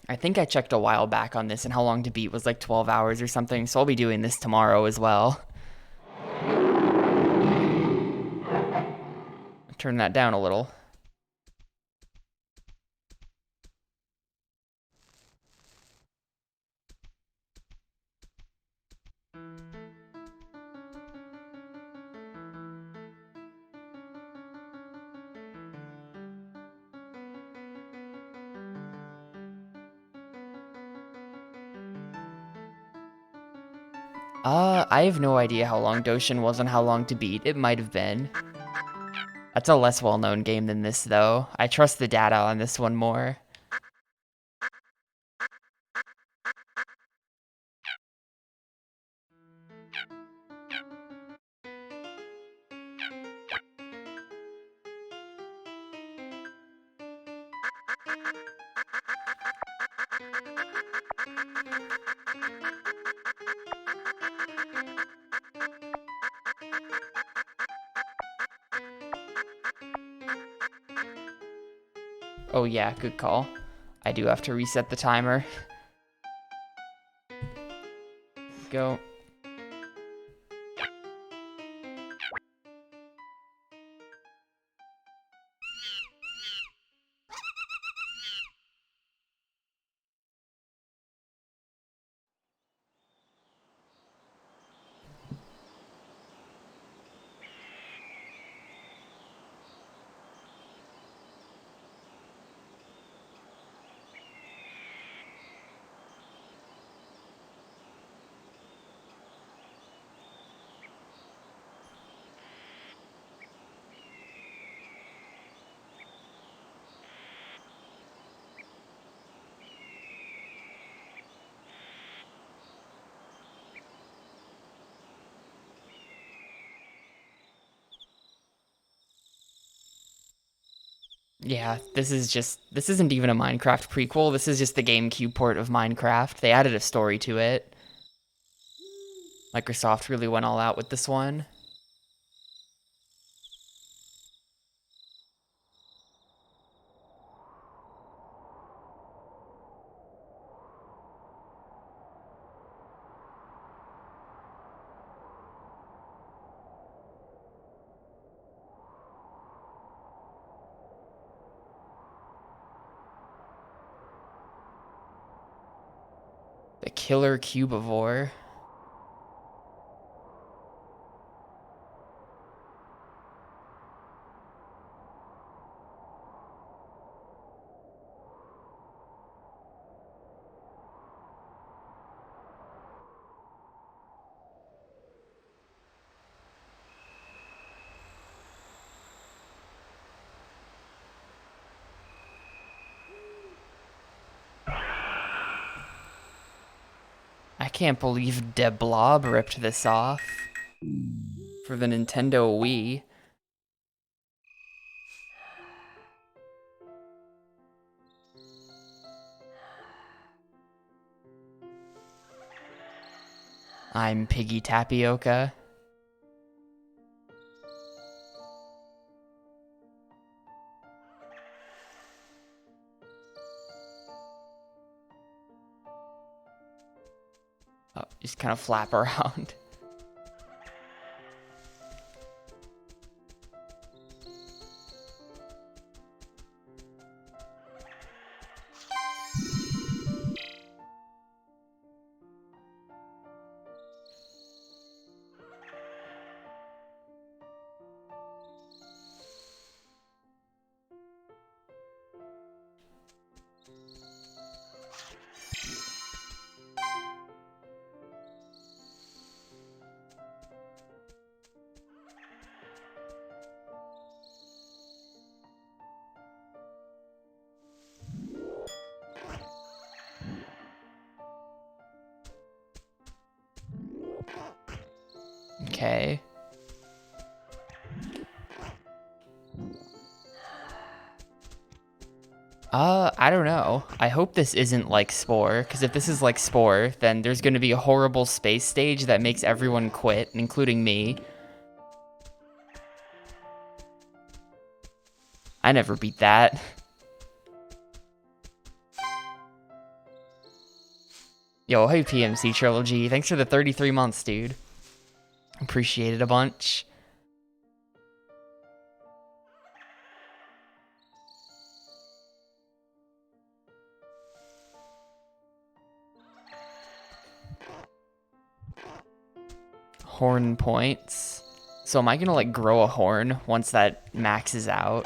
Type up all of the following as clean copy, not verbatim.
I think I checked a while back on this, and how long to beat was like 12 hours or something, so I'll be doing this tomorrow as well. Turn that down a little. I have no idea how long Doshin was and how long to beat. It might have been. That's a less well-known game than this, though. I trust the data on this one more. Oh yeah, good call. I do have to reset the timer. Go. Yeah, this isn't even a Minecraft prequel. This is just the GameCube port of Minecraft. They added a story to it. Microsoft really went all out with this one. The killer Cubivore. I can't believe De Blob ripped this off for the Nintendo Wii. I'm Piggy Tapioca. Oh, just kind of flap around. Okay. I don't know. I hope this isn't like Spore, because if this is like Spore, then there's going to be a horrible space stage that makes everyone quit, including me. I never beat that. Yo, hey PMC Trilogy. Thanks for the 33 months, dude. Appreciate it a bunch. Horn points. So am I gonna like grow a horn once that maxes out?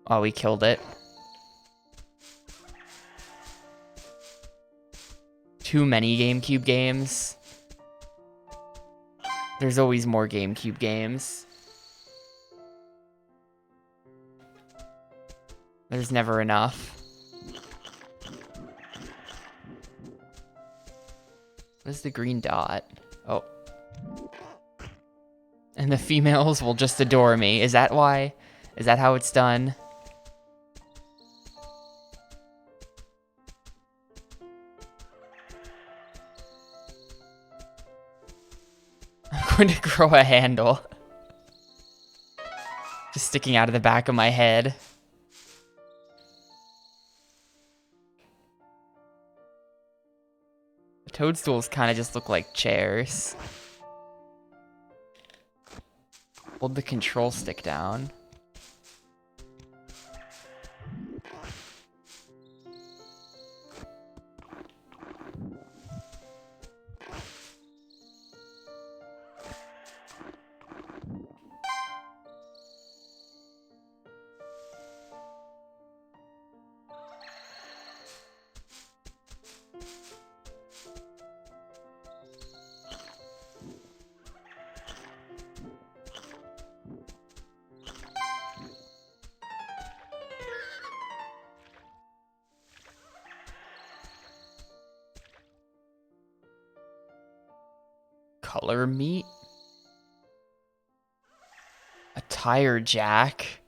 Oh, we killed it. Too many GameCube games. There's always more GameCube games. There's never enough. What is the green dot? Oh. And the females will just adore me. Is that why? Is that how it's done? I'm going to grow a handle. Just sticking out of the back of my head. The toadstools kind of just look like chairs. Hold the control stick down. Color meat? A tire jack?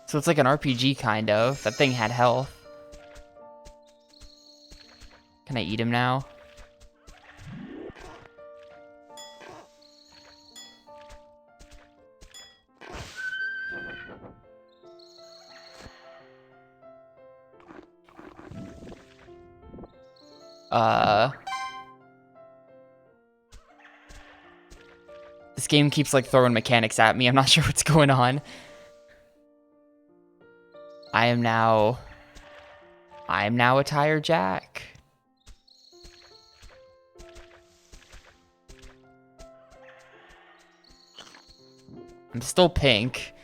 So it's like an RPG kind of. That thing had health. Can I eat him now? This game keeps like throwing mechanics at me. I'm not sure what's going on. I am now a tire jack. I'm still pink.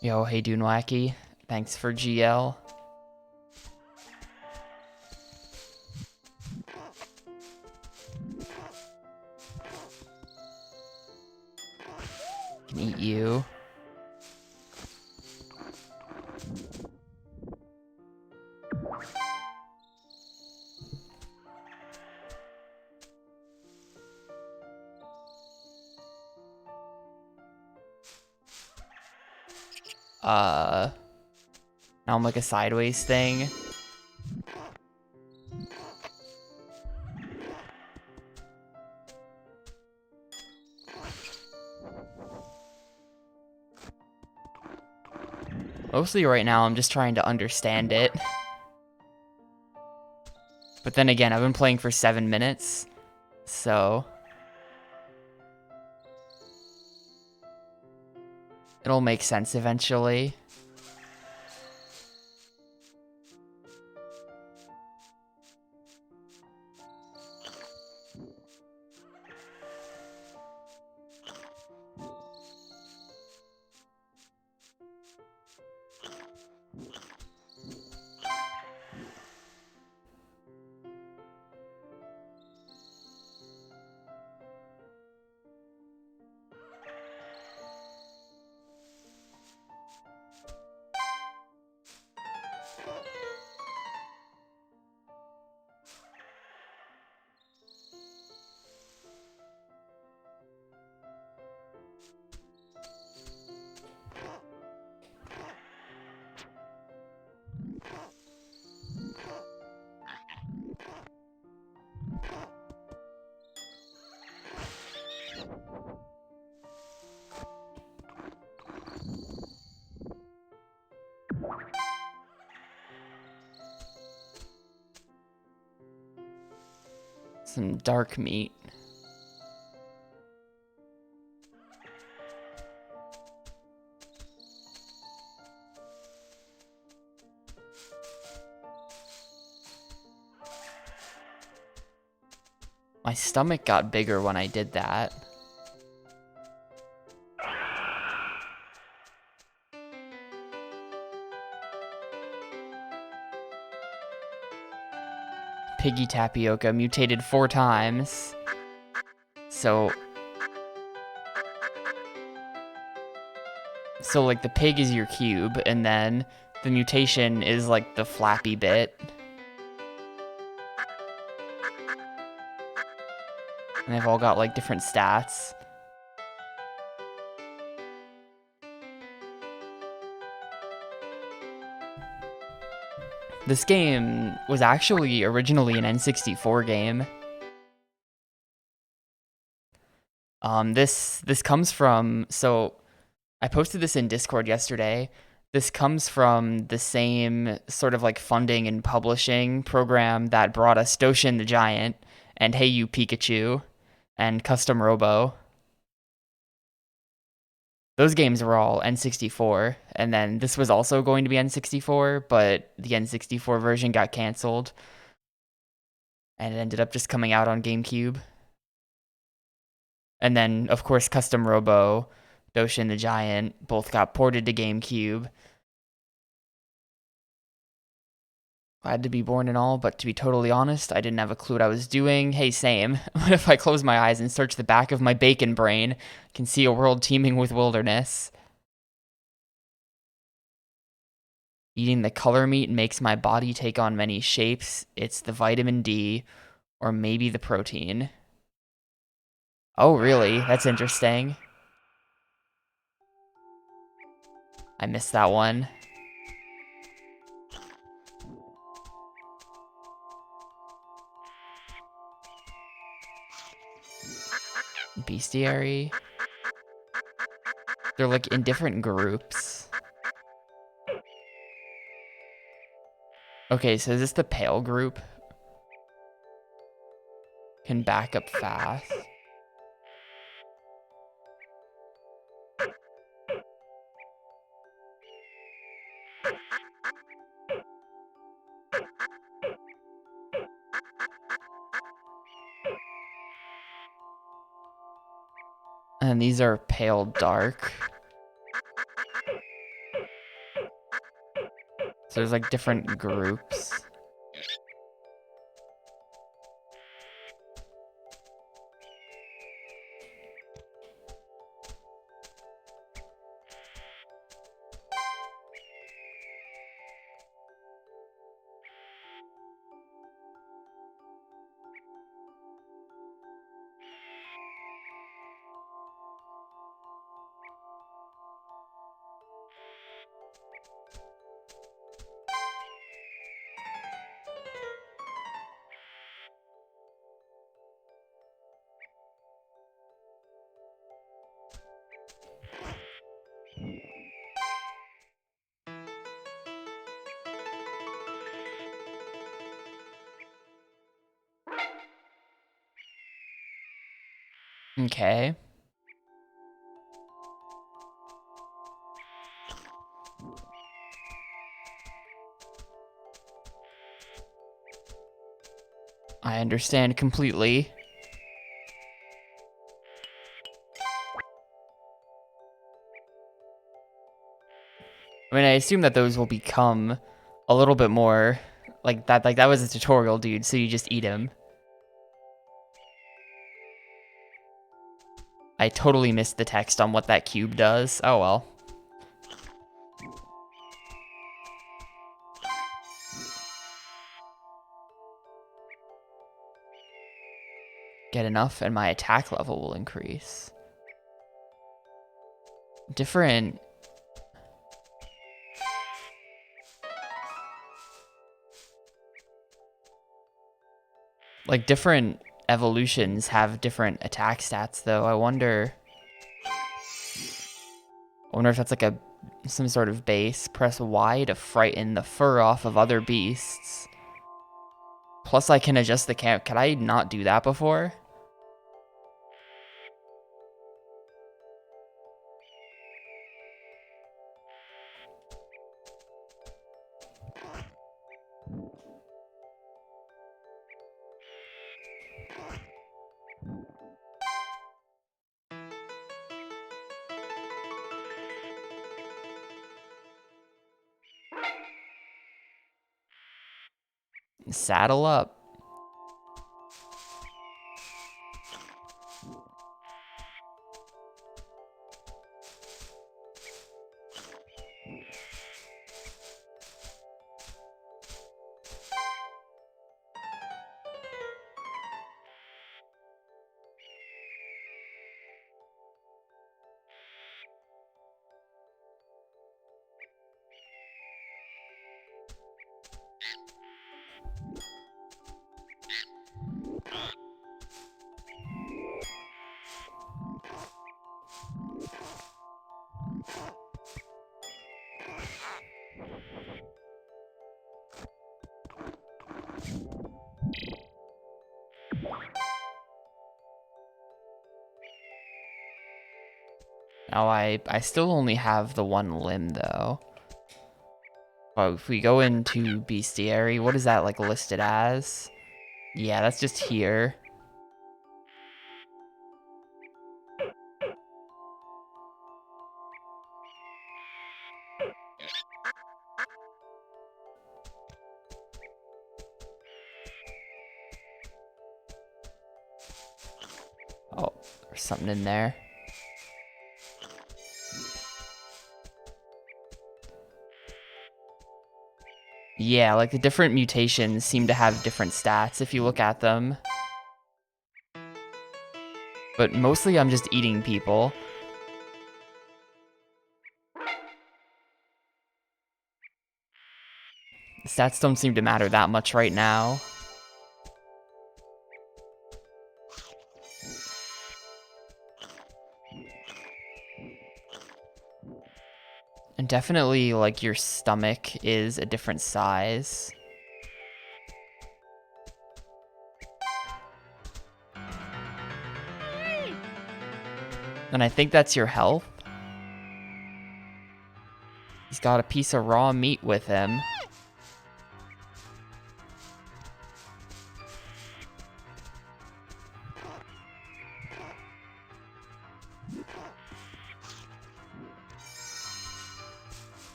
Yo, hey Dune Wacky. Thanks for GL. Can eat you. Now I'm like a sideways thing. Mostly right now, I'm just trying to understand it. But then again, I've been playing for 7 minutes, so it'll make sense eventually. Some dark meat. My stomach got bigger when I did that. Piggy tapioca mutated 4 times. So like the pig is your cube, and then the mutation is like the flappy bit. And they've all got like different stats. This game was actually originally an N64 game. This comes from, so I posted this in Discord yesterday. This comes from the same sort of like funding and publishing program that brought us Doshin the Giant and Hey You Pikachu and Custom Robo. Those games were all N64, and then this was also going to be N64, but the N64 version got canceled, and it ended up just coming out on Gamecube. And then, of course, Custom Robo, Doshin the Giant, both got ported to Gamecube. Glad to be born and all, but to be totally honest, I didn't have a clue what I was doing. Hey, same. What if I close my eyes and search the back of my bacon brain? I can see a world teeming with wilderness. Eating the color meat makes my body take on many shapes. It's the vitamin D, or maybe the protein. Oh, really? That's interesting. I missed that one. Bestiary. They're like in different groups. Okay, so is this the pale group? Can back up fast. And these are pale dark. So there's like different groups. Okay. I understand completely. I mean, I assume that those will become a little bit more like that. Like that was a tutorial, dude. So you just eat him. I totally missed the text on what that cube does. Oh well. Get enough and my attack level will increase. Different. Like different evolutions have different attack stats though. I wonder if that's like some sort of base. Press Y to frighten the fur off of other beasts. Plus I can adjust the camp. Could I not do that before? Saddle up. Now I still only have the one limb though. Oh, if we go into bestiary, what is that like listed as? Yeah, that's just here. Oh, there's something in there. Yeah, like the different mutations seem to have different stats if you look at them. But mostly I'm just eating people. The stats don't seem to matter that much right now. And definitely, like, your stomach is a different size. And I think that's your health. He's got a piece of raw meat with him.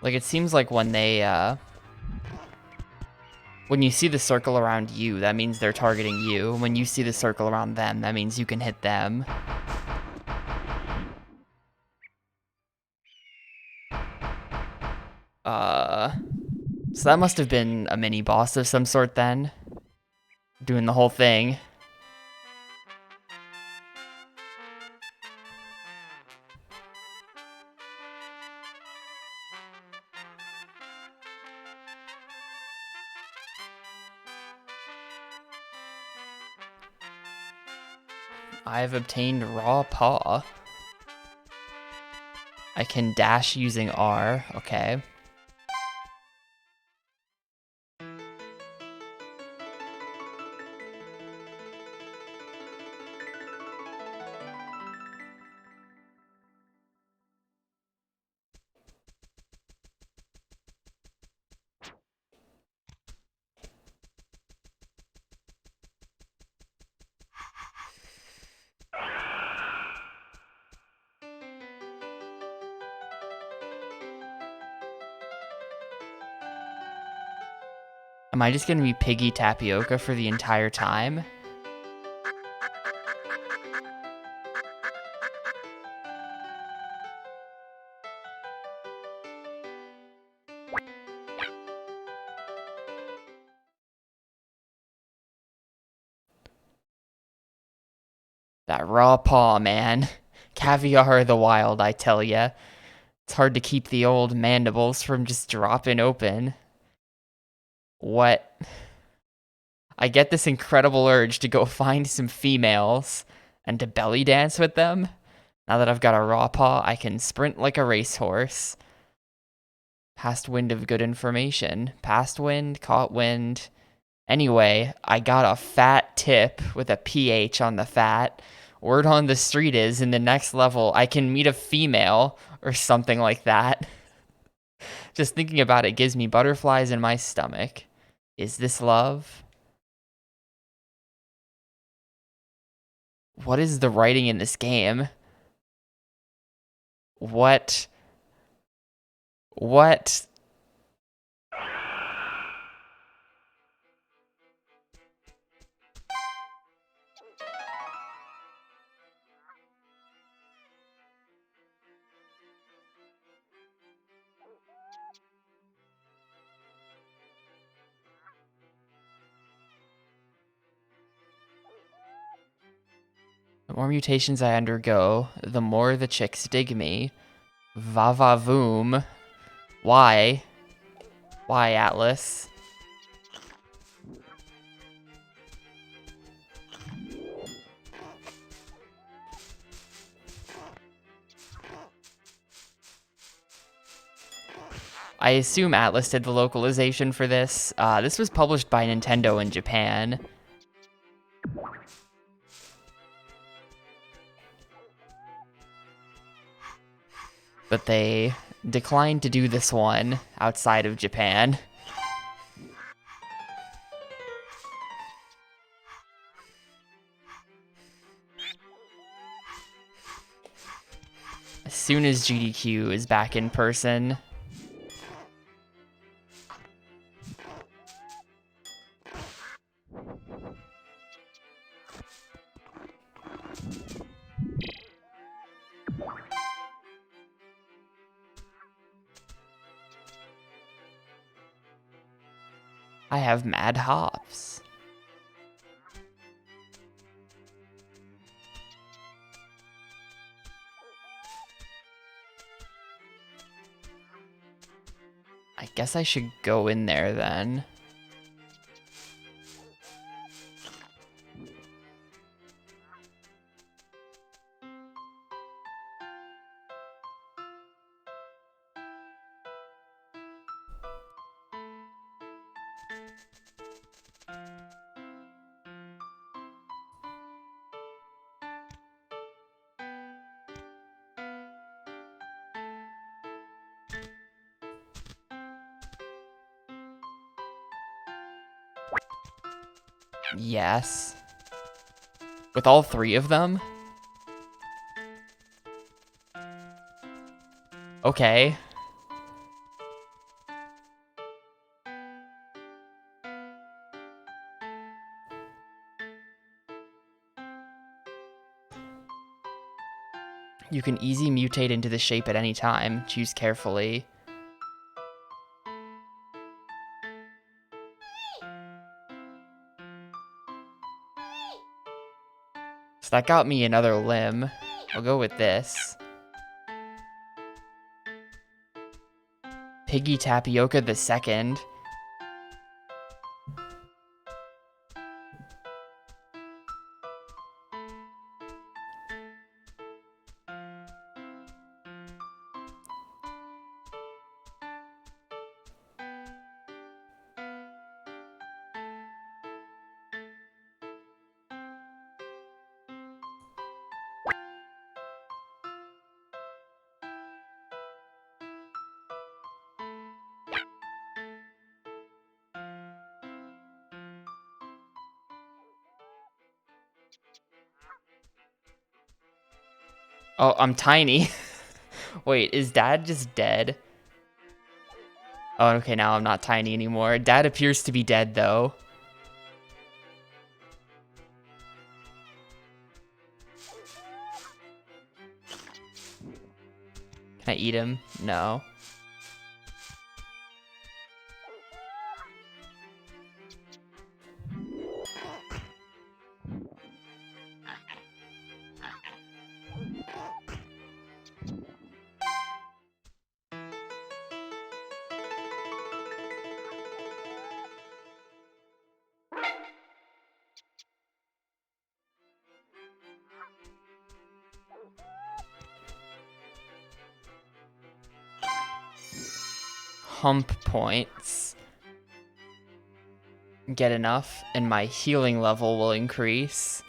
Like, it seems like when they, when you see the circle around you, that means they're targeting you. When you see the circle around them, that means you can hit them. So that must have been a mini-boss of some sort then. Doing the whole thing. I've obtained raw paw. I can dash using R. Okay. Am I just gonna be Piggy Tapioca for the entire time? That raw paw, man. Caviar of the wild, I tell ya. It's hard to keep the old mandibles from just dropping open. What? I get this incredible urge to go find some females and to belly dance with them. Now that I've got a raw paw, I can sprint like a racehorse. Past wind of good information. Past wind, caught wind. Anyway, I got a fat tip with a PH on the fat. Word on the street is, in the next level, I can meet a female or something like that. Just thinking about it gives me butterflies in my stomach. Is this love? What is the writing in this game? What? What? The more mutations I undergo, the more the chicks dig me. Va-va-voom. Why? Why, Atlas? I assume Atlas did the localization for this. This was published by Nintendo in Japan. But they declined to do this one outside of Japan. As soon as GDQ is back in person. I have mad hops. I guess I should go in there then. Yes. With all three of them? Okay. You can easy mutate into the shape at any time. Choose carefully. So that got me another limb. I'll go with this. Piggy Tapioca the Second. Oh, I'm tiny. Wait, is Dad just dead? Oh, okay, now I'm not tiny anymore. Dad appears to be dead, though. Can I eat him? No. hump points get enough, and my healing level will increase.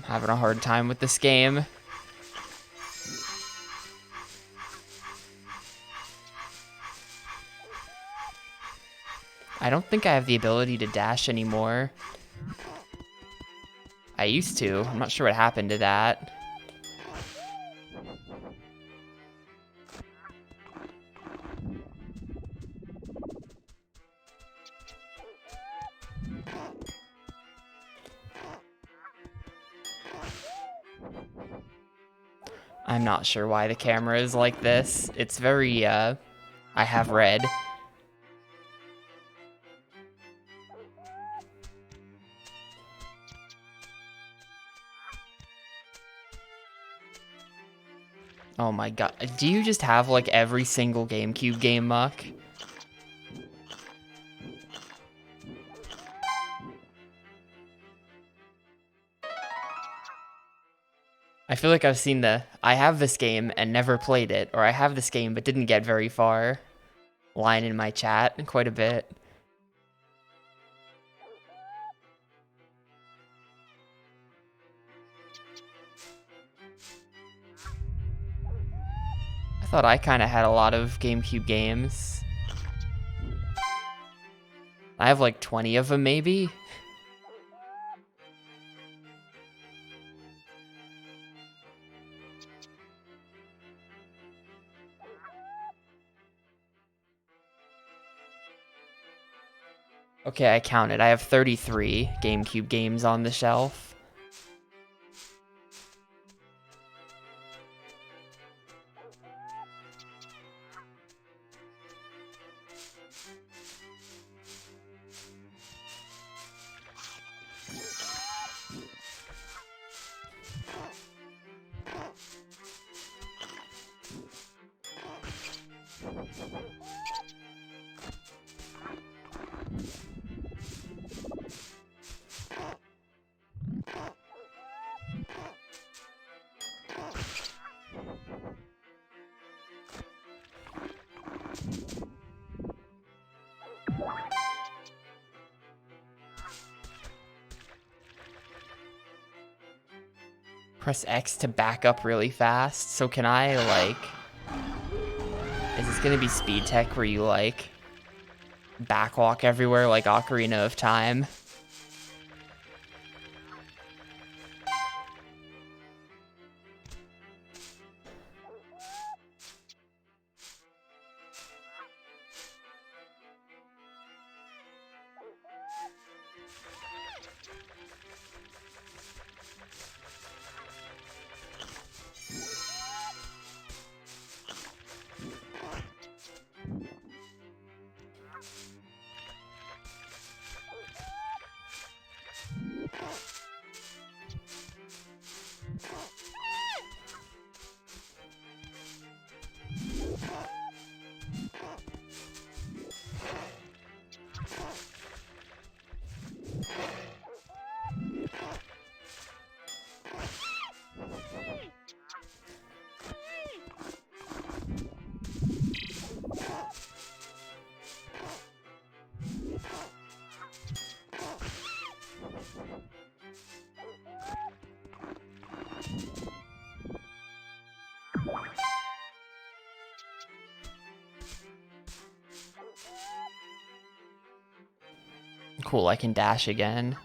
Having a hard time with this game. I don't think I have the ability to dash anymore. I used to. I'm not sure what happened to that. I'm not sure why the camera is like this. It's very, I have red. Oh my god. Do you just have, like, every single GameCube game, Muck? I feel like I've seen I have this game and never played it, or I have this game but didn't get very far line in my chat quite a bit. I thought I kind of had a lot of GameCube games. I have like 20 of them maybe. Okay, I counted. I have 33 GameCube games on the shelf. Press X to back up really fast. So can I, like... Is this gonna be speed tech where you, like, backwalk everywhere like Ocarina of Time? Cool, I can dash again.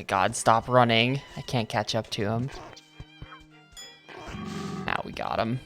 god, stop running. I can't catch up to him. Now we got him.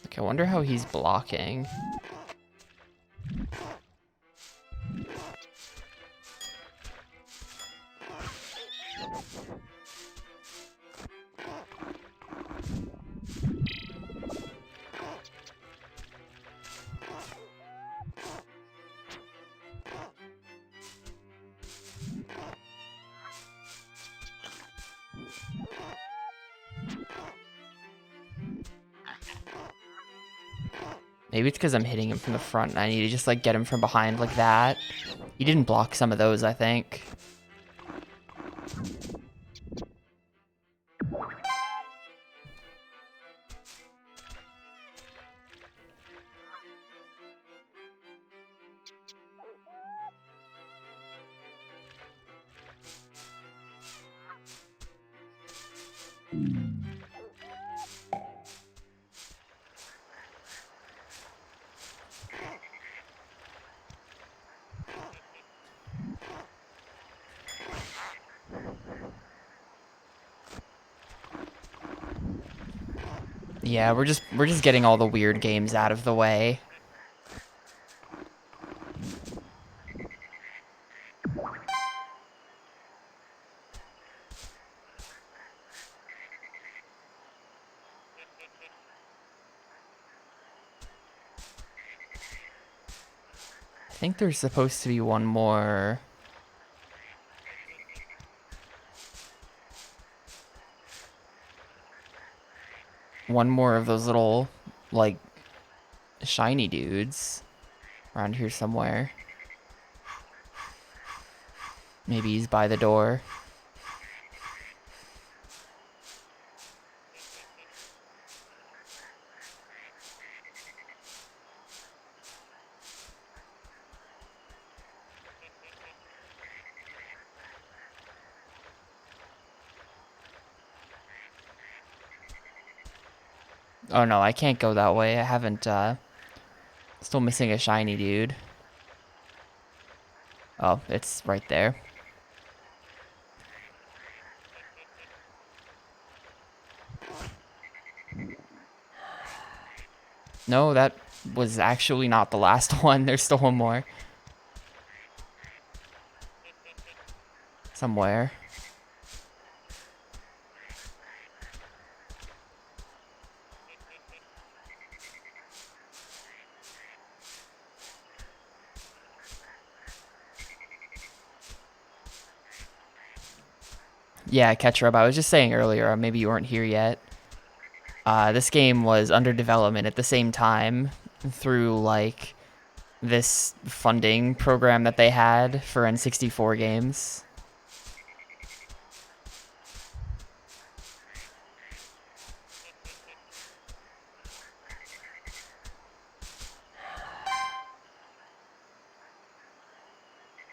Okay, I wonder how he's blocking. Maybe it's because I'm hitting him from the front and I need to just like get him from behind like that. He didn't block some of those, I think. Yeah, we're just getting all the weird games out of the way. I think there's supposed to be one more. One more of those little, like, shiny dudes around here somewhere. Maybe he's by the door. Oh no, I can't go that way. I haven't, still missing a shiny dude. Oh, it's right there. No, that was actually not the last one. There's still one more. Somewhere. Yeah, Ketchup. I was just saying earlier, maybe you weren't here yet. This game was under development at the same time through like this funding program that they had for N64 games.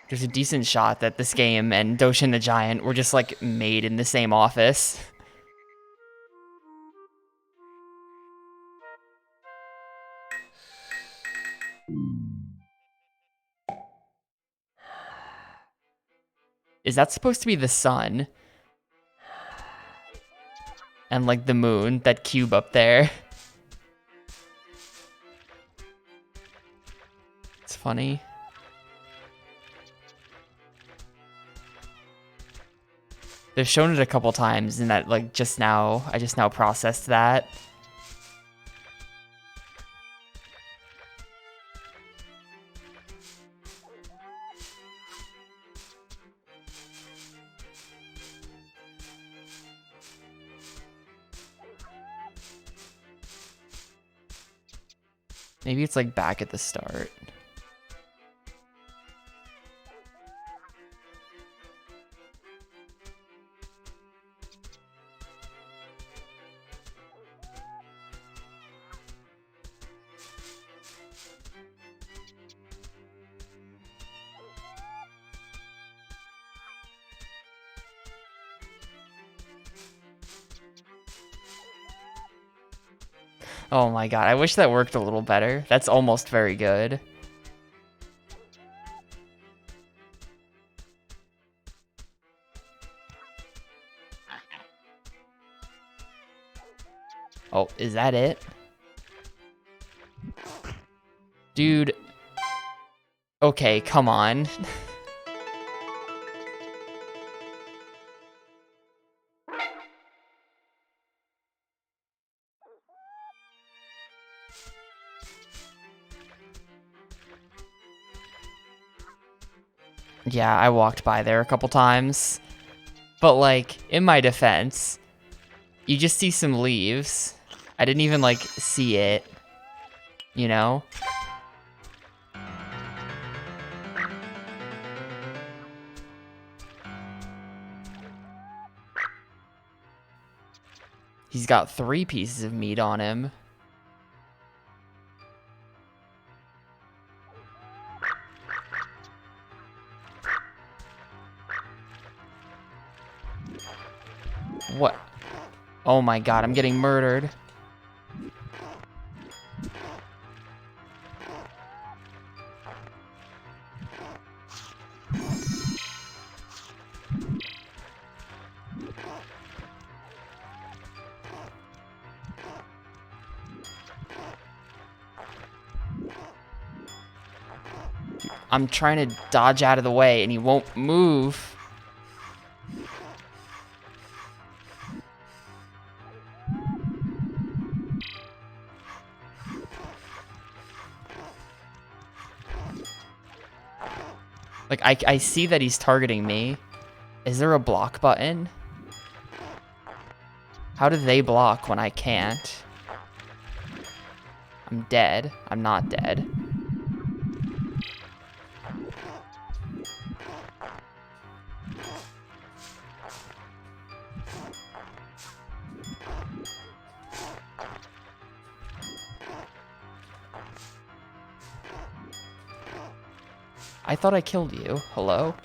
There's a decent shot that this game and Doshin the Giant were just like made in the same office. Is that supposed to be the sun? And like the moon, that cube up there. It's funny. They've shown it a couple times and that like just now, I just now processed that. Maybe it's like back at the start. Oh my god, I wish that worked a little better. That's almost very good. Oh, is that it? Dude. Okay, come on. Yeah, I walked by there a couple times. But, like, in my defense, you just see some leaves. I didn't even, like, see it. You know? He's got 3 pieces of meat on him. What? Oh my god, I'm getting murdered. I'm trying to dodge out of the way and he won't move. Like, I see that he's targeting me. Is there a block button? How do they block when I can't? I'm dead. I'm not dead. I thought I killed you. Hello?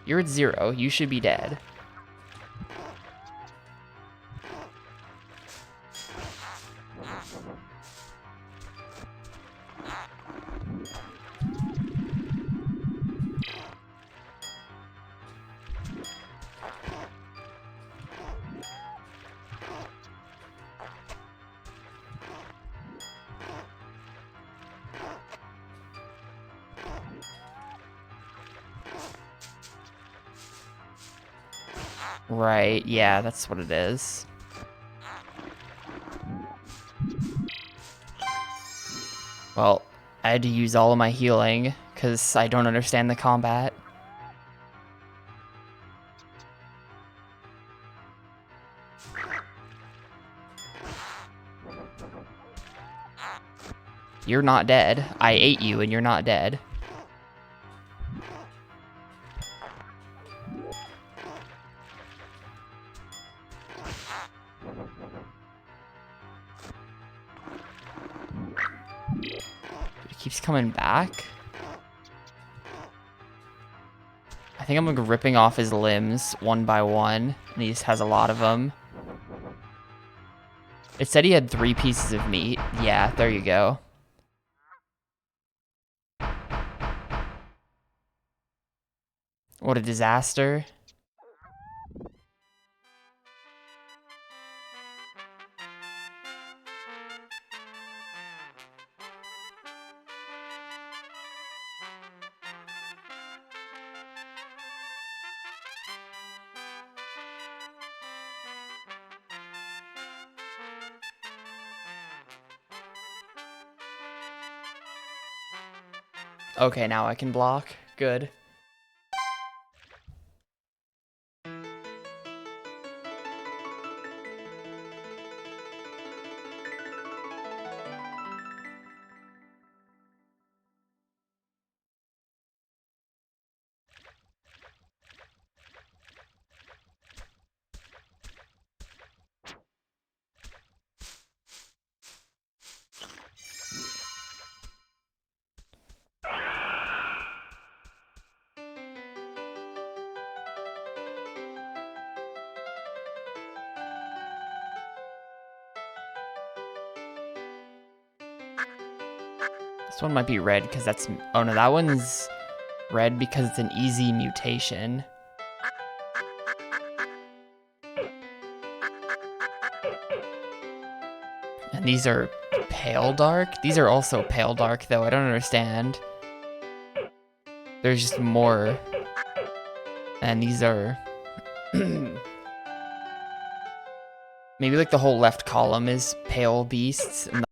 You're at 0. You should be dead. Right, yeah, that's what it is. Well, I had to use all of my healing, because I don't understand the combat. You're not dead. I ate you and you're not dead. It keeps coming back. I think I'm like ripping off his limbs one by one, and he just has a lot of them. It said he had 3 pieces of meat. Yeah, there you go. What a disaster. Okay, now I can block. Good. This one might be red because that's... Oh no, that one's red because it's an easy mutation. And these are pale dark? These are also pale dark though, I don't understand. There's just more. And these are... Maybe like the whole left column is pale beasts, and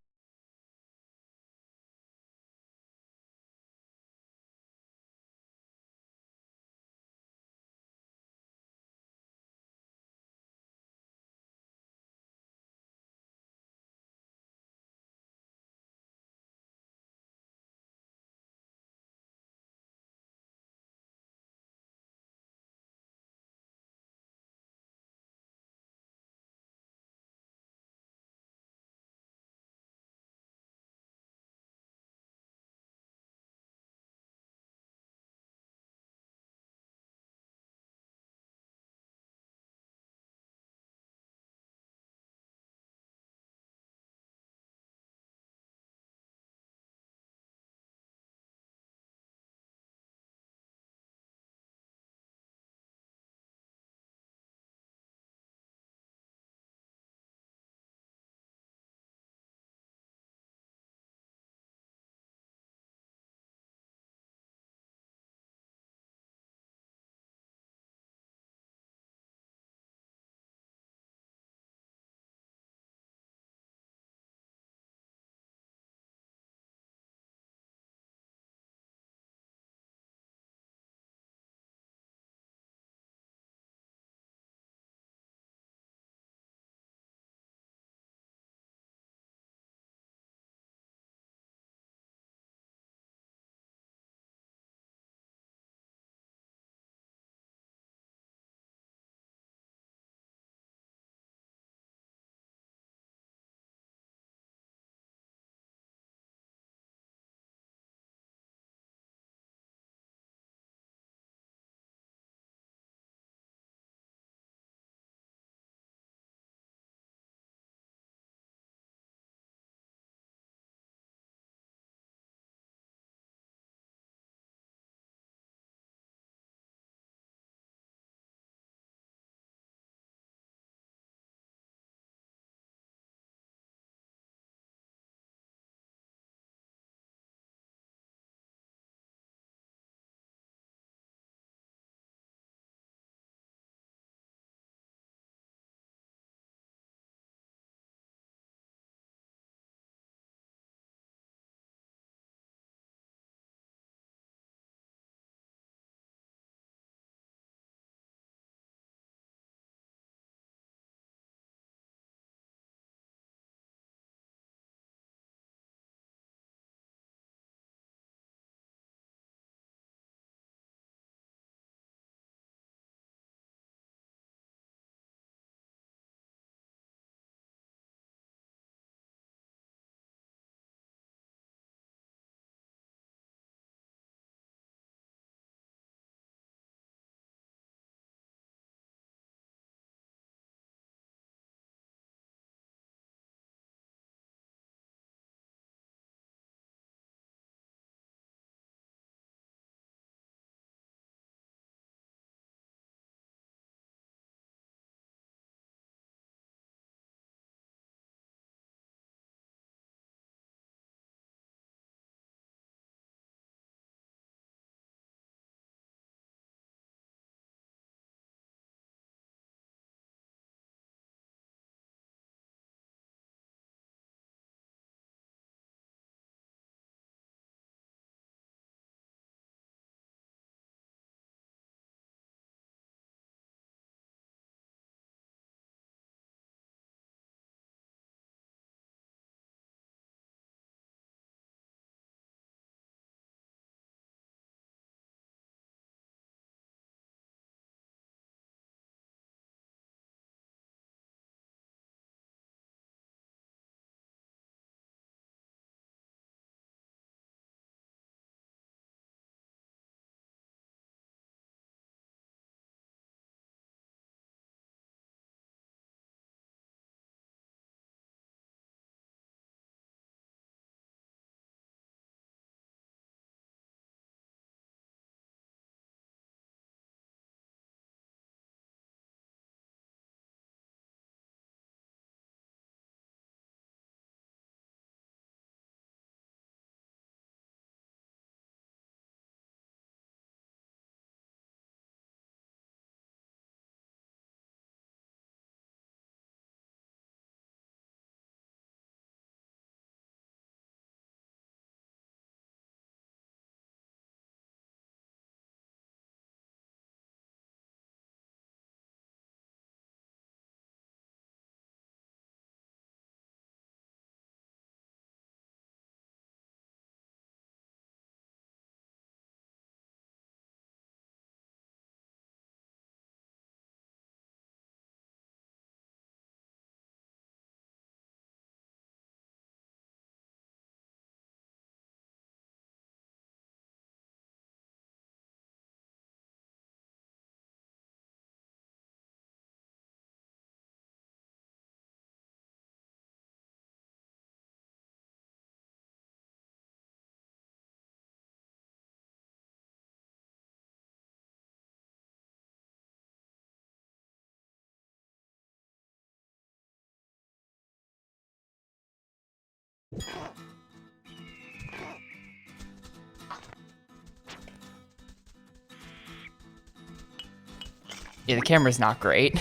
Yeah, the camera's not great.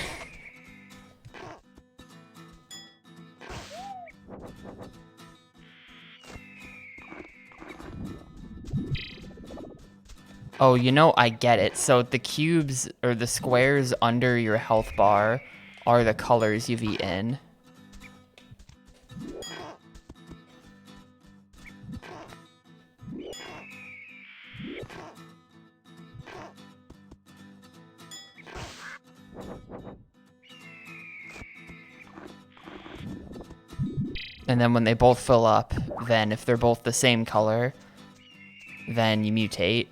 Oh, you know, I get it. So the cubes or the squares under your health bar are the colors you've eaten. And then when they both fill up, then if they're both the same color, then you mutate.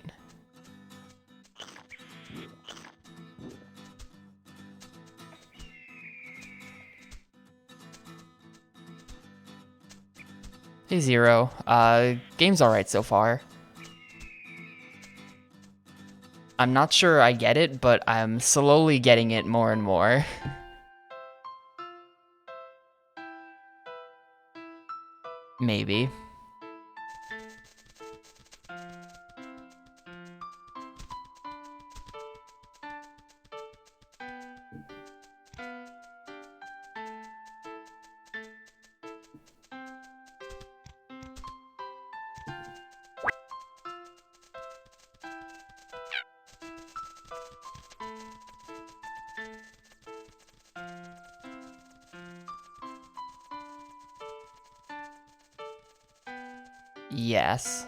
Hey, Zero. Game's alright so far. I'm not sure I get it, but I'm slowly getting it more and more. Maybe. Yes.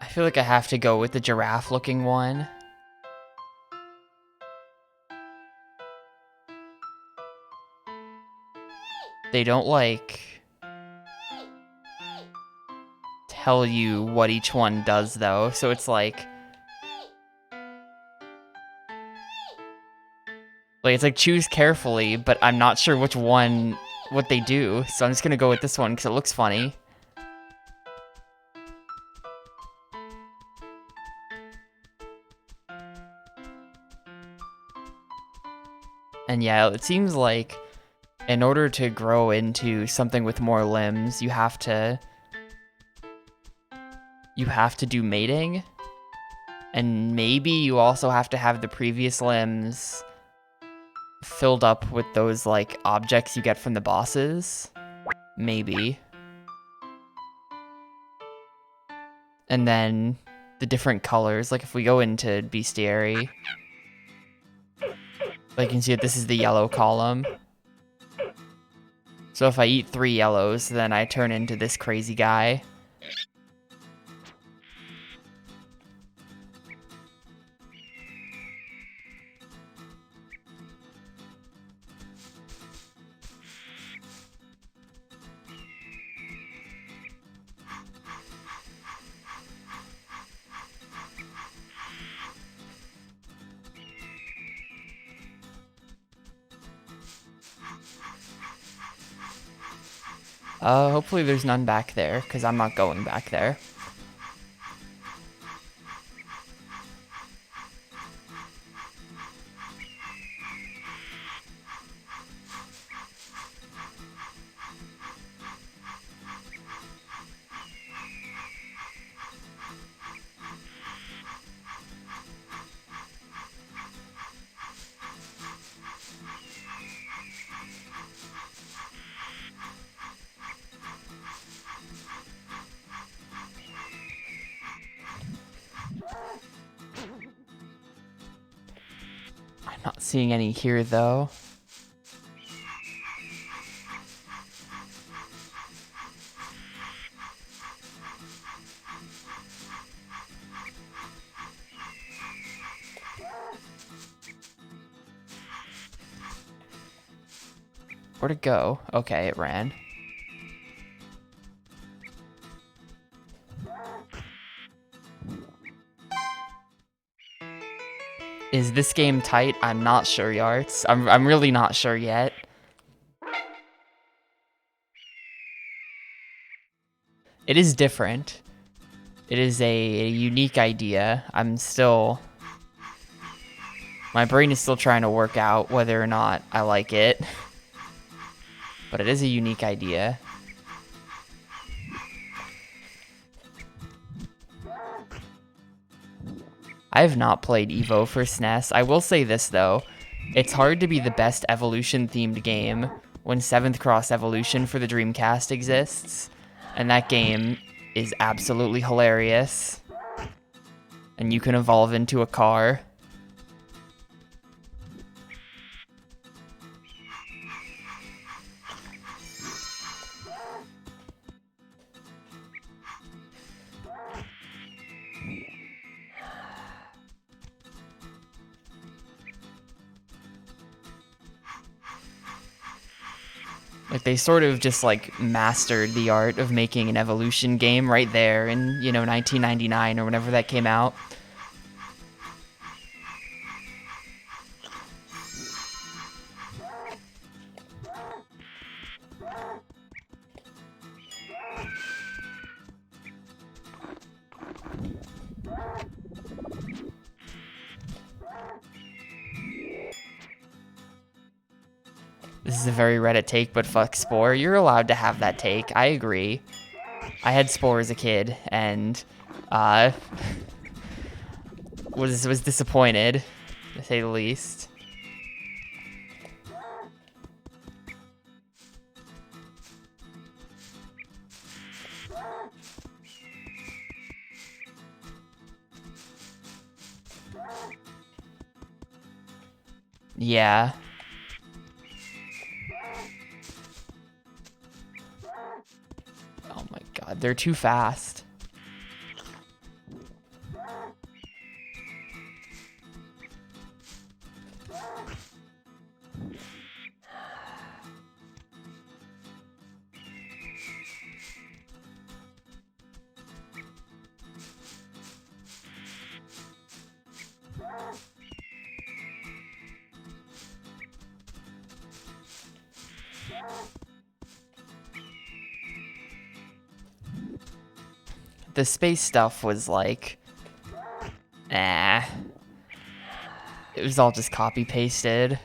I feel like I have to go with the giraffe-looking one. They don't, like, tell you what each one does, though, so it's like... it's like, choose carefully, but I'm not sure which one, what they do, so I'm just gonna go with this one, because it looks funny. And yeah, it seems like in order to grow into something with more limbs, you have to do mating. And maybe you also have to have the previous limbs filled up with those, like, objects you get from the bosses. Maybe. And then the different colors, like if we go into bestiary, like you can see that this is the yellow column. So if I eat 3 yellows, then I turn into this crazy guy. Hopefully there's none back there, because I'm not going back there. I'm not seeing any here, though. Where'd it go? Okay, it ran. Is this game tight? I'm not sure, Yarts. I'm really not sure yet. It is different. It is a unique idea. My brain is still trying to work out whether or not I like it. but it is a unique idea. I have not played Evo for SNES. I will say this, though. It's hard to be the best evolution-themed game when 7th Cross Evolution for the Dreamcast exists, and that game is absolutely hilarious. And you can evolve into a car. Like, they sort of just, like, mastered the art of making an evolution game right there in, you know, 1999 or whenever that came out. This is a very Reddit take, but fuck Spore. You're allowed to have that take. I agree. I had Spore as a kid, and was disappointed, to say the least. Yeah. Oh my god, they're too fast. The space stuff was like, nah. It was all just copy pasted.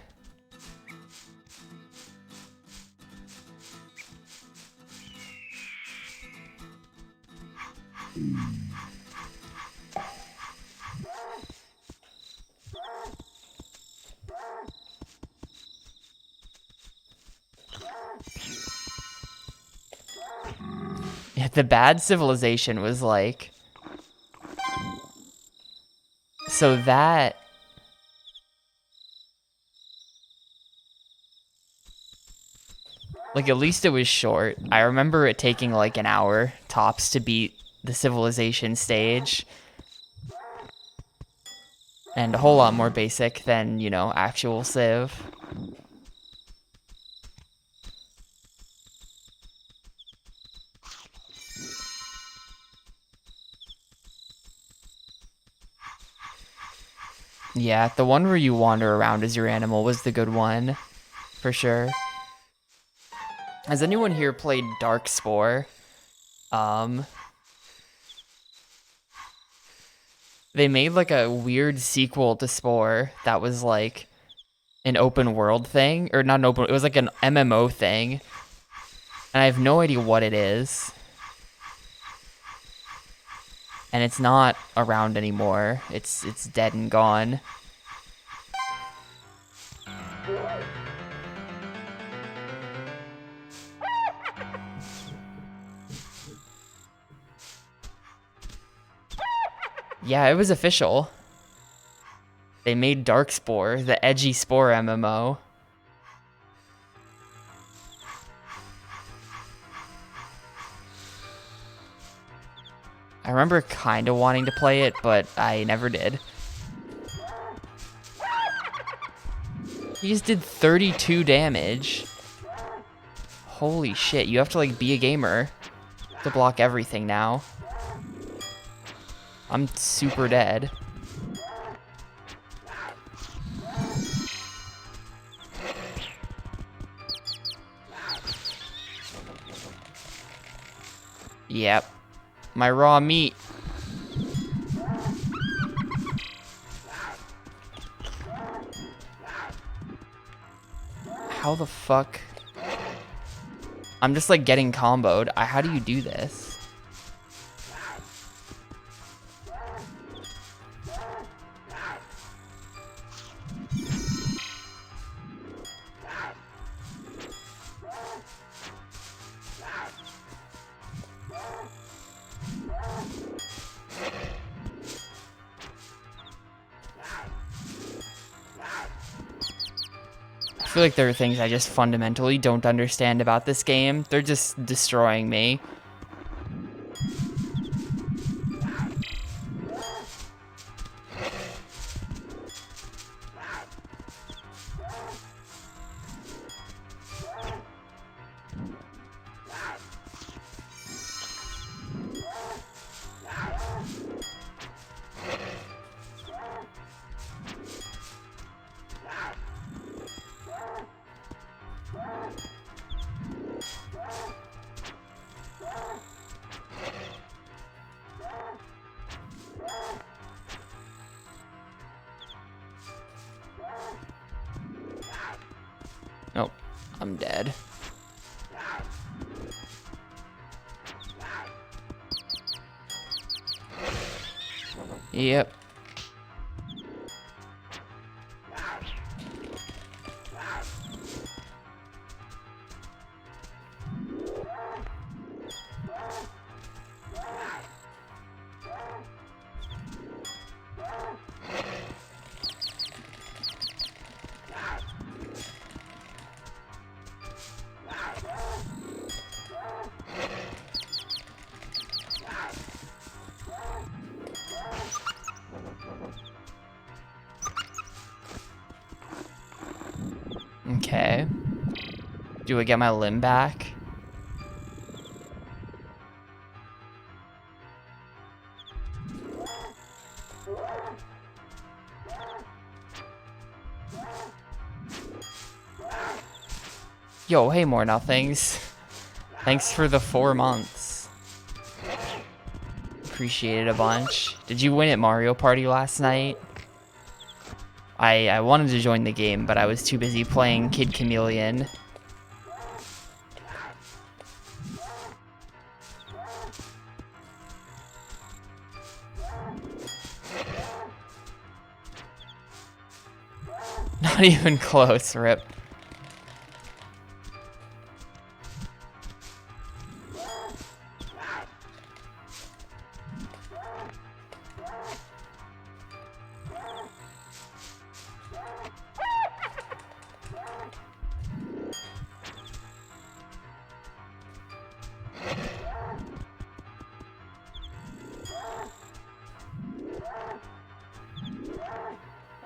Yeah, the bad civilization was like, so that, like, at least it was short. I remember it taking like an hour tops to beat the civilization stage, and a whole lot more basic than, you know, actual Civ. Yeah, the one where you wander around as your animal was the good one, for sure. Has anyone here played Dark Spore? They made like a weird sequel to Spore that was like an open world thing, or not an open, it was like an MMO thing. And I have no idea what it is. And it's not around anymore. It's dead and gone. Yeah, it was official. They made Dark Spore, the edgy Spore MMO. I remember kind of wanting to play it, but I never did. He just did 32 damage. Holy shit, you have to like be a gamer to block everything now. I'm super dead. Yep. My raw meat. How the fuck? I'm just like getting comboed. How do you do this? I feel like there are things I just fundamentally don't understand about this game. They're just destroying me. Nope, I'm dead. Yep. Okay. Do I get my limb back? Yo, hey, more nothings. Thanks for the 4 months. Appreciate it a bunch. Did you win at Mario Party last night? I wanted to join the game, but I was too busy playing Kid Chameleon. Not even close, rip.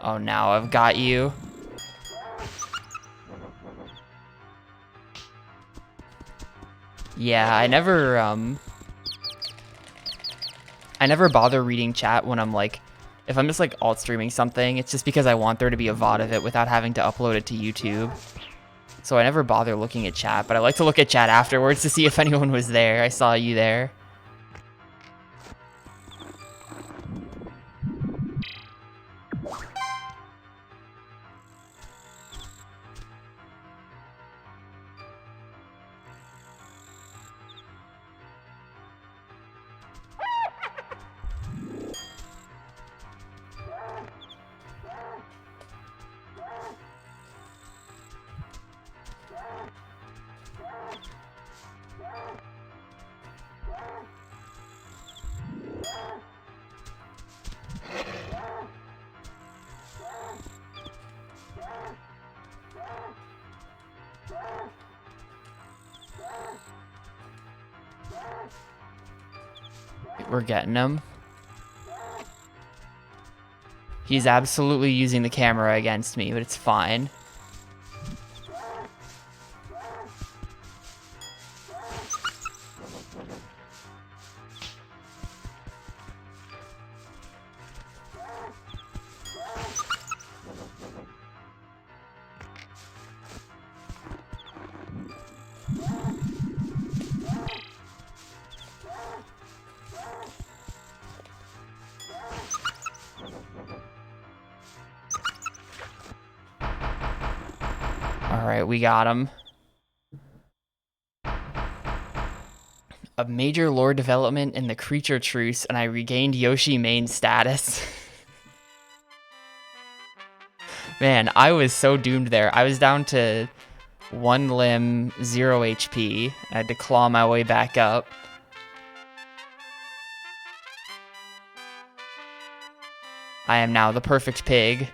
Oh, now I've got you. Yeah, I never bother reading chat when I'm like, if I'm just like alt streaming something, it's just because I want there to be a VOD of it without having to upload it to YouTube. So I never bother looking at chat, but I like to look at chat afterwards to see if anyone was there. I saw you there. We're getting him. He's absolutely using the camera against me, but it's fine. All right, we got him. A major lore development in the creature truce, and I regained Yoshi main status. Man, I was so doomed there. I was down to 1 limb, 0 HP. I had to claw my way back up. I am now the perfect pig.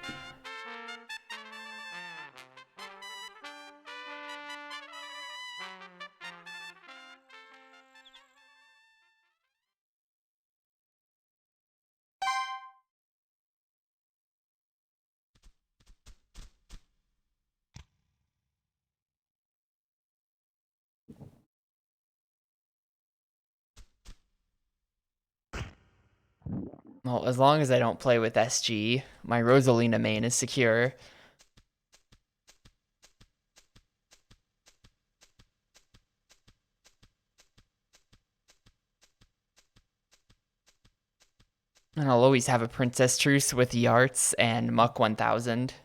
Well, as long as I don't play with SG, my Rosalina main is secure. And I'll always have a Princess Truce with Yarts and Muck 1000.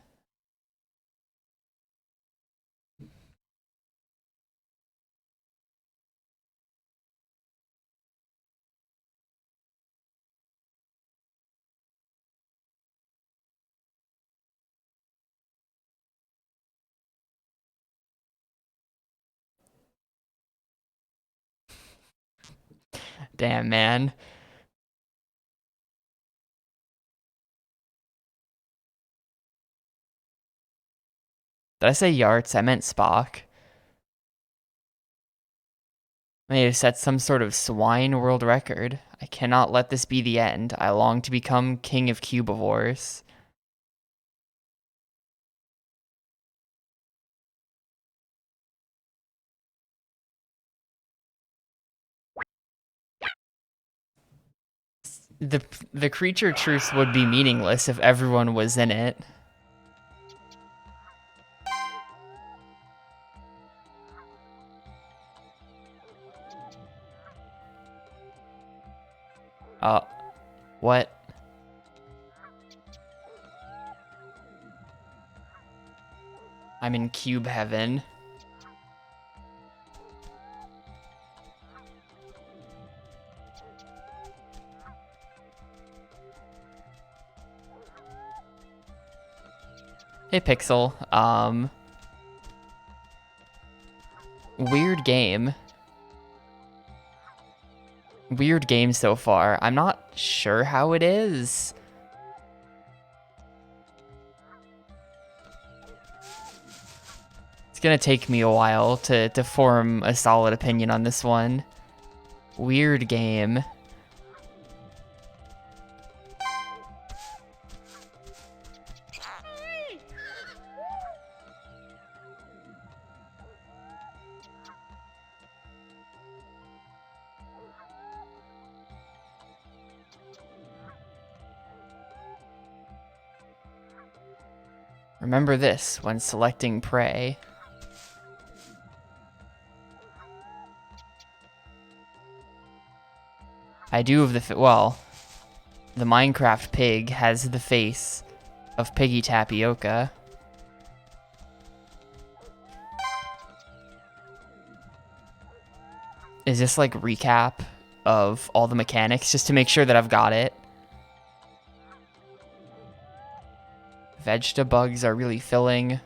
Damn, man. Did I say Yarts? I meant Spock. I may have set some sort of swine world record. I cannot let this be the end. I long to become king of Cubivores. The creature truce would be meaningless if everyone was in it. What? I'm in cube heaven. Hey, Pixel. Weird game. Weird game so far. I'm not sure how it is. It's gonna take me a while to form a solid opinion on this one. Weird game. Remember this when selecting prey. I do have the well, the Minecraft pig has the face of Piggy Tapioca. Is this like recap of all the mechanics just to make sure that I've got it? Vegetabugs are really filling.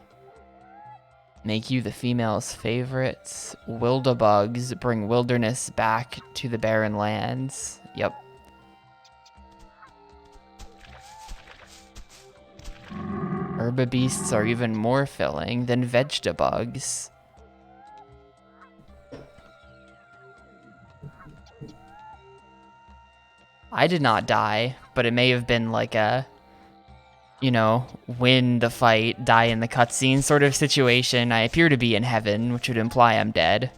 Make you the female's favorites. Wildebugs bring wilderness back to the barren lands. Yep. Herbabeasts are even more filling than vegetabugs. I did not die, but it may have been like a, you know, win the fight, die in the cutscene sort of situation. I appear to be in heaven, which would imply I'm dead.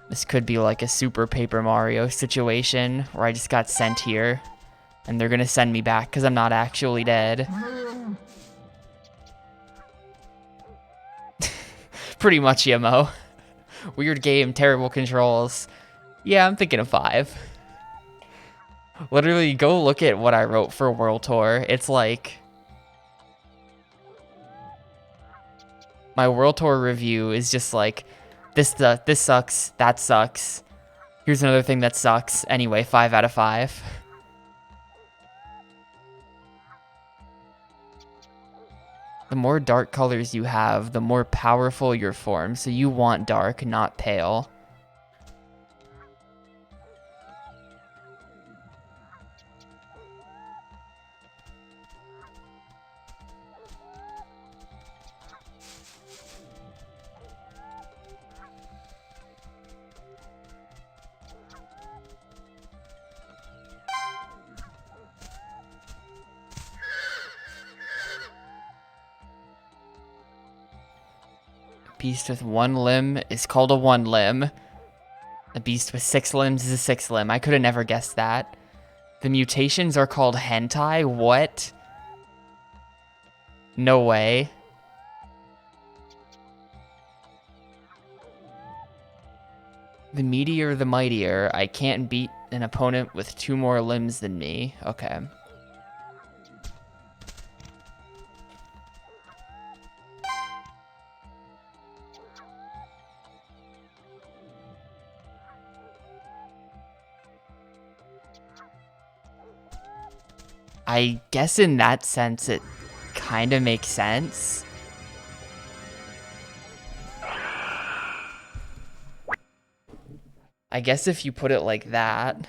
This could be like a Super Paper Mario situation where I just got sent here and they're gonna send me back because I'm not actually dead. Pretty much, Yemo. Weird game, terrible controls. Yeah, I'm thinking of 5. Literally, go look at what I wrote for World Tour. It's like... my World Tour review is just like This sucks. That sucks. Here's another thing that sucks. Anyway, 5 out of 5. The more dark colors you have, the more powerful your form. So you want dark, not pale. Beast with 1 limb is called a 1 limb. A beast with 6 limbs is a 6 limb. I could have never guessed that. The mutations are called hentai? What? No way. The meatier the mightier. I can't beat an opponent with 2 more limbs than me. Okay. I guess in that sense, it kind of makes sense. I guess if you put it like that.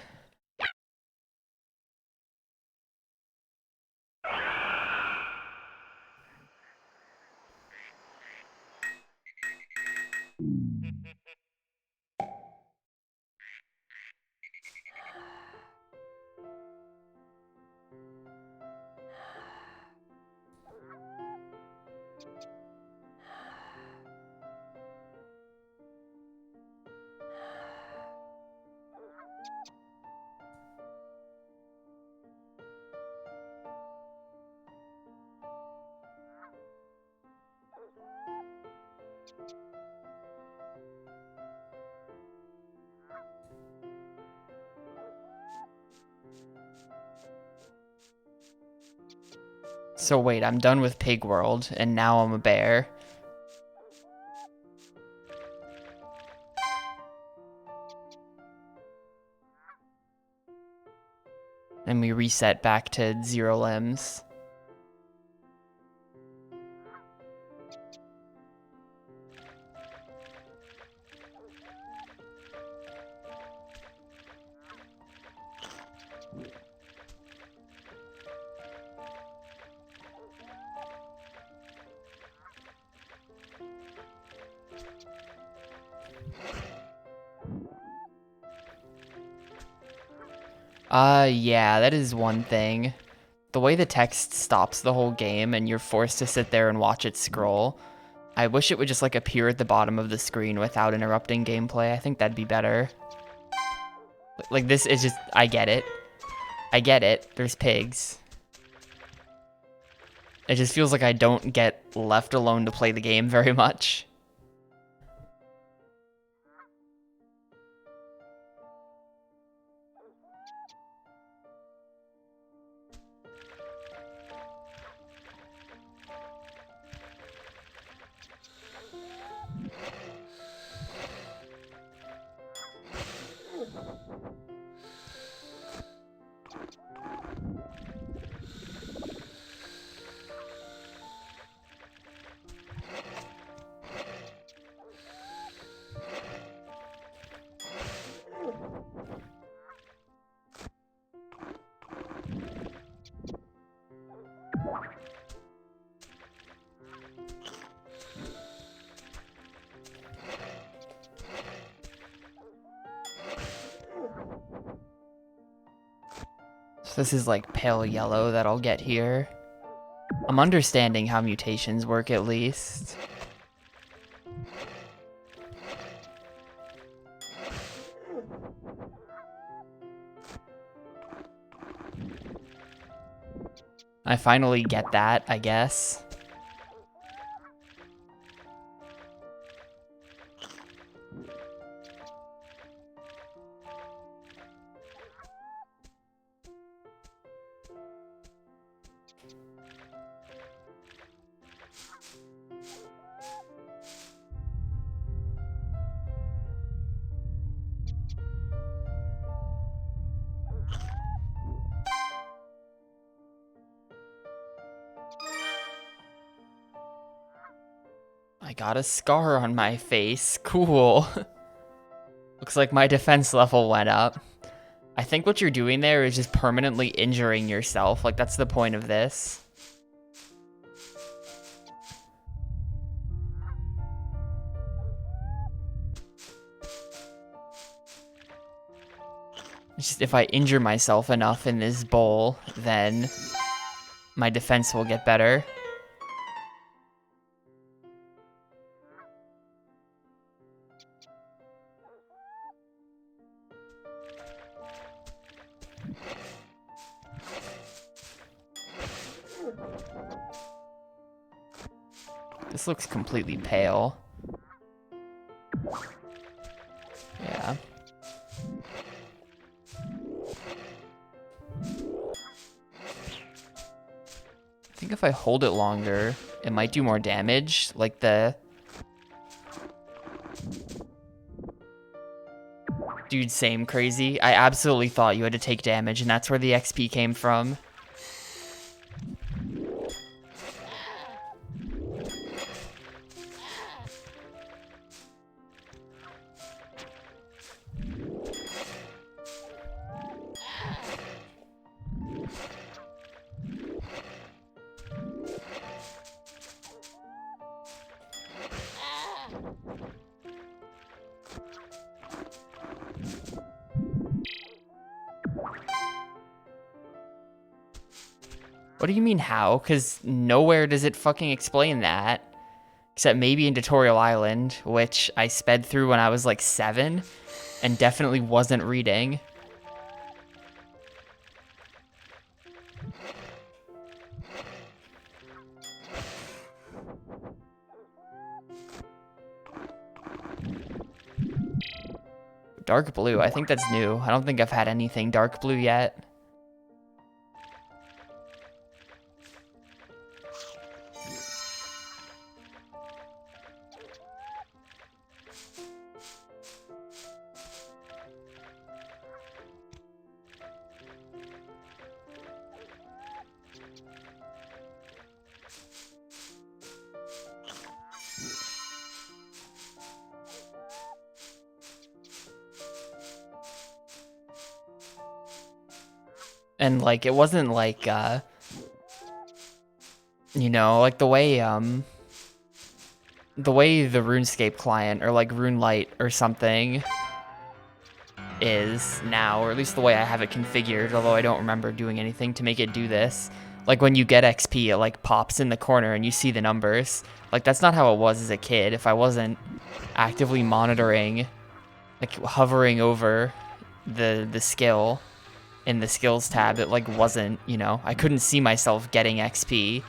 So wait, I'm done with Pig World, and now I'm a bear. And we reset back to 0 limbs. Yeah, that is one thing. The way the text stops the whole game and you're forced to sit there and watch it scroll, I wish it would just like appear at the bottom of the screen without interrupting gameplay. I think that'd be better. Like this is just, I get it. I get it. There's pigs. It just feels like I don't get left alone to play the game very much. So this is like pale yellow that I'll get here. I'm understanding how mutations work at least. I finally get that, I guess. got a scar on my face. Cool. Looks like my defense level went up. I think what you're doing there is just permanently injuring yourself. Like, that's the point of this. It's just if I injure myself enough in this bowl, then my defense will get better. This looks completely pale. Yeah. I think if I hold it longer, it might do more damage. Like the... Dude, same crazy. I absolutely thought you had to take damage, and that's where the XP came from. What do you mean how? Because nowhere does it fucking explain that. Except maybe in Tutorial Island, which I sped through when I was like 7 and definitely wasn't reading. Dark blue, I think that's new. I don't think I've had anything dark blue yet. And like, it wasn't like, you know, like the way the RuneScape client or like RuneLite or something is now, or at least the way I have it configured, although I don't remember doing anything to make it do this. Like when you get XP, it like pops in the corner and you see the numbers. Like that's not how it was as a kid. If I wasn't actively monitoring, like hovering over the skill in the skills tab, it like wasn't, you know, I couldn't see myself getting XP.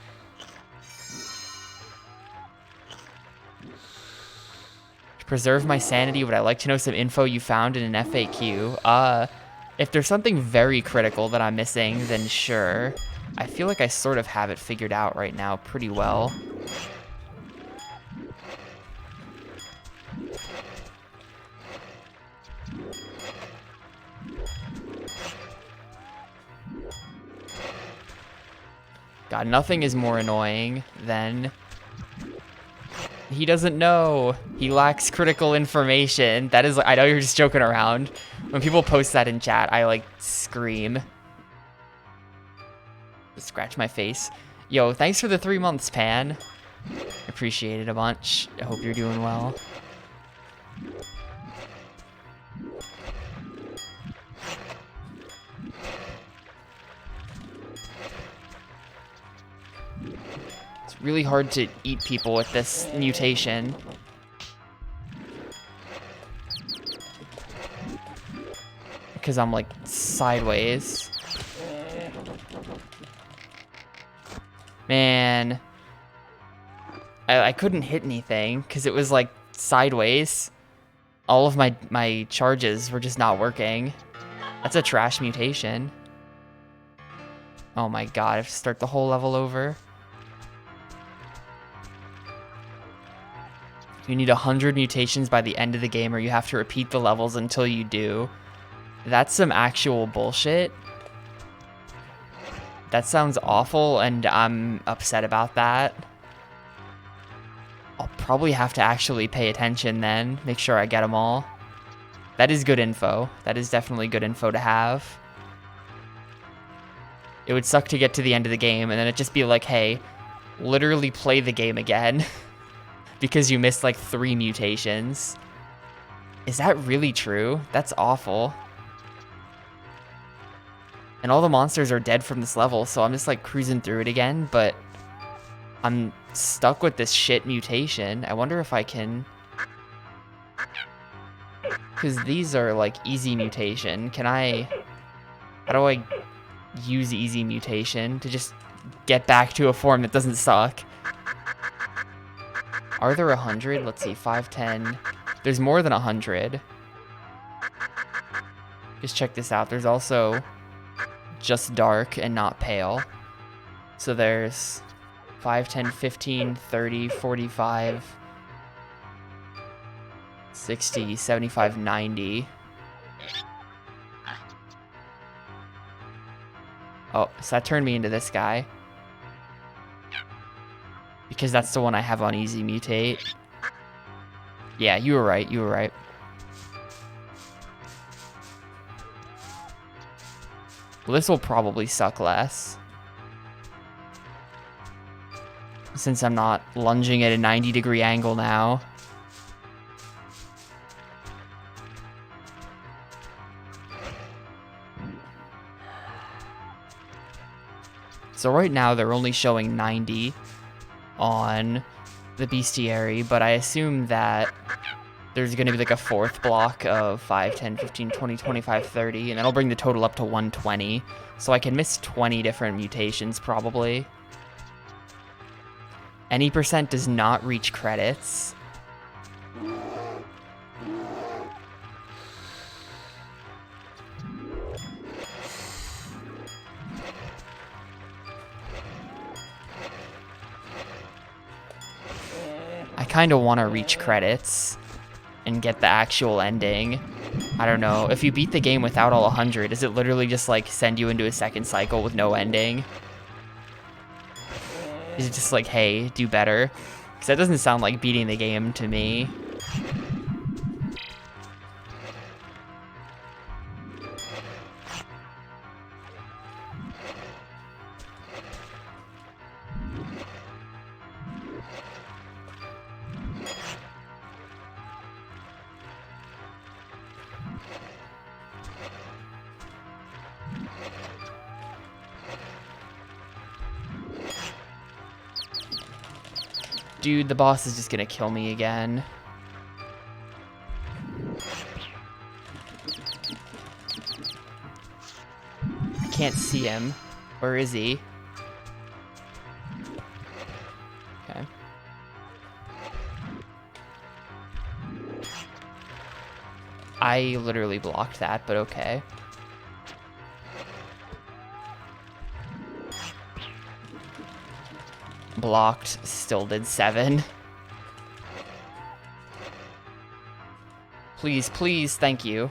To preserve my sanity, would I like to know some info you found in an FAQ? If there's something very critical that I'm missing, then sure. I feel like I sort of have it figured out right now pretty well. God, nothing is more annoying than... He doesn't know. He lacks critical information. That is, I know you're just joking around. When people post that in chat, I like scream. Scratch my face. Yo, thanks for the 3 months, Pan. Appreciate it a bunch. I hope you're doing well. It's really hard to eat people with this mutation. Because I'm like sideways. Man. I couldn't hit anything because it was like sideways. All of my charges were just not working. That's a trash mutation. Oh my god, I have to start the whole level over. You need 100 mutations by the end of the game, or you have to repeat the levels until you do. That's some actual bullshit. That sounds awful, and I'm upset about that. I'll probably have to actually pay attention then, make sure I get them all. That is good info. That is definitely good info to have. It would suck to get to the end of the game and then it'd just be like, hey, literally play the game again because you missed like 3 mutations. Is that really true? That's awful. And all the monsters are dead from this level, so I'm just like cruising through it again, but I'm stuck with this shit mutation. I wonder if I can... Because these are like easy mutation. Can I... How do I use easy mutation to just get back to a form that doesn't suck? Are there 100? Let's see, 5, 10. There's more than 100. Just check this out. There's also just dark and not pale. So there's 5, 10, 15, 30, 45, 60, 75, 90. Oh, so that turned me into this guy. Because that's the one I have on easy mutate. Yeah, you were right, you were right. Well, this will probably suck less. Since I'm not lunging at a 90-degree angle now. So right now they're only showing 90 on the bestiary, but I assume that there's going to be like a 4th block of 5, 10, 15, 20, 25, 30, and that'll bring the total up to 120. So I can miss 20 different mutations probably. Any percent does not reach credits. I kind of want to reach credits and get the actual ending. I don't know. If you beat the game without all 100, does it literally just like send you into a second cycle with no ending? Is it just like, hey, do better? Because that doesn't sound like beating the game to me. Dude, the boss is just gonna kill me again. I can't see him. Where is he? Okay. I literally blocked that, but okay. Blocked, still did 7. Please, please, thank you.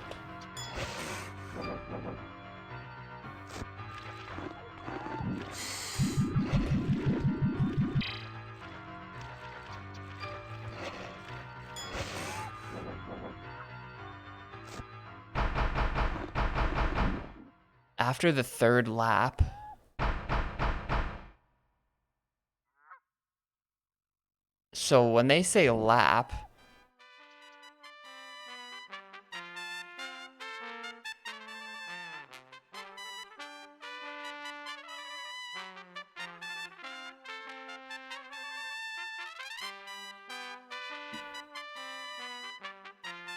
After the 3rd lap, so when they say lap,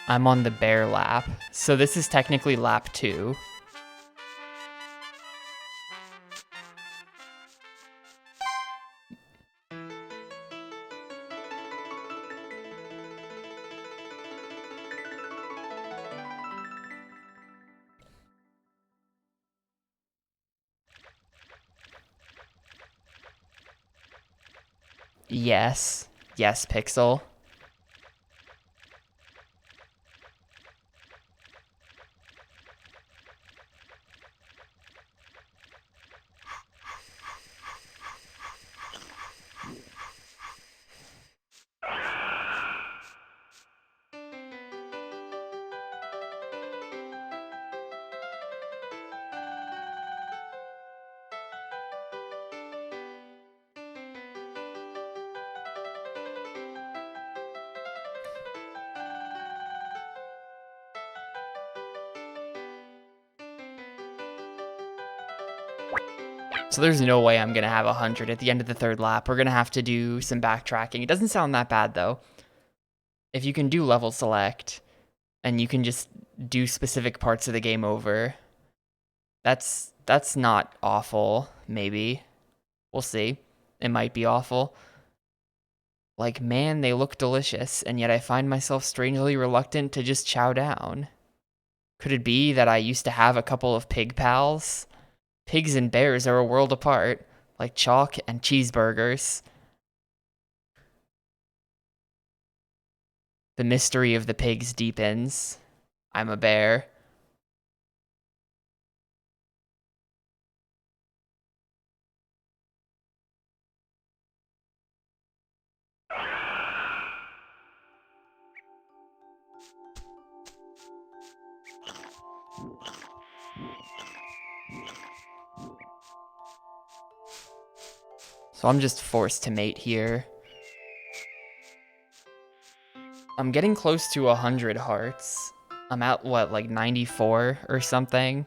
I'm on the bear lap. So this is technically lap 2. Yes. Yes, Pixel. So there's no way I'm going to have 100 at the end of the third lap. We're going to have to do some backtracking. It doesn't sound that bad, though. If you can do level select, and you can just do specific parts of the game over, that's not awful, maybe. We'll see. It might be awful. Like, man, they look delicious, and yet I find myself strangely reluctant to just chow down. Could it be that I used to have a couple of pig pals? Pigs and bears are a world apart, like chalk and cheeseburgers. The mystery of the pigs deepens. I'm a bear. So I'm just forced to mate here. I'm getting close to 100 hearts. I'm at, what, like 94 or something?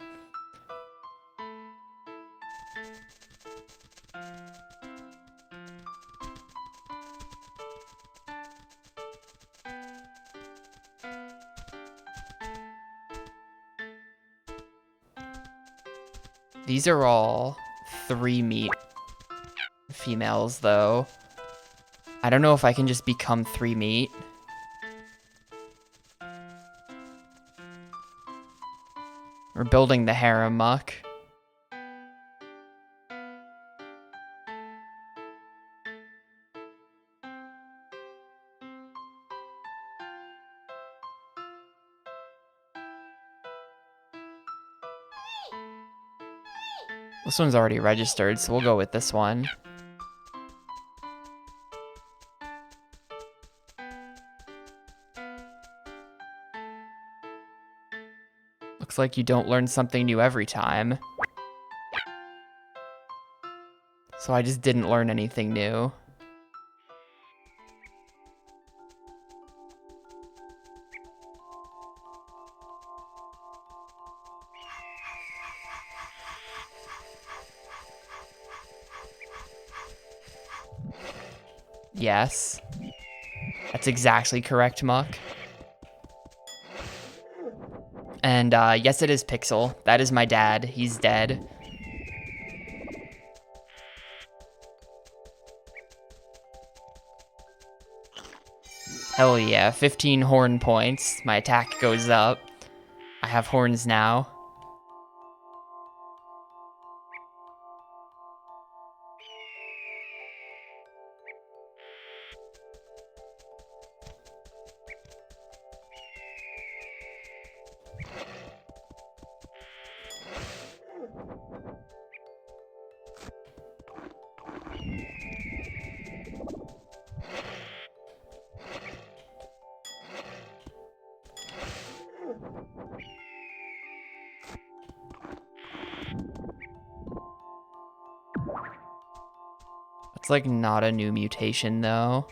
These are all 3 meat females, though. I don't know if I can just become 3 meat. We're building the harem muck. This one's already registered, so we'll go with this one. Looks like you don't learn something new every time. So I just didn't learn anything new. Yes. That's exactly correct, Muck. And yes, it is Pixel. That is my dad. He's dead. Hell yeah, 15 horn points. My attack goes up. I have horns now. It's like not a new mutation though.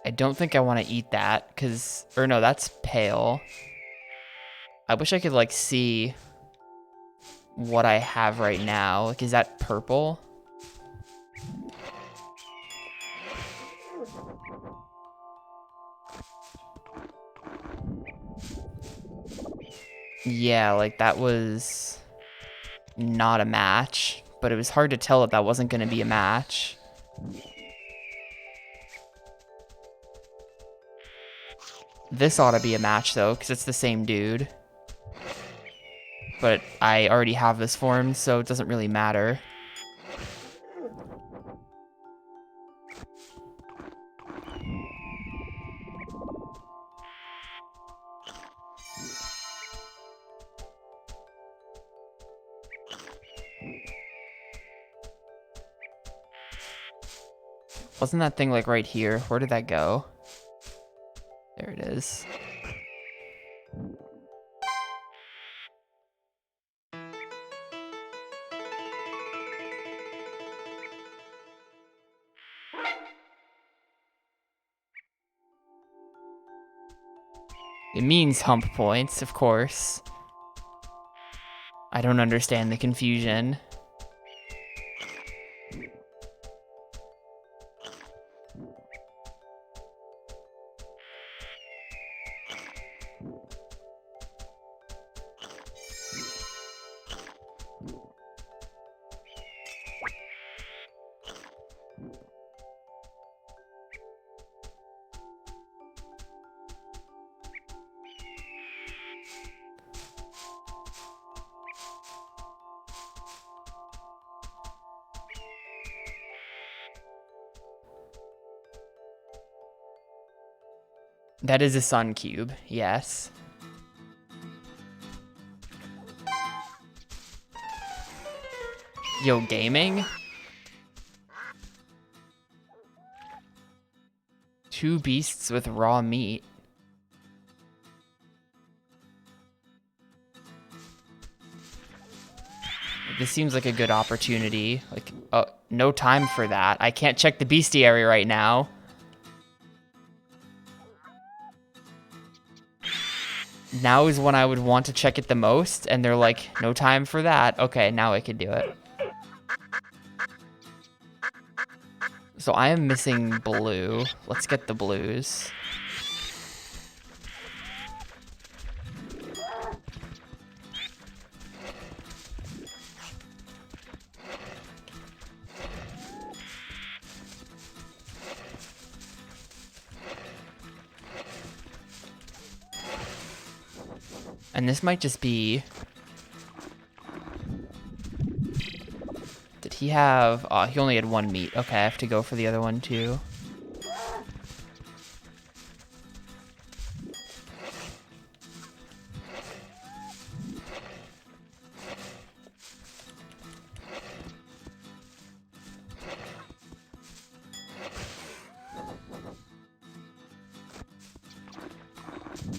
I don't think I want to eat that, or no, that's pale. I wish I could, like, see what I have right now. Like, is that purple? Yeah, like, that was not a match, but it was hard to tell if that wasn't going to be a match. This ought to be a match, though, because it's the same dude. but I already have this form, so it doesn't really matter. Wasn't that thing like right here? Where did that go? There it is. It means hump points, of course. I don't understand the confusion. That is a sun cube, yes. Yo, gaming? 2 beasts with raw meat. This seems like a good opportunity. Like, no time for that. I can't check the bestiary right now. Now is when I would want to check it the most, and they're like, no time for that. Okay, now I can do it. So I am missing blue. Let's get the blues. And this might just be... Did he have... Oh, he only had 1 meat. Okay, I have to go for the other one too.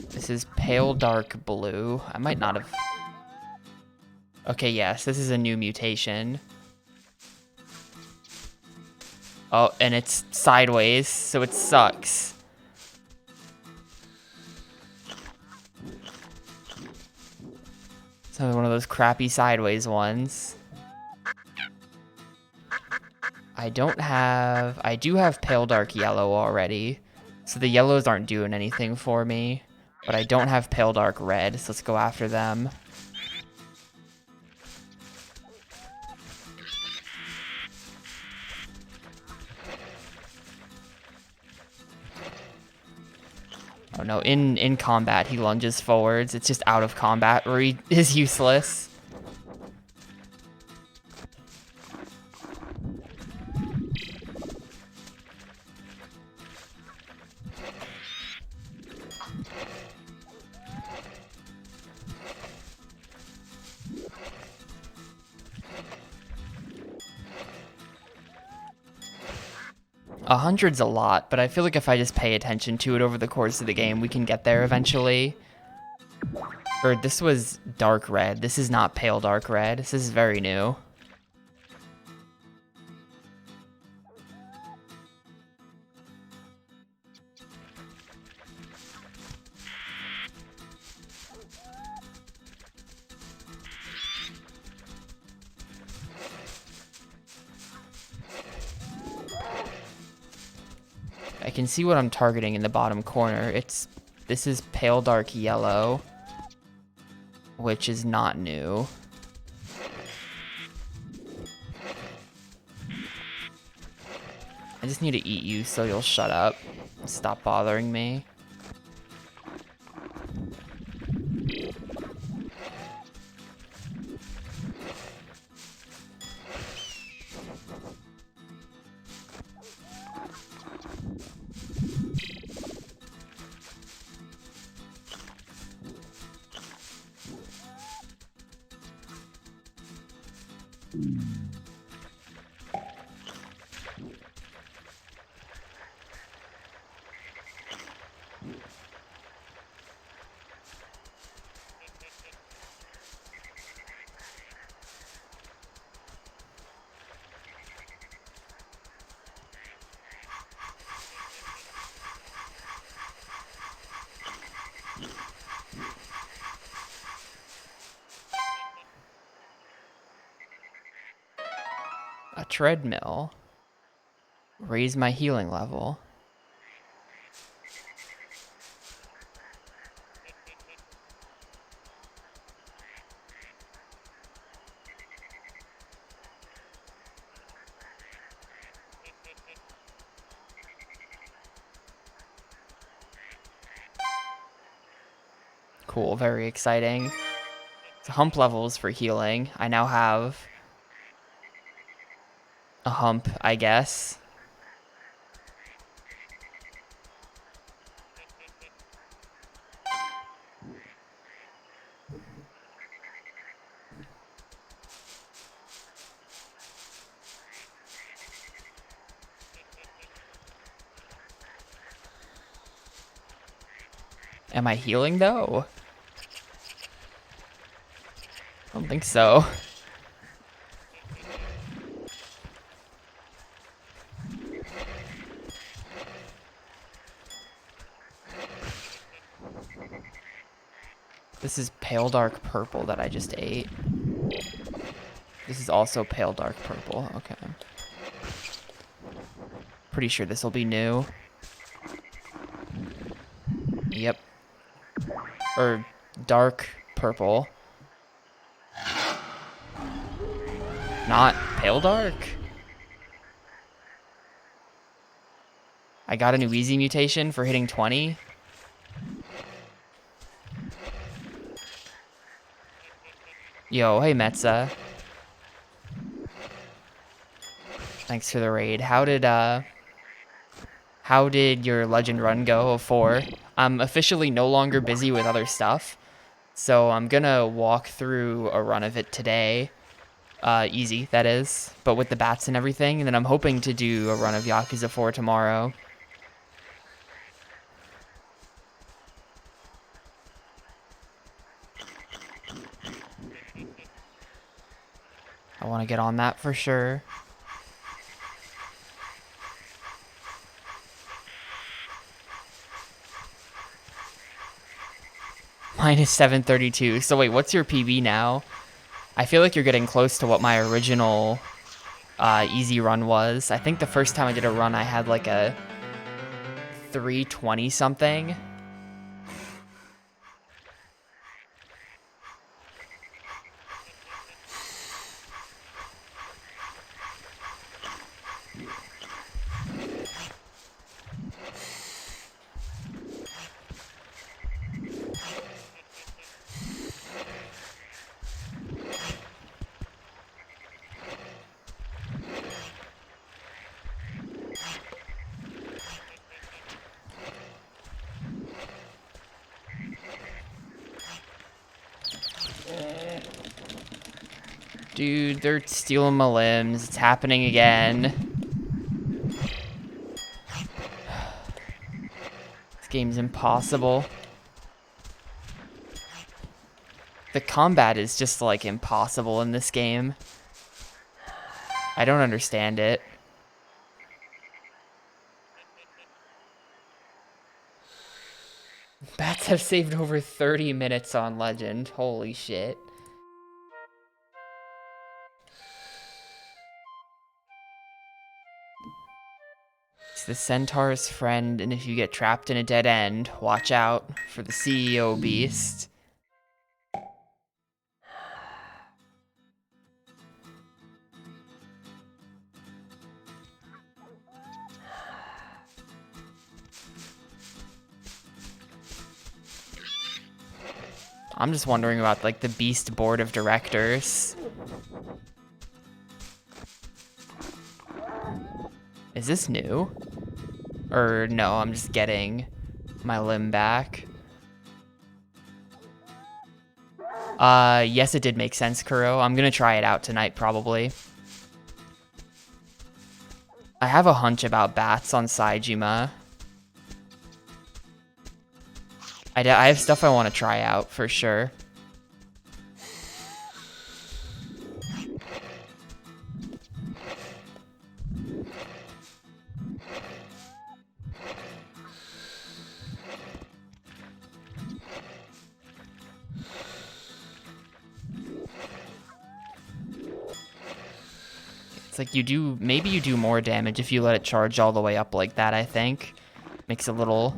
This is pale dark blue. I might not have... Okay, yes, this is a new mutation. Oh, and it's sideways, so it sucks. It's another one of those crappy sideways ones. I do have pale dark yellow already, so the yellows aren't doing anything for me. But I don't have pale dark red, so let's go after them. Oh no, in combat he lunges forwards. It's just out of combat where he is useless. 100's a lot, but I feel like if I just pay attention to it over the course of the game, we can get there eventually. Or this was dark red. This is not pale dark red. This is very new. I can see what I'm targeting in the bottom corner. This is pale dark yellow, which is not new. I just need to eat you so you'll shut up and stop bothering me. treadmill. Raise my healing level. Cool, very exciting. So hump levels for healing. I now have a hump, I guess. Am I healing though? I don't think so. This is pale dark purple that I just ate. This is also pale dark purple. Okay. Pretty sure this will be new. Yep. Or dark purple. Not pale dark. I got a new easy mutation for hitting 20. Yo, hey Metza. Thanks for the raid. How did your legend run go of 4? I'm officially no longer busy with other stuff, so I'm gonna walk through a run of it today. Easy, that is, but with the bats and everything, and then I'm hoping to do a run of Yakuza 4 tomorrow. I want to get on that for sure. Minus 732. So wait, what's your PB now? I feel like you're getting close to what my original easy run was. I think the first time I did a run, I had like a 320 something. Dude, they're stealing my limbs. It's happening again. This game's impossible. The combat is just like impossible in this game. I don't understand it. Bats have saved over 30 minutes on Legend. Holy shit. It's the Centaur's friend, and if you get trapped in a dead end, watch out for the CEO beast. I'm just wondering about like the Beast board of directors. Is this new? Or no, I'm just getting my limb back. Yes, it did make sense, Kuro. I'm gonna try it out tonight, probably. I have a hunch about bats on Saejima. I have stuff I want to try out, for sure. It's like maybe you do more damage if you let it charge all the way up like that, I think. Makes a little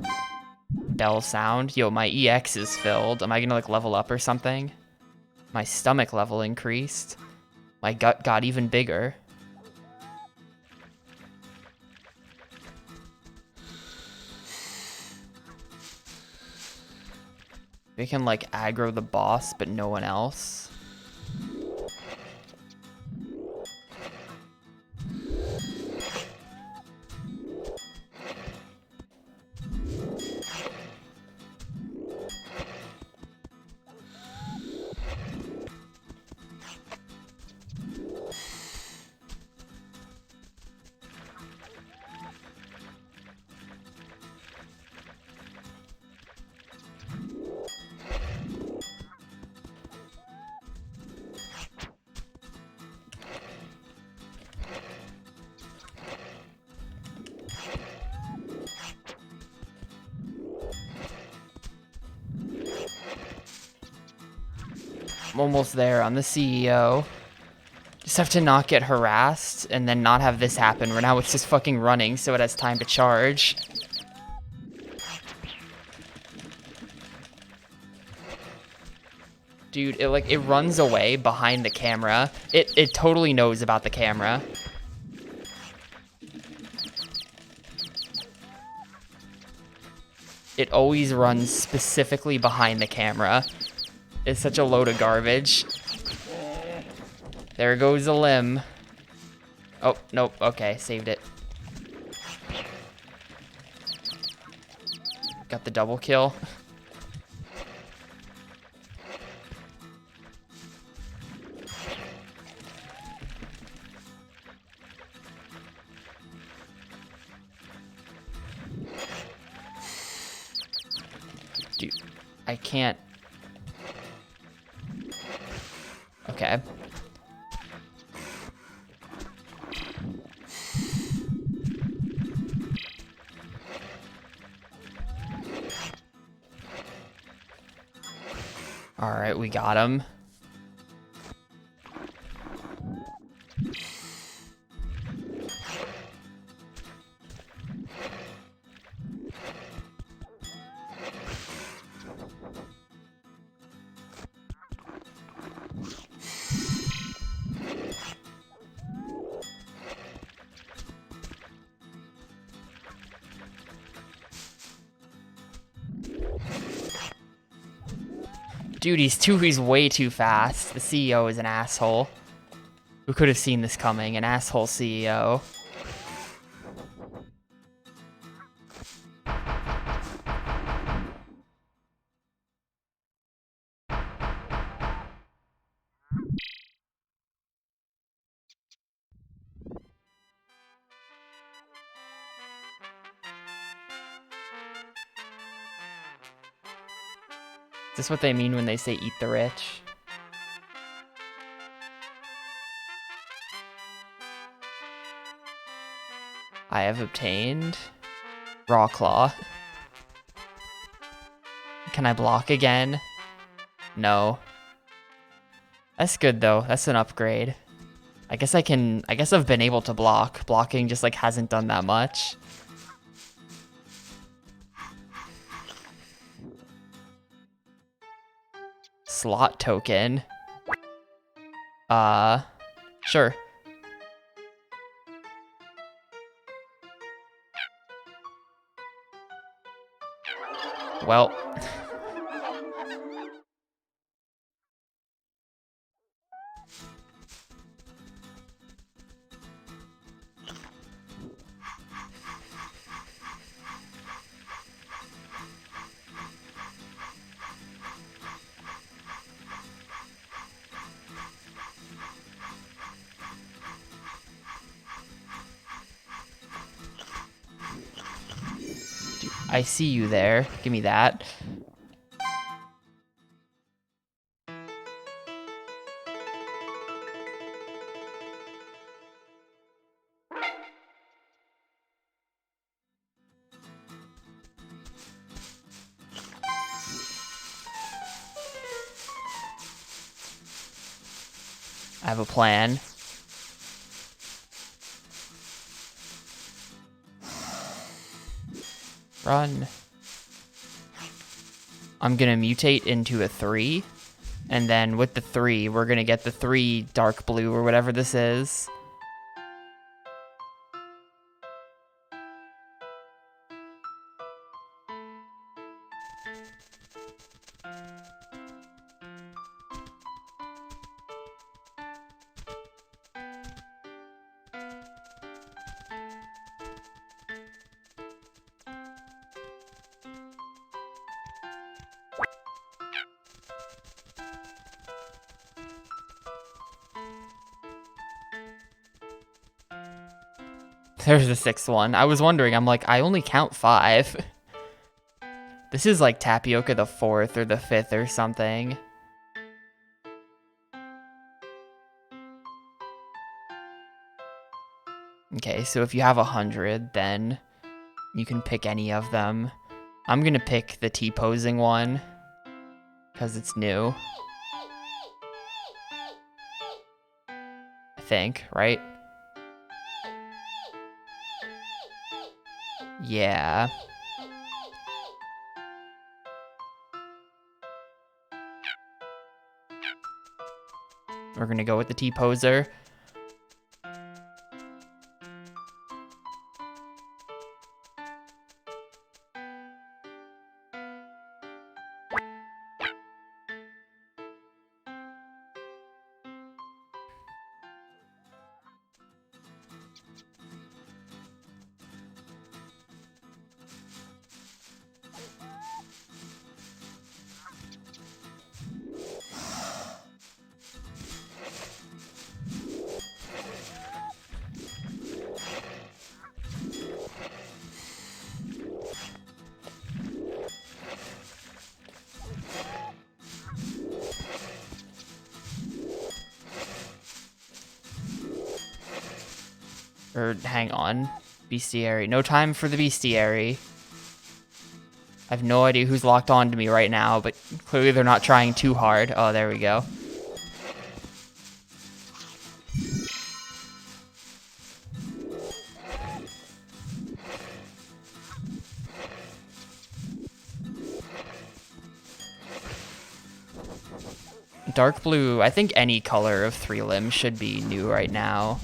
bell sound. Yo, my EX is filled. Am I gonna like level up or something? My stomach level increased. My gut got even bigger. We can like aggro the boss, but no one else. I'm almost there on the CEO. Just have to not get harassed and then not have this happen where now it's just fucking running so it has time to charge. Dude, it runs away behind the camera. It totally knows about the camera. It always runs specifically behind the camera. It's such a load of garbage. There goes a limb. Oh, nope. Okay, saved it. Got the double kill. Dude, I can't. Okay. All right, we got him. Dude, he's way too fast. The CEO is an asshole. Who could have seen this coming? An asshole CEO. Is this what they mean when they say eat the rich? I have obtained Raw Claw. Can I block again? No. That's good though. That's an upgrade. I guess I've been able to block. Blocking just like hasn't done that much. Slot token. Sure. Well. I see you there. Give me that. I have a plan. Run. I'm gonna mutate into a 3. And then with the 3, we're gonna get the 3 dark blue or whatever this is. There's the 6th one. I was wondering, I'm like, I only count 5. This is like Tapioca the 4th or the 5th or something. Okay, so if you have 100, then you can pick any of them. I'm gonna pick the T-posing one, because it's new. I think, right? Yeah. We're gonna go with the T-poser. Or hang on, bestiary. No time for the bestiary. I have no idea who's locked on to me right now, but clearly they're not trying too hard. Oh, there we go. Dark blue, I think any color of 3 limbs should be new right now.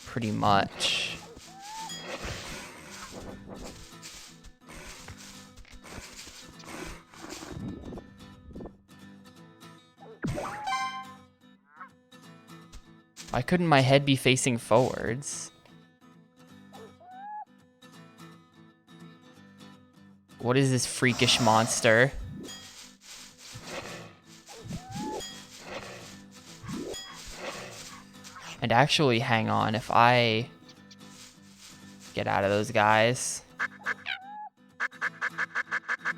Pretty much. Why couldn't my head be facing forwards? What is this freakish monster? And actually, hang on, if I get out of those guys.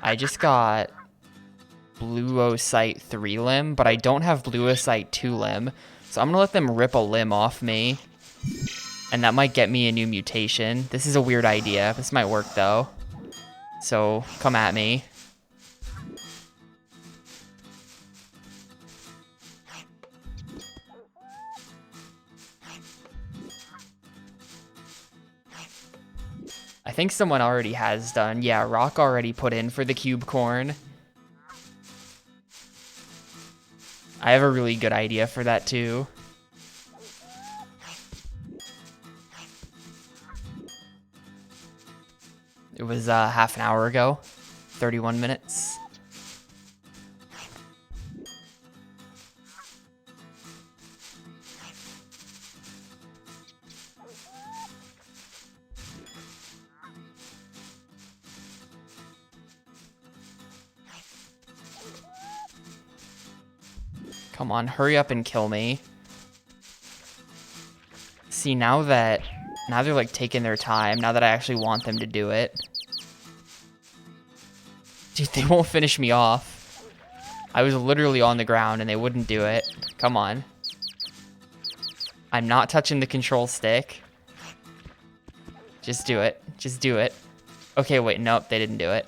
I just got Bluocyte 3 limb, but I don't have Bluocyte 2 limb. So I'm gonna let them rip a limb off me. And that might get me a new mutation. This is a weird idea. This might work though. So come at me. I think someone already has done. Yeah, Rock already put in for the cube corn. I have a really good idea for that too. It was half an hour ago, 31 minutes. Come on, hurry up and kill me. See, now they're like taking their time, now that I actually want them to do it. Dude, they won't finish me off. I was literally on the ground and they wouldn't do it. Come on. I'm not touching the control stick. Just do it. Just do it. Okay, wait, nope, they didn't do it.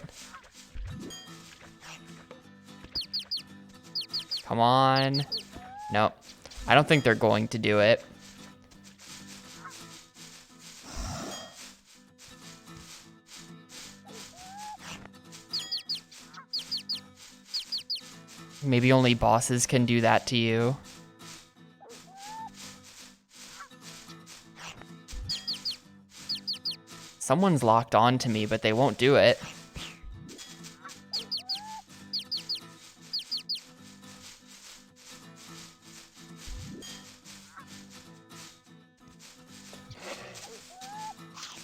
Come on. Nope. I don't think they're going to do it. Maybe only bosses can do that to you. Someone's locked on to me, but they won't do it.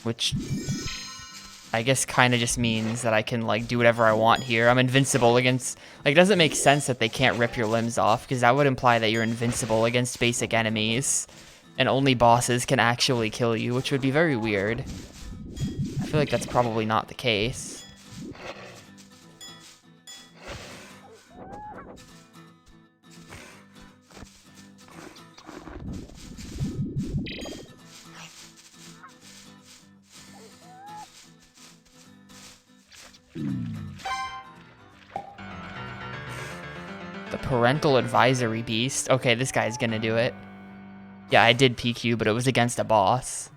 Which I guess kind of just means that I can like do whatever I want here. I'm invincible against, like, it doesn't make sense that they can't rip your limbs off, because that would imply that you're invincible against basic enemies and only bosses can actually kill you, which would be very weird. I feel like that's probably not the case. The parental advisory beast. Okay, this guy's gonna do it. Yeah, I did PQ, but it was against a boss.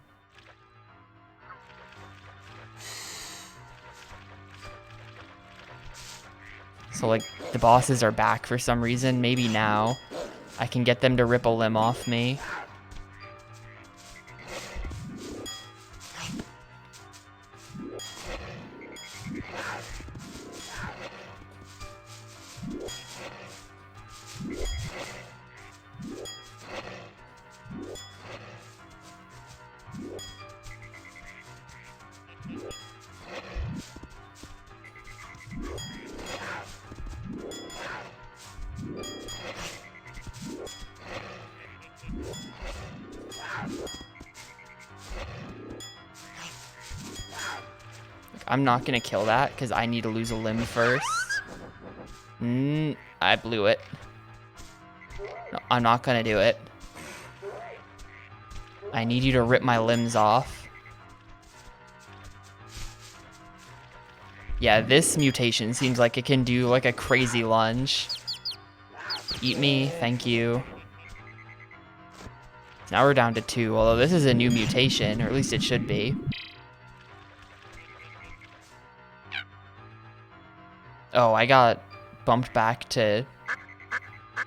So, like, the bosses are back for some reason. Maybe now I can get them to rip a limb off me. I'm not gonna kill that because I need to lose a limb first. I blew it. No, I'm not gonna do it. I need you to rip my limbs off. Yeah, this mutation seems like it can do like a crazy lunge. Eat me, thank you. Now we're down to 2, although this is a new mutation, or at least it should be. Oh, I got bumped back to...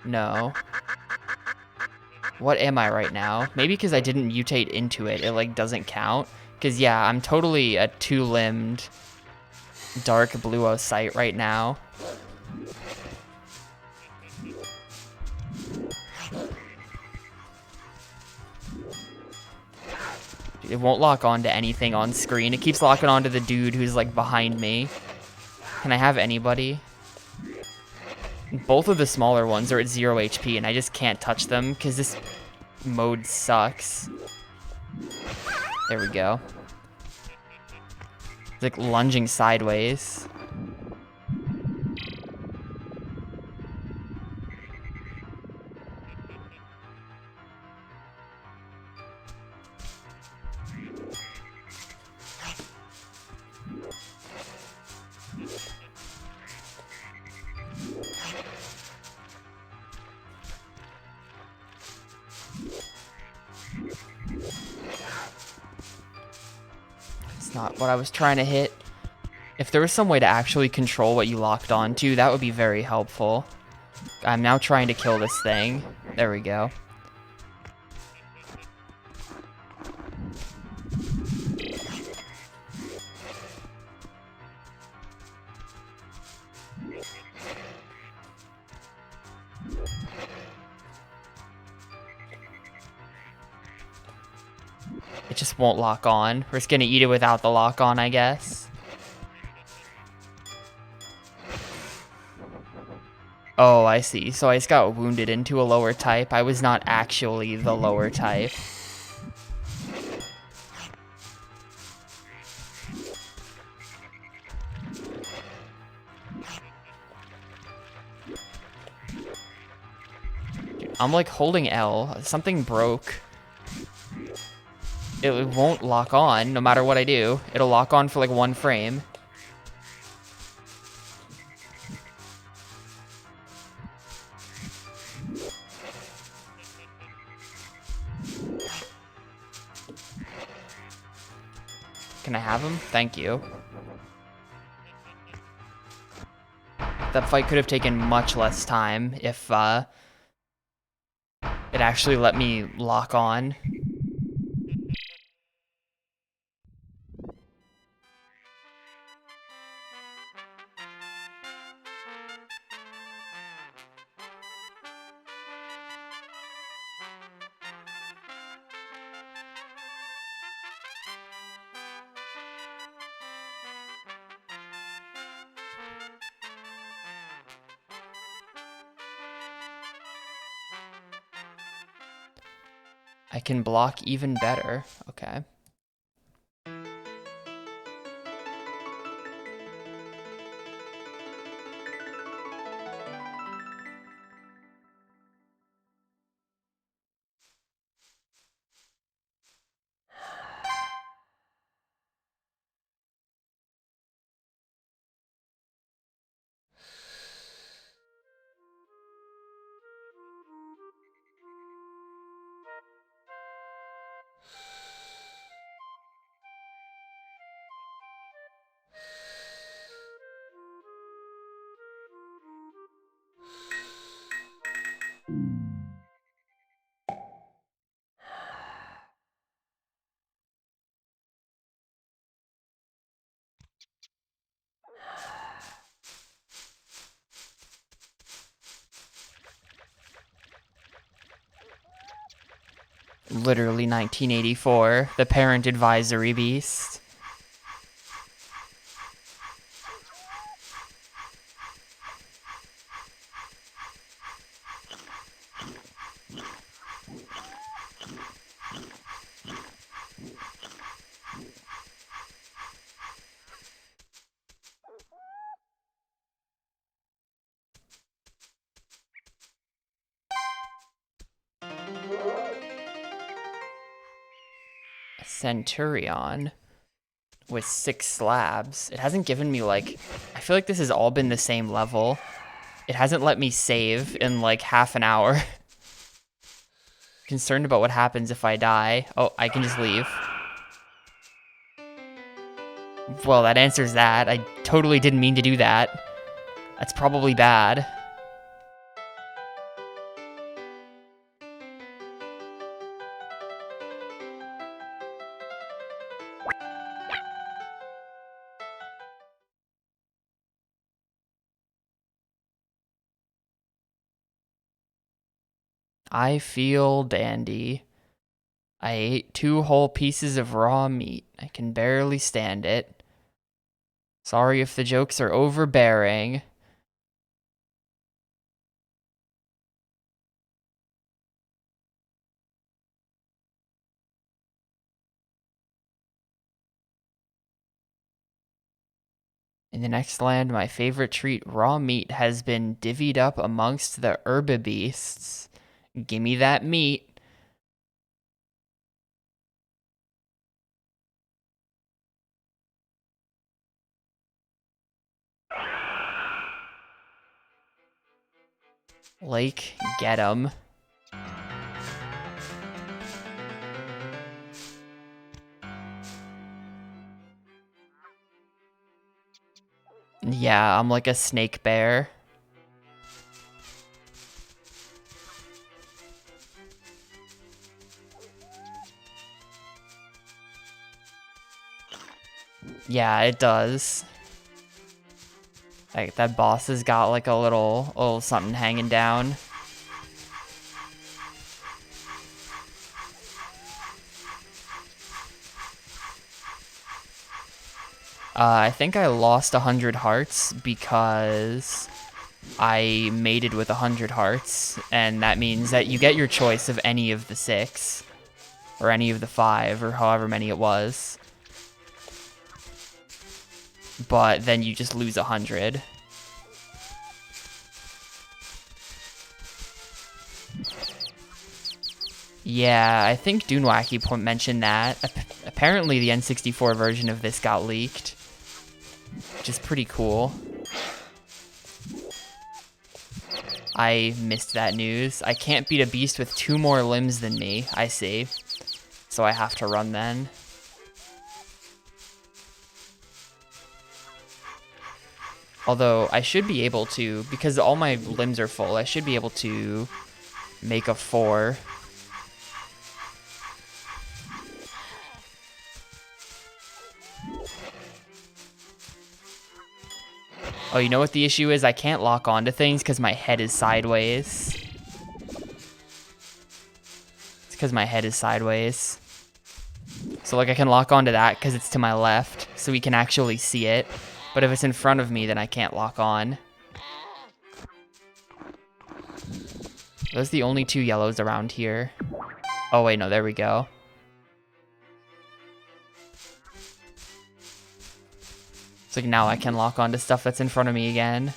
No. What am I right now? Maybe because I didn't mutate into it, it like doesn't count. Because yeah, I'm totally a 2-limbed dark bluocyte right now. It won't lock onto anything on screen. It keeps locking onto the dude who's like behind me. Can I have anybody? Both of the smaller ones are at 0 HP and I just can't touch them because this mode sucks. There we go. It's like lunging sideways. Not what I was trying to hit. If there was some way to actually control what you locked onto, that would be very helpful. I'm now trying to kill this thing. There we go. It just won't lock on. We're just gonna eat it without the lock on, I guess. Oh, I see. So I just got wounded into a lower type. I was not actually the lower type. Dude, I'm like holding L. Something broke. It won't lock on no matter what I do. It'll lock on for like 1 frame. Can I have him? Thank you. That fight could have taken much less time if it actually let me lock on. I can block even better. Okay. Literally 1984, the parent advisory beast. Centurion with 6 slabs. It hasn't given me, like, I feel like this has all been the same level. It hasn't let me save in like half an hour. Concerned about what happens if I die. Oh, I can just leave. Well, that answers that. I totally didn't mean to do that. That's probably bad. I feel dandy. I ate 2 whole pieces of raw meat. I can barely stand it. Sorry if the jokes are overbearing. In the next land, my favorite treat, raw meat, has been divvied up amongst the herbibeasts. Gimme that meat. Lake, get 'em. Yeah, I'm like a snake bear. Yeah, it does. Like, that boss has got like a little something hanging down. I think I lost 100 hearts because I mated with 100 hearts, and that means that you get your choice of any of the 6, or any of the 5, or however many it was. But then you just lose 100. Yeah, I think Doonwacky mentioned that. Apparently the N64 version of this got leaked, which is pretty cool. I missed that news. I can't beat a beast with 2 more limbs than me, I see. So I have to run then. Although I should be able to, because all my limbs are full, I should be able to make a 4. Oh, you know what the issue is? I can't lock onto things because my head is sideways. It's because my head is sideways. So like I can lock onto that because it's to my left, so we can actually see it. But if it's in front of me, then I can't lock on. Those are the only 2 yellows around here. Oh wait, no, there we go. So like now I can lock onto stuff that's in front of me again.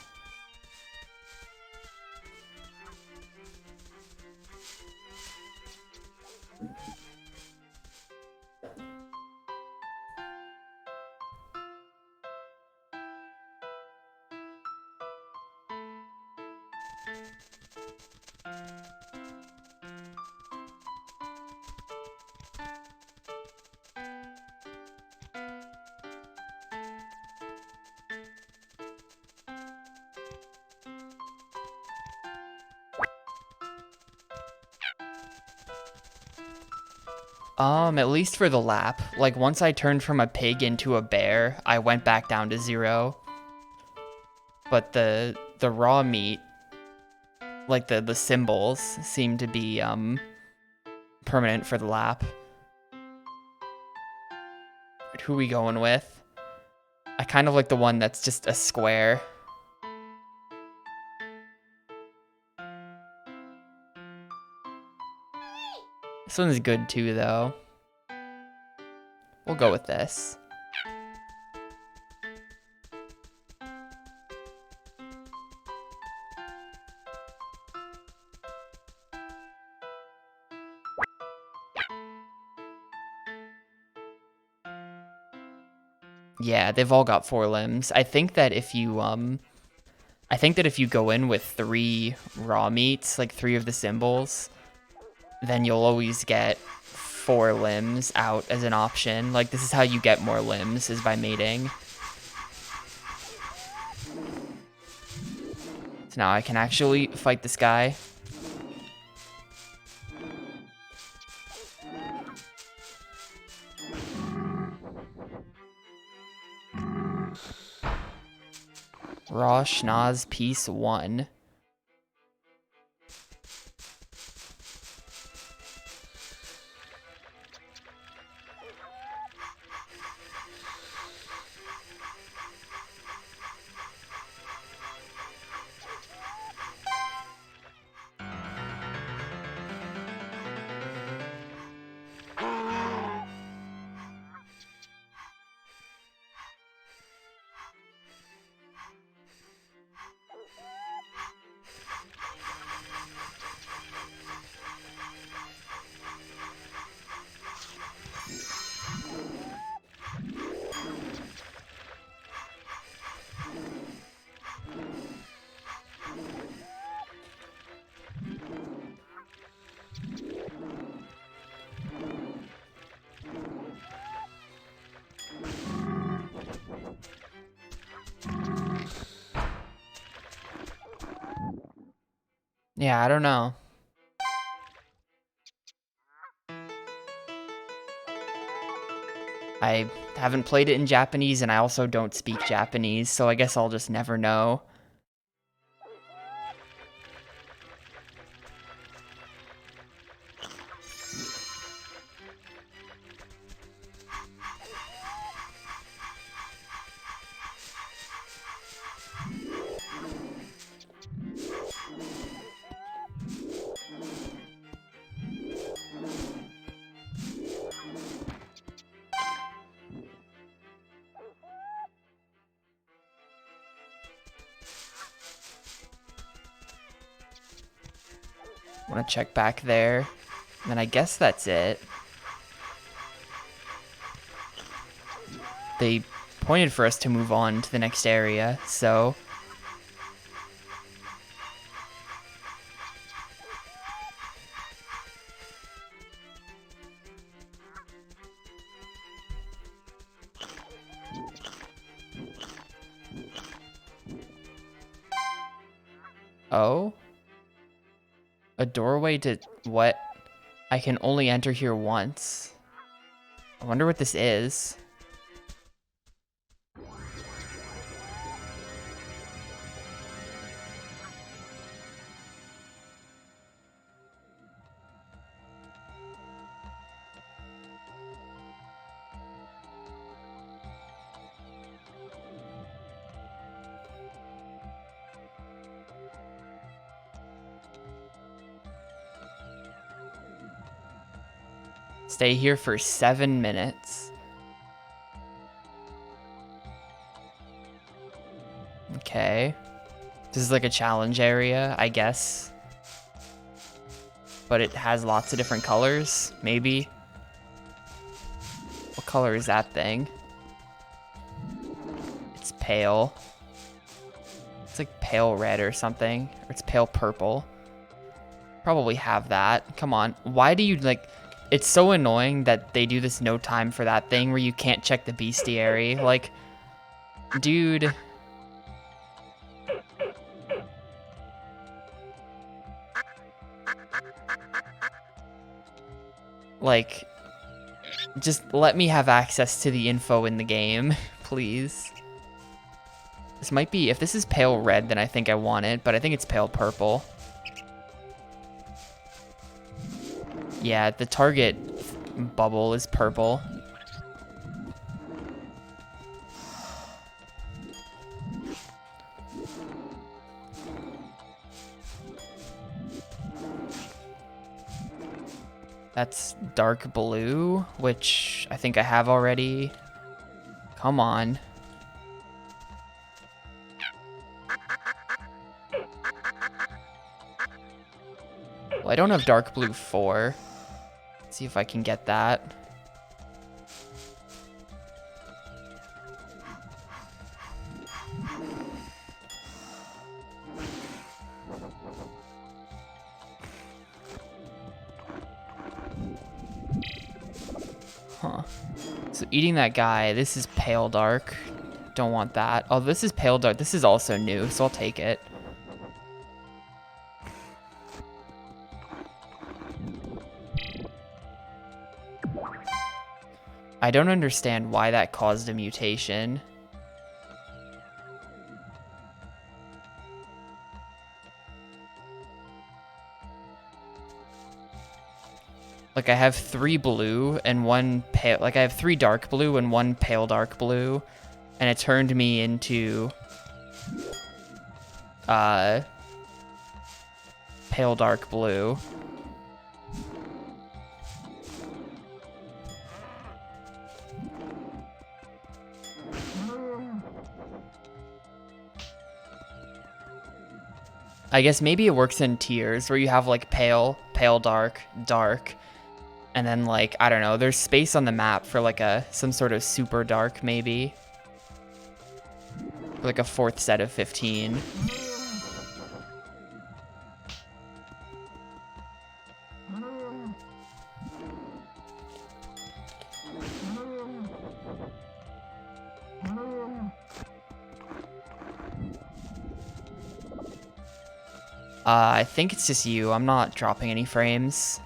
At least for the lap. Like, once I turned from a pig into a bear, I went back down to 0. But the raw meat, like the symbols, seem to be, permanent for the lap. But who are we going with? I kind of like the one that's just a square. This one's good too, though. We'll go with this. Yeah, they've all got 4 limbs. I think that if you go in with 3 raw meats, like 3 of the symbols, then you'll always get 4 limbs out as an option. Like, this is how you get more limbs, is by mating. So now I can actually fight this guy. Raw Schnoz Piece 1. Yeah, I don't know. I haven't played it in Japanese, and I also don't speak Japanese, so I guess I'll just never know. Want to check back there. And then I guess that's it. They pointed for us to move on to the next area, so... Oh? A doorway to what? I can only enter here once. I wonder what this is. Stay here for 7 minutes. Okay. This is like a challenge area, I guess. But it has lots of different colors, maybe. What color is that thing? It's pale. It's like pale red or something. Or it's pale purple. Probably have that. Come on. Why do you like... It's so annoying that they do this no time for that thing where you can't check the bestiary. Like, dude... Like, just let me have access to the info in the game, please. This might be, if this is pale red, then I think I want it, but I think it's pale purple. Yeah, the target bubble is purple. That's dark blue, which I think I have already. Come on. Well, I don't have dark blue 4. Let's see if I can get that. Huh. So eating that guy, this is pale dark. Don't want that. Oh, this is pale dark. This is also new, so I'll take it. I don't understand why that caused a mutation. Like, I have 3 blue and 1 pale... Like, I have 3 dark blue and 1 pale dark blue. And it turned me into... pale dark blue. I guess maybe it works in tiers where you have like pale, pale dark, dark, and then like, I don't know, there's space on the map for like some sort of super dark maybe. Like a 4th set of 15. I think it's just you. I'm not dropping any frames.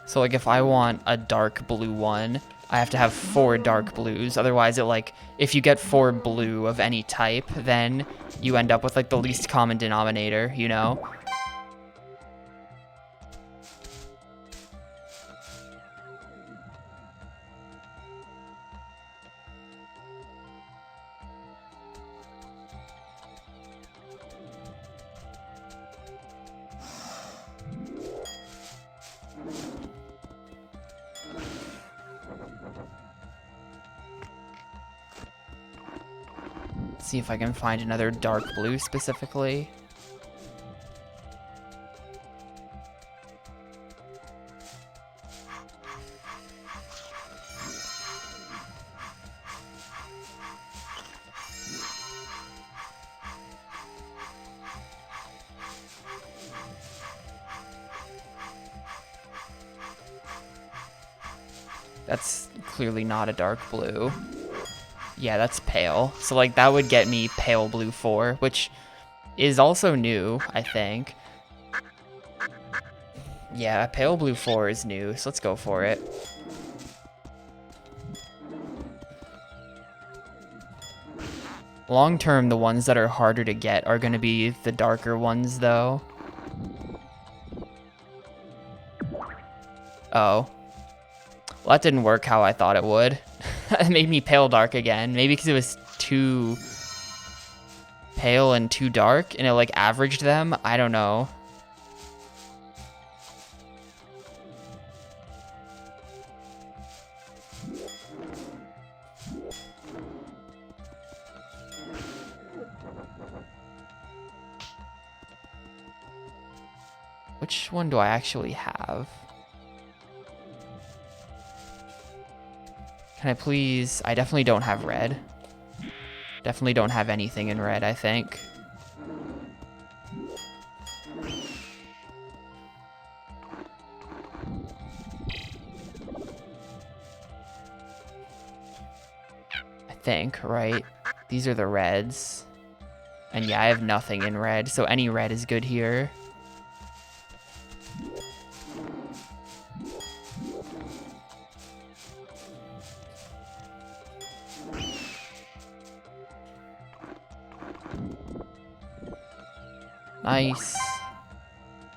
So like if I want a dark blue one, I have to have 4 dark blues. Otherwise it like, if you get 4 blue of any type, then you end up with like the least common denominator, you know? See if I can find another dark blue specifically. That's clearly not a dark blue. Yeah, that's pale. So like that would get me pale blue 4, which is also new, I think. Yeah, pale blue 4 is new, so let's go for it. Long term, the ones that are harder to get are going to be the darker ones, though. Oh. Well, that didn't work how I thought it would. It made me pale dark again. Maybe because it was too pale and too dark, and it, like, averaged them? I don't know. Which one do I actually have? Can I please... I definitely don't have red. Definitely don't have anything in red, I think. I think, right? These are the reds. And yeah, I have nothing in red, so any red is good here. Nice.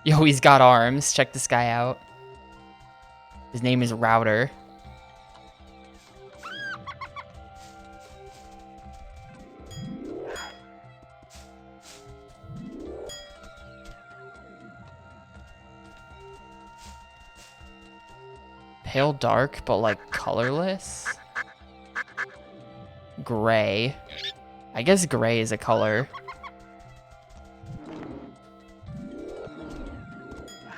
Yo, he's got arms. Check this guy out. His name is Router. Pale dark, but like colorless? Gray. I guess gray is a color.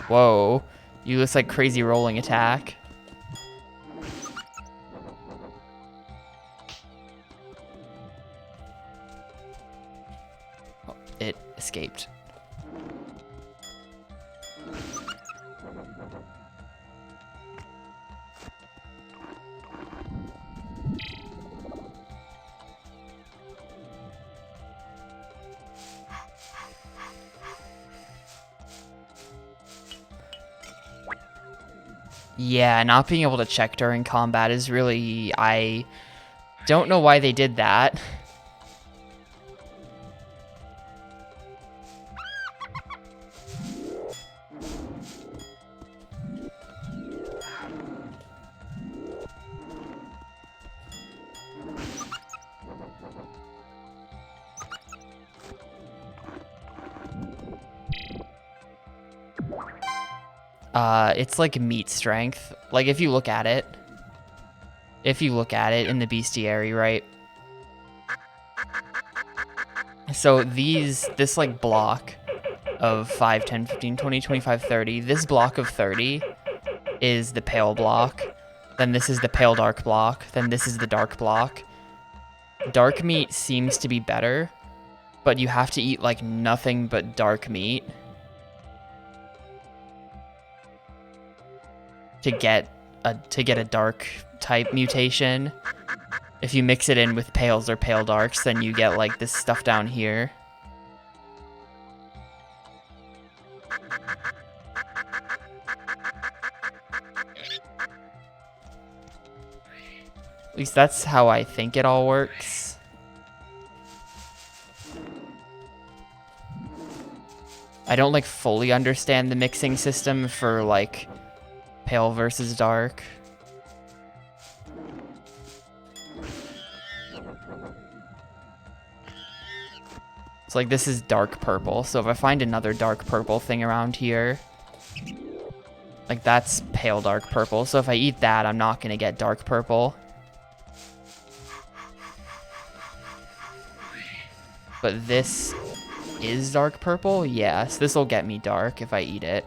Whoa. You looks like crazy rolling attack. Oh, it escaped. Yeah, not being able to check during combat is really... I don't know why they did that. It's like meat strength. Like if you look at it in the bestiary, right? So this like block of 5, 10, 15, 20, 25, 30, this block of 30 is the pale block. Then this is the pale dark block. Then this is the dark block. Dark meat seems to be better, but you have to eat like nothing but dark meat to get a dark type mutation. If you mix it in with pales or pale darks, then you get like this stuff down here. At least that's how I think it all works. I don't like fully understand the mixing system for like pale versus dark. It's like this is dark purple, so if I find another dark purple thing around here, like that's pale dark purple, so if I eat that, I'm not gonna get dark purple. But this is dark purple? Yes, this will get me dark if I eat it.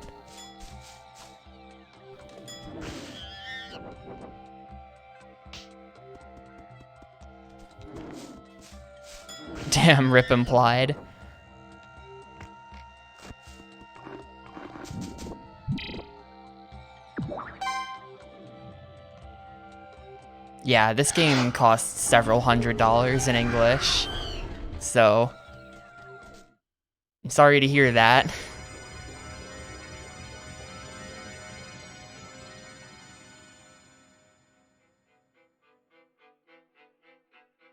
Damn, rip implied. Yeah, this game costs several $100s in English, so I'm sorry to hear that.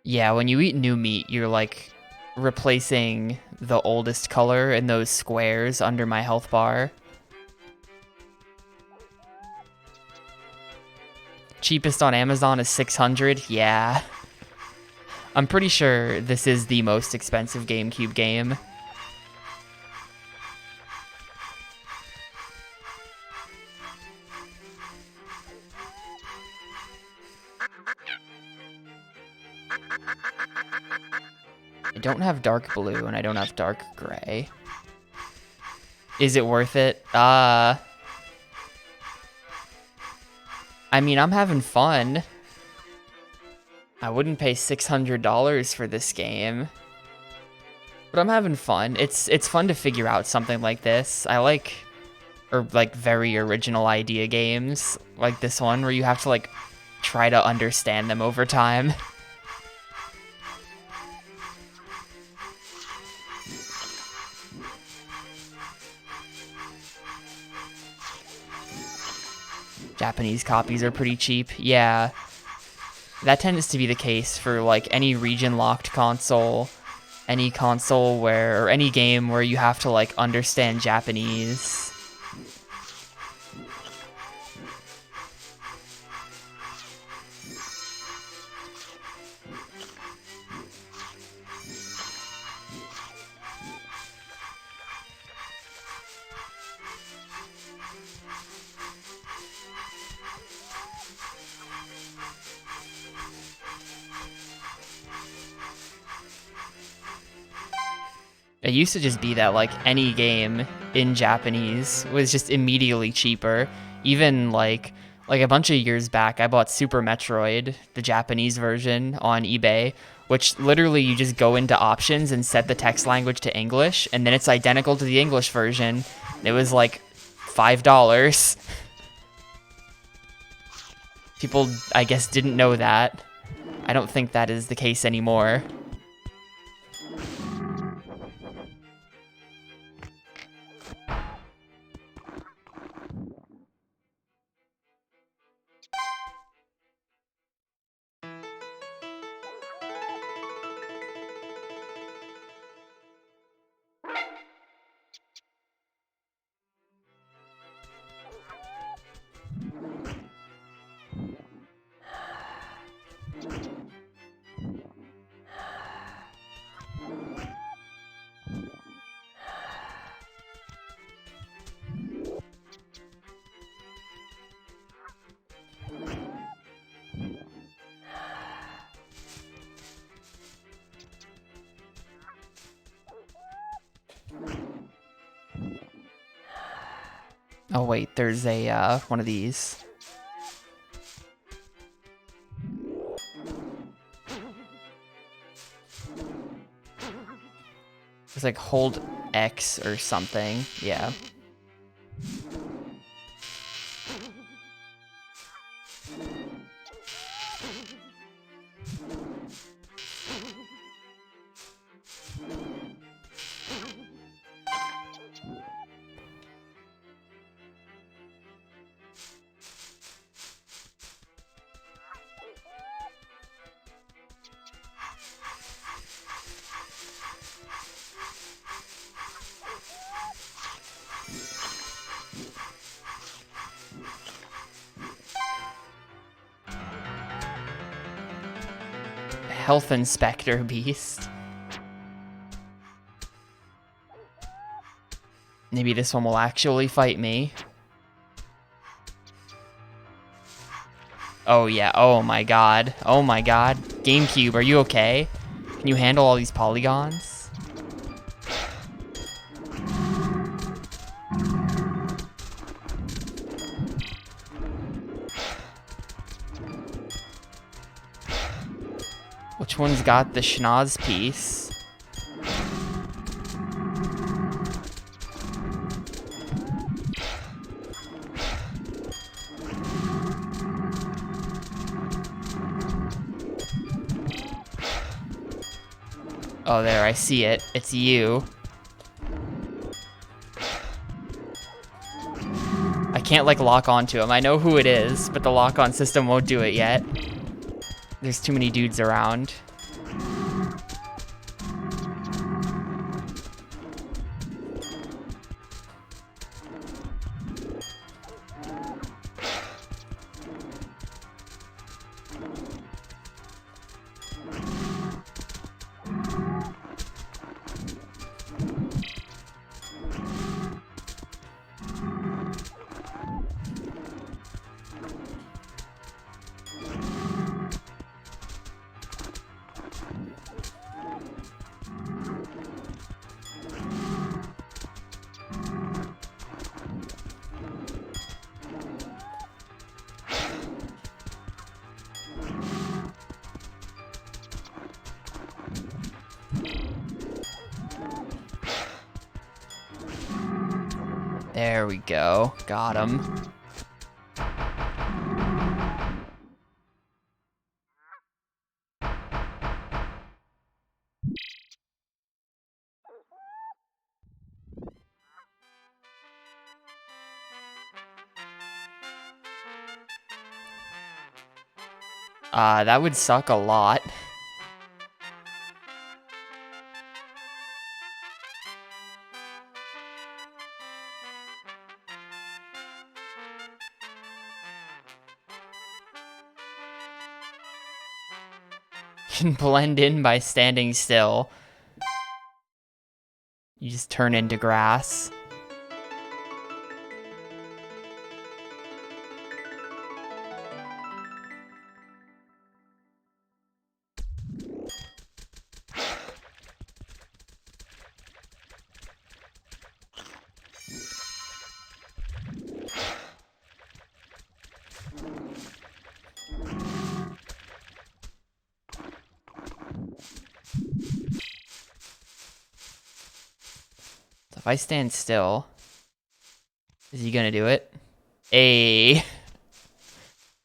Yeah, when you eat new meat, you're like replacing the oldest color in those squares under my health bar. Cheapest on Amazon is 600. Yeah. I'm pretty sure this is the most expensive GameCube game. I don't have dark blue and I don't have dark gray. Is it worth it? I mean, I'm having fun. I wouldn't pay $600 for this game. But I'm having fun. It's fun to figure out something like this. I like very original idea games like this one where you have to like try to understand them over time. Japanese copies are pretty cheap. Yeah. That tends to be the case for like any region-locked console, any console or any game where you have to like understand Japanese. It used to just be that like any game in Japanese was just immediately cheaper. Even like a bunch of years back, I bought Super Metroid, the Japanese version, on eBay, which literally you just go into options and set the text language to English, and then it's identical to the English version. It was like $5. People, I guess, didn't know that. I don't think that is the case anymore. Oh wait, there's a one of these. It's like hold X or something. Yeah. Health Inspector Beast. Maybe this one will actually fight me. Oh yeah, oh my god. Oh my god. Gamecube, are you okay? Can you handle all these polygons? Which one's got the schnoz piece? Oh, there, I see it. It's you. I can't, like, lock onto him. I know who it is, but the lock-on system won't do it yet. There's too many dudes around. There we go. Got him. That would suck a lot. Can blend in by standing still. You just turn into grass. So if I stand still, is he gonna do it?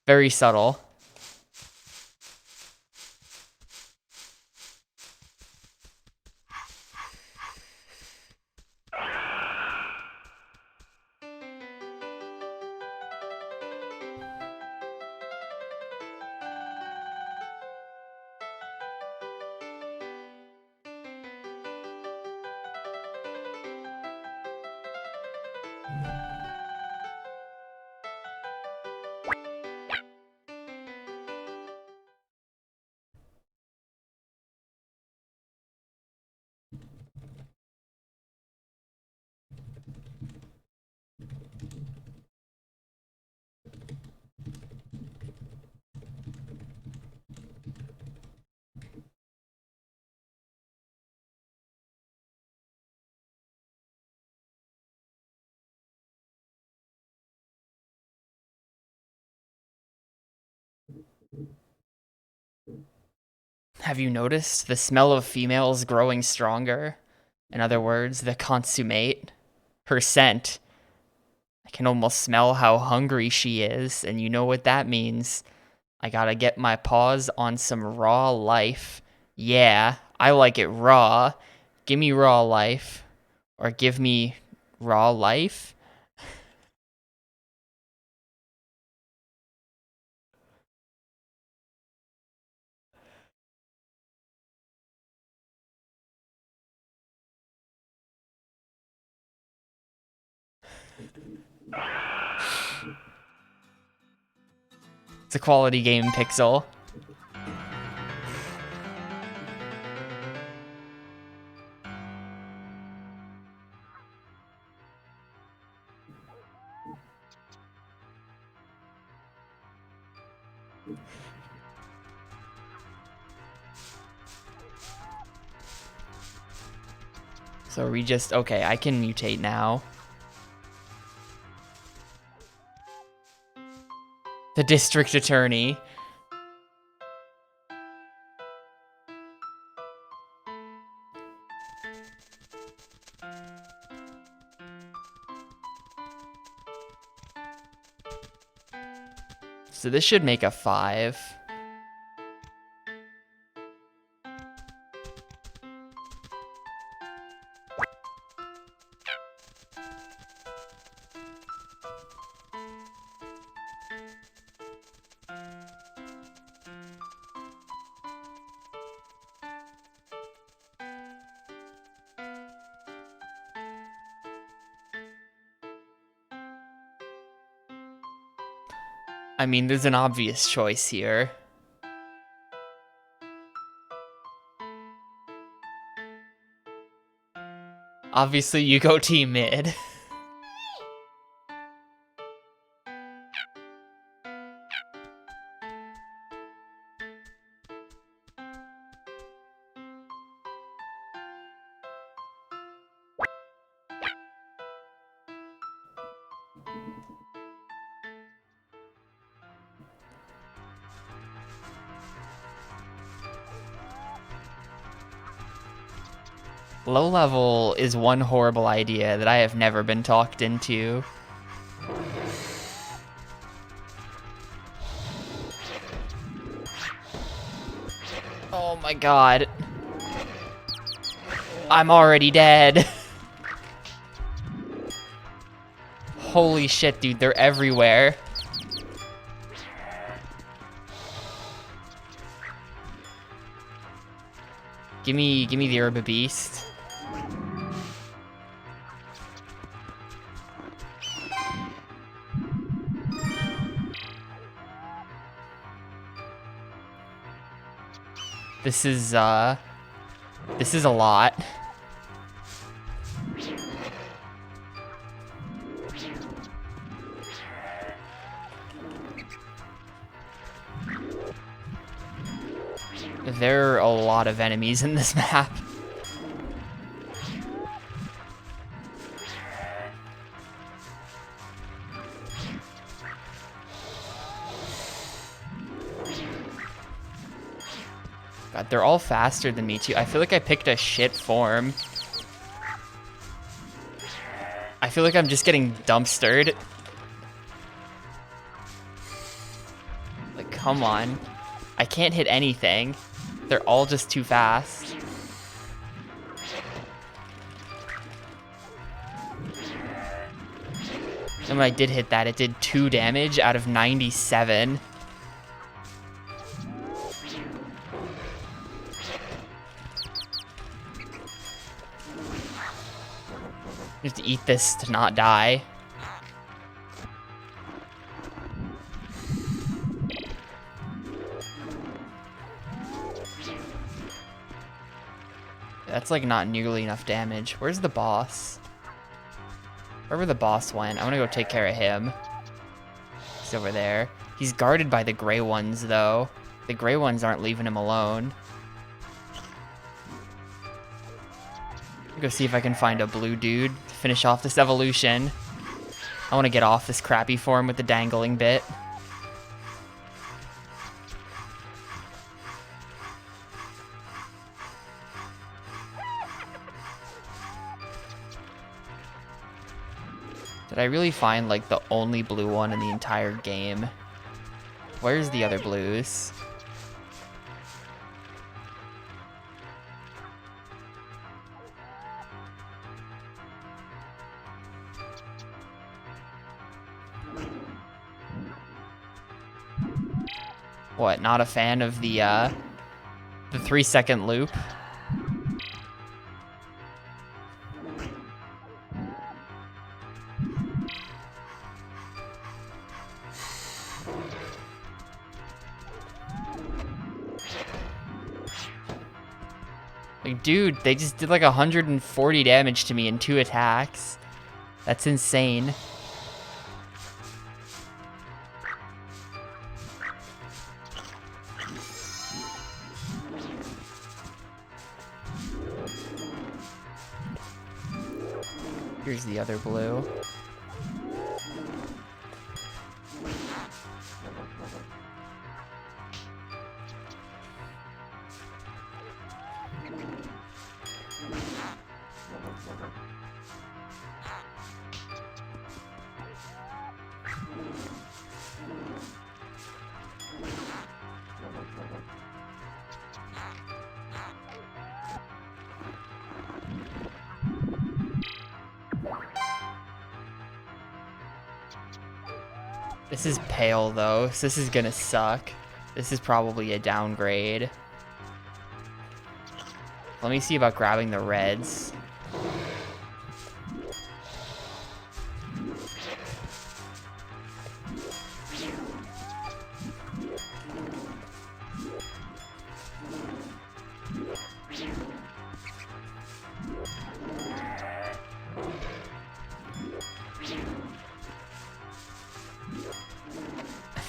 Very subtle. Have you noticed the smell of females growing stronger? In other words, the consummate. Her scent. I can almost smell how hungry she is, and you know what that means. I gotta get my paws on some raw life. Yeah, I like it raw. Give me raw life. Or give me raw life? It's a quality game, Pixel. So we just, okay, I can mutate now. The district attorney. So this should make a 5. I mean, there's an obvious choice here. Obviously, you go team mid. Low level is one horrible idea that I have never been talked into. Oh my god. I'm already dead. Holy shit, dude, they're everywhere. Give me the Herb Beast. This is a lot. There are a lot of enemies in this map. God, they're all faster than me too. I feel like I picked a shit form. I feel like I'm just getting dumpstered. Like, come on. I can't hit anything. They're all just too fast. And when I did hit that, it did 2 damage out of 97. You have to eat this to not die. That's like not nearly enough damage. Where's the boss? Wherever the boss went, I want to go take care of him. He's over there. He's guarded by the gray ones though. The gray ones aren't leaving him alone. Go see if I can find a blue dude to finish off this evolution. I want to get off this crappy form with the dangling bit. Did I really find like the only blue one in the entire game? Where's the other blues? What, not a fan of the 3-second loop? Like, dude, they just did like 140 damage to me in 2 attacks. That's insane. Here's the other blue. This is pale though, so this is gonna suck. This is probably a downgrade. Let me see about grabbing the reds.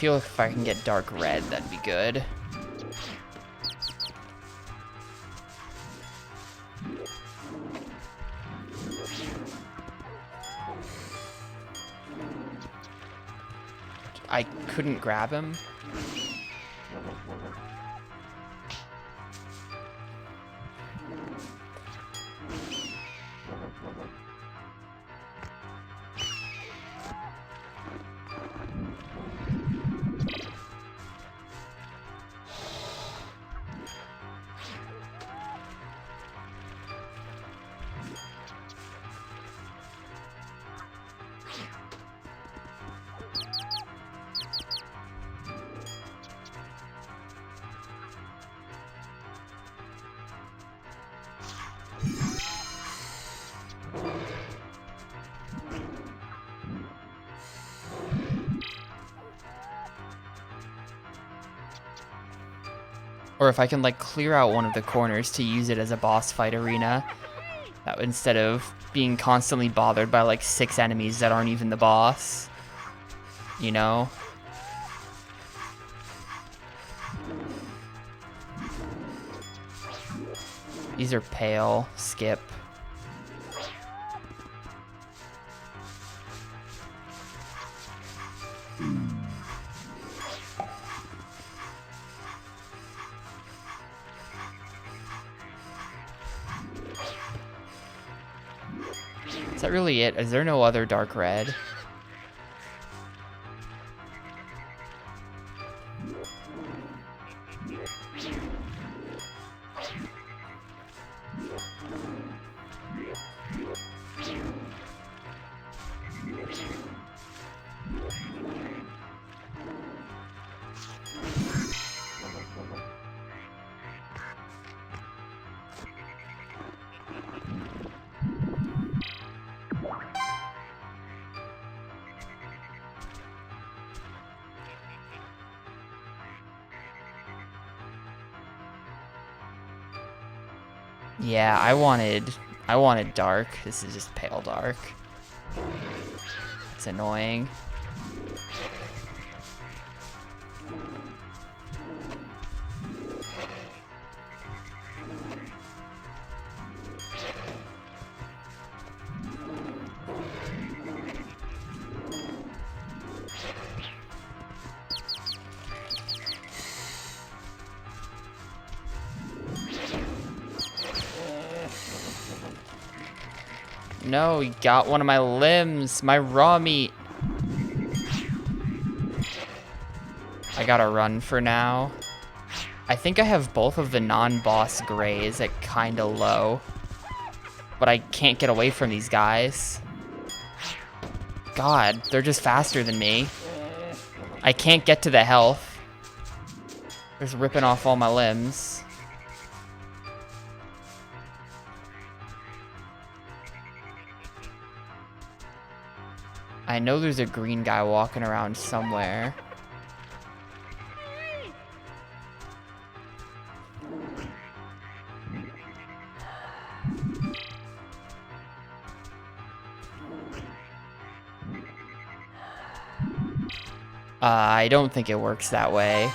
feel if I can get dark red, that'd be good. I couldn't grab him. Or if I can like clear out one of the corners to use it as a boss fight arena, that would, instead of being constantly bothered by like 6 enemies that aren't even the boss, you know? These are pale. Skip. Is that really it? Is there no other dark red? Yeah, I wanted dark. This is just pale dark. It's annoying. No, he got one of my limbs, my raw meat. I gotta run for now. I think I have both of the non-boss grays at kinda low, but I can't get away from these guys. God, they're just faster than me. I can't get to the health. They're just ripping off all my limbs. I know there's a green guy walking around somewhere. I don't think it works that way.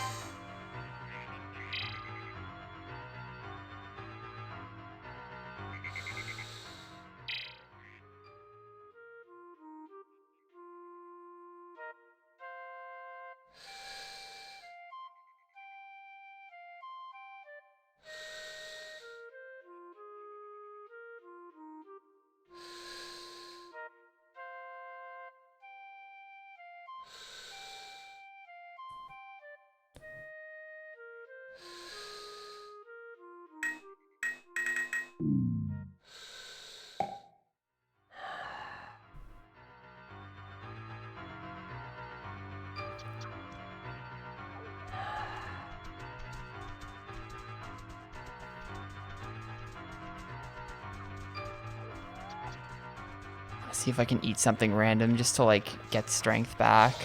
See if I can eat something random just to like get strength back.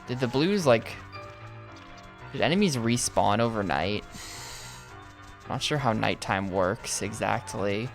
Did the blues like... Did enemies respawn overnight? Not sure how nighttime works exactly.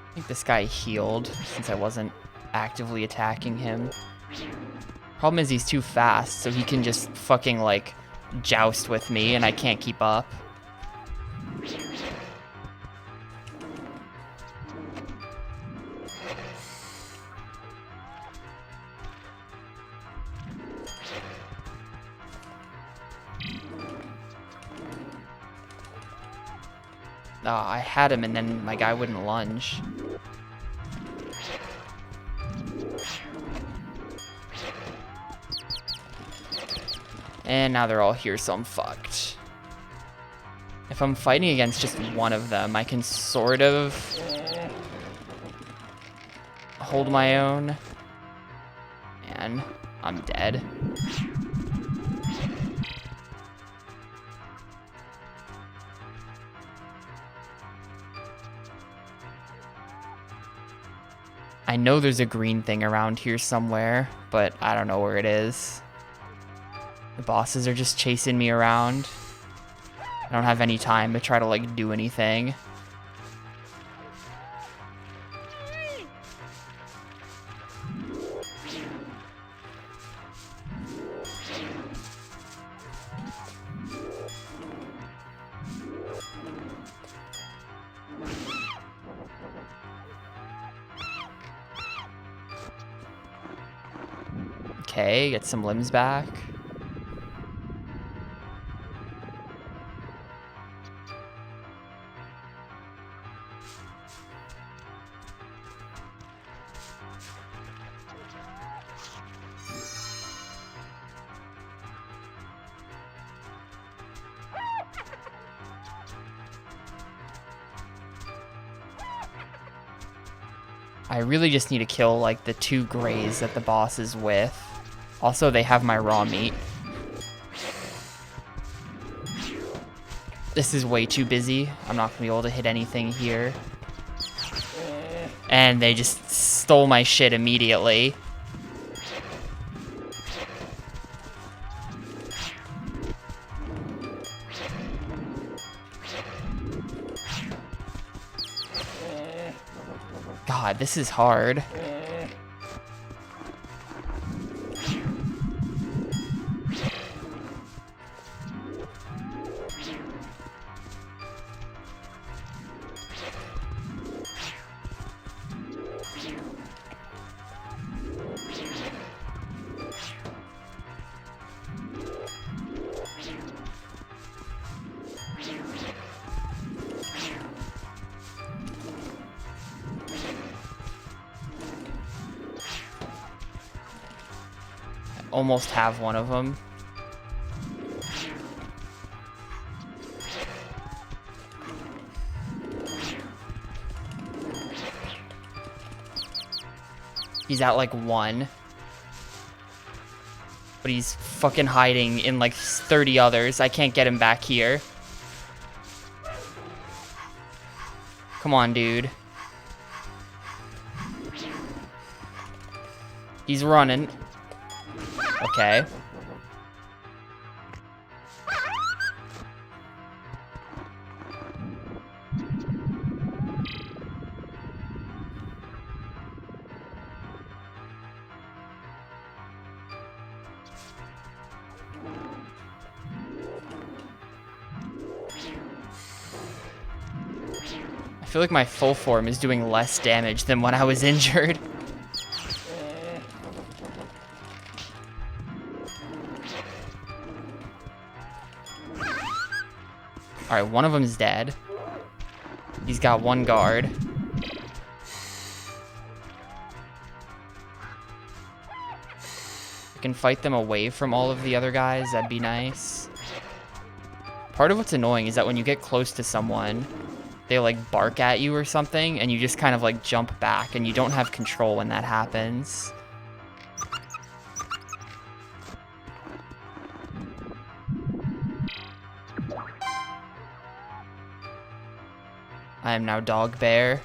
I think this guy healed since I wasn't actively attacking him. Problem is he's too fast, so he can just fucking like joust with me and I can't keep up. Oh, I had him and then my guy wouldn't lunge. And now they're all here, so I'm fucked. If I'm fighting against just one of them, I can sort of hold my own. And I'm dead. I know there's a green thing around here somewhere, but I don't know where it is. The bosses are just chasing me around. I don't have any time to try to like do anything. Okay, get some limbs back. I really just need to kill like the 2 grays that the boss is with. Also, they have my raw meat. This is way too busy. I'm not gonna be able to hit anything here. And they just stole my shit immediately. God, this is hard. Almost have one of them. He's at like 1. But he's fucking hiding in like 30 others. I can't get him back here. Come on, dude. He's running. Okay. I feel like my full form is doing less damage than when I was injured. Alright, one of them's dead. He's got 1 guard. I can fight them away from all of the other guys, that'd be nice. Part of what's annoying is that when you get close to someone, they like bark at you or something, and you just kind of like jump back, and you don't have control when that happens. I am now Dog Bear.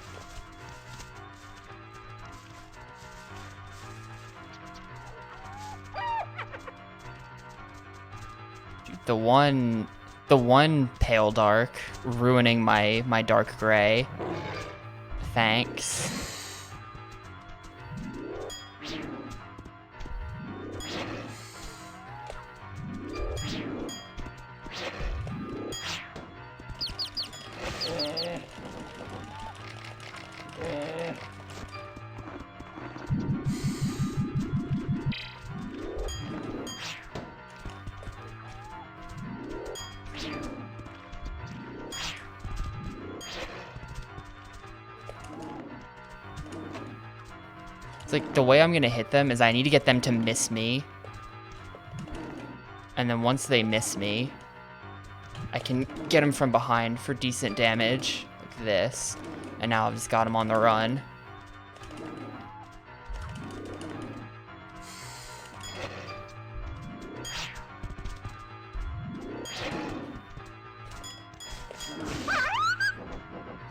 The one pale dark ruining my dark gray. Thanks. It's like the way I'm gonna hit them is I need to get them to miss me. And then once they miss me, I can get them from behind for decent damage, like this. And now I've just got them on the run.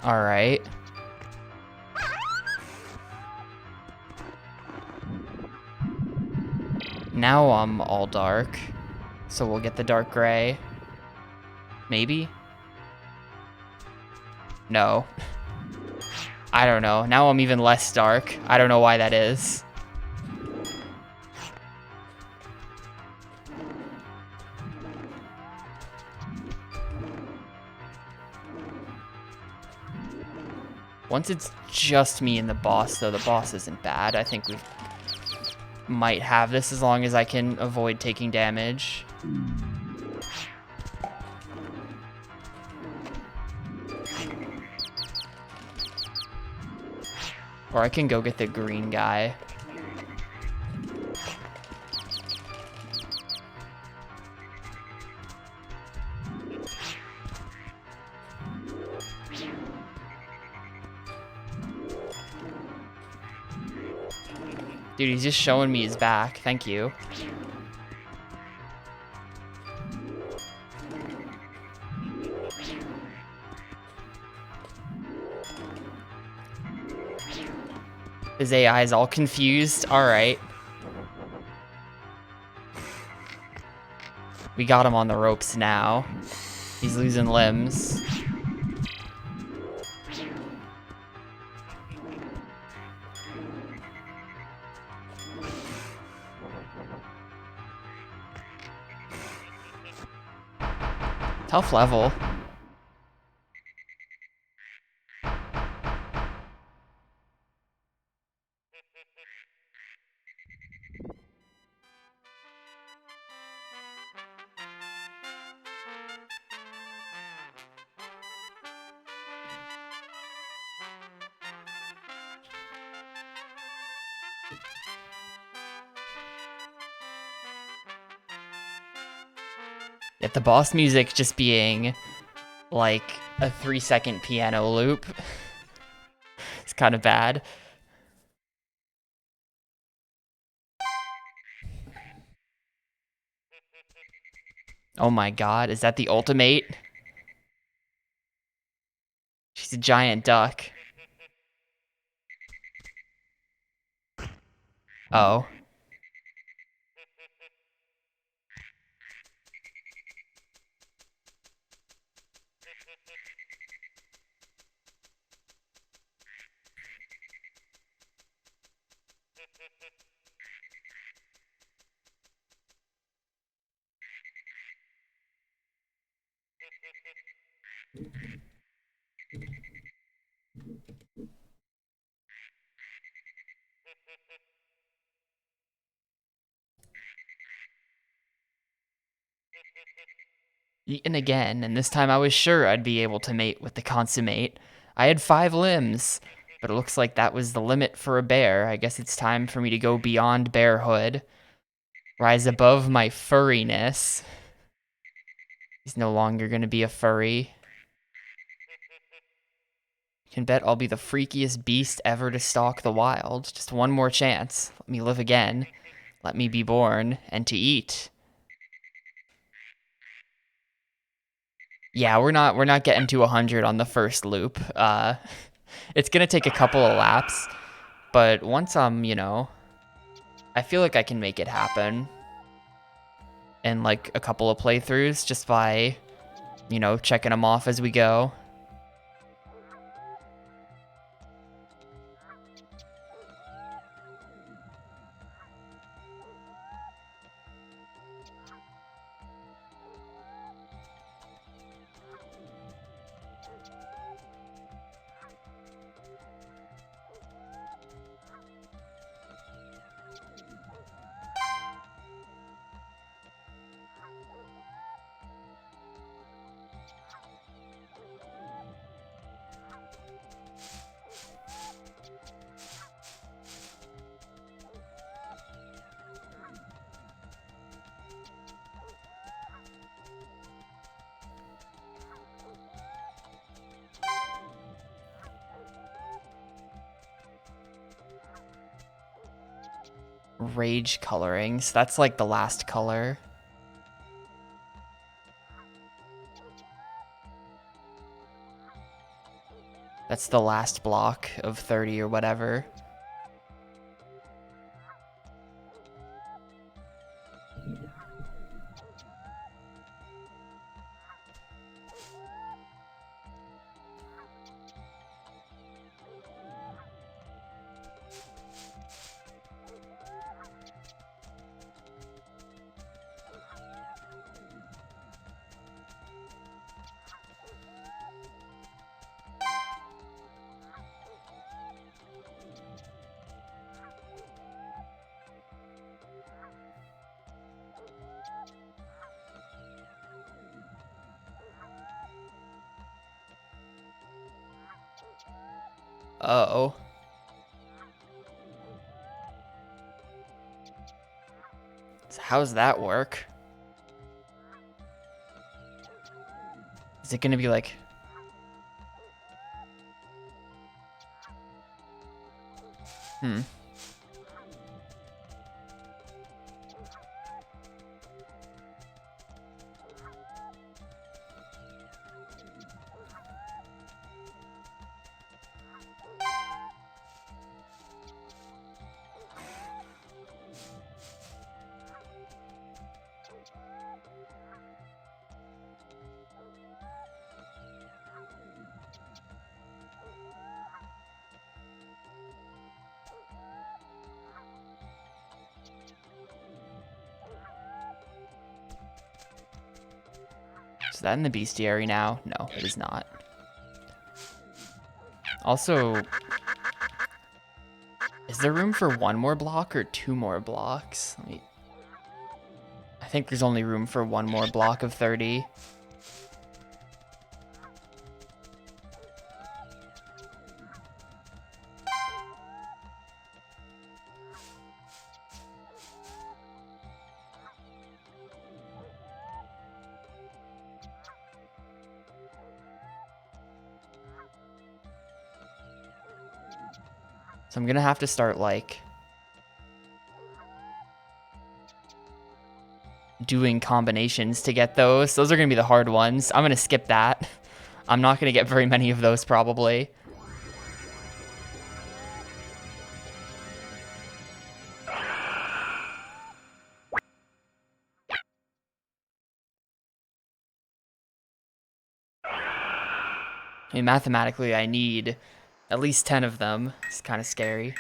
All right. Now I'm all dark, so we'll get the dark gray. Maybe? No. I don't know. Now I'm even less dark. I don't know why that is. Once it's just me and the boss, though, the boss isn't bad. I think we might have this as long as I can avoid taking damage. Or I can go get the green guy. Dude, he's just showing me his back. Thank you. His AI is all confused. All right. We got him on the ropes now. He's losing limbs. Tough level. Yet the boss music just being like a 3-second piano loop. It's kind of bad. Oh my god, is that the ultimate? She's a giant duck. Oh. Eaten again, and this time I was sure I'd be able to mate with the consummate. I had 5 limbs, but it looks like that was the limit for a bear. I guess it's time for me to go beyond bearhood. Rise above my furriness. He's no longer gonna be a furry. You can bet I'll be the freakiest beast ever to stalk the wild. Just one more chance. Let me live again. Let me be born, and to eat. Yeah, we're not getting to 100 on the first loop. It's gonna take a couple of laps, but once I'm, I feel like I can make it happen. in like a couple of playthroughs just by, you know, checking them off as we go. Rage coloring, so that's like the last color. That's the last block of 30 or whatever. Uh-oh. So how's that work? Is it gonna be like... Is that in the bestiary now? No, it is not. Also, is there room for one more block or two more blocks? I think there's only room for one more block of 30. So I'm gonna have to start like doing combinations to get those. Those are gonna be the hard ones. I'm gonna skip that. I'm not gonna get very many of those probably. I mean, mathematically, I need at least 10 of them. It's kind of scary.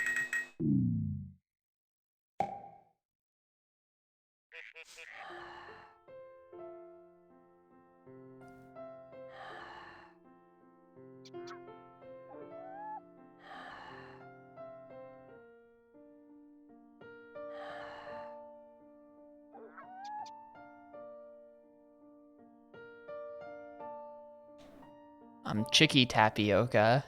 Chicky tapioca.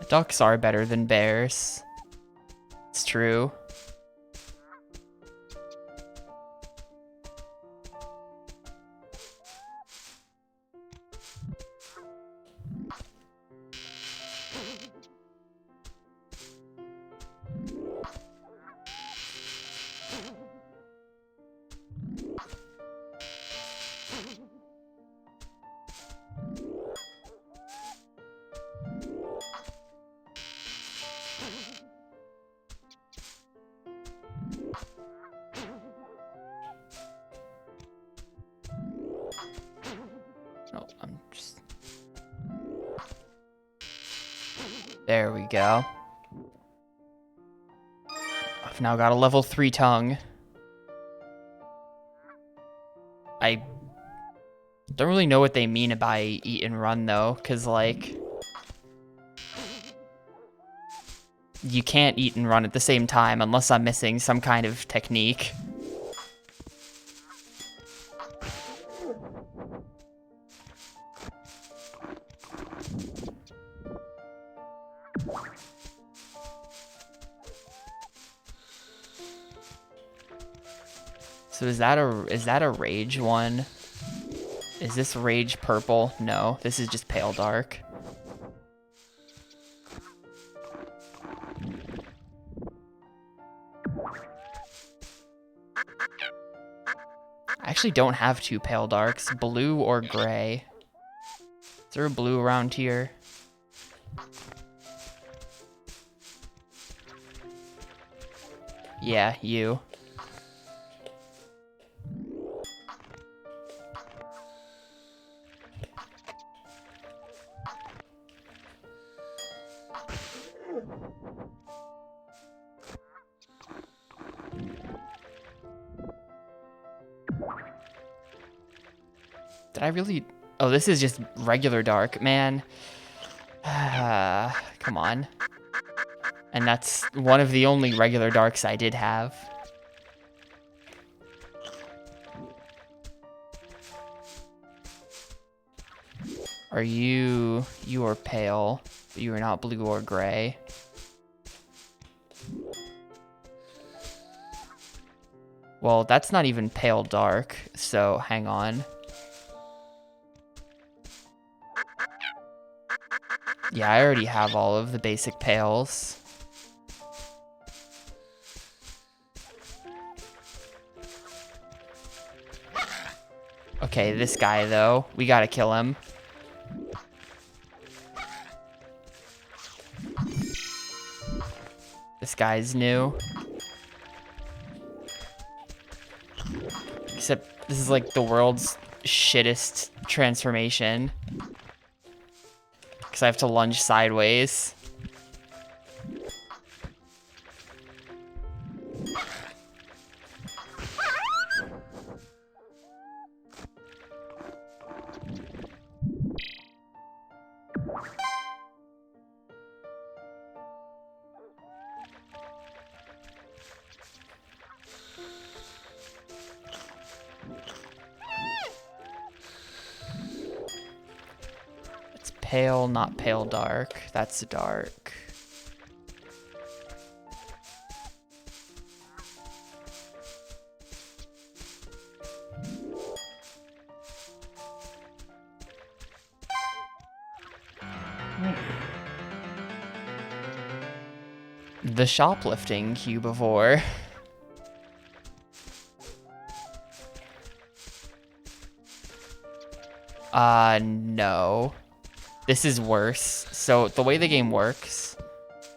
Ducks are better than bears. It's true. There we go. I've now got a level 3 tongue. I don't really know what they mean by eat and run, though, because, like, you can't eat and run at the same time unless I'm missing some kind of technique. So is that a rage one? Is this rage purple? No, this is just pale dark. I actually don't have two pale darks, blue or gray. Is there a blue around here? Yeah, you. Did I really... Oh, this is just regular dark, man. Come on. And that's one of the only regular darks I did have. Are you... You are pale, but you are not blue or gray. Well, that's not even pale dark, so hang on. Yeah, I already have all of the basic pales. Okay, this guy, though. We gotta kill him. This guy's new. Except this is like the world's shittest transformation. Because I have to lunge sideways. Pale, not pale dark. That's dark. The shoplifting Cubivore. No. This is worse. So the way the game works,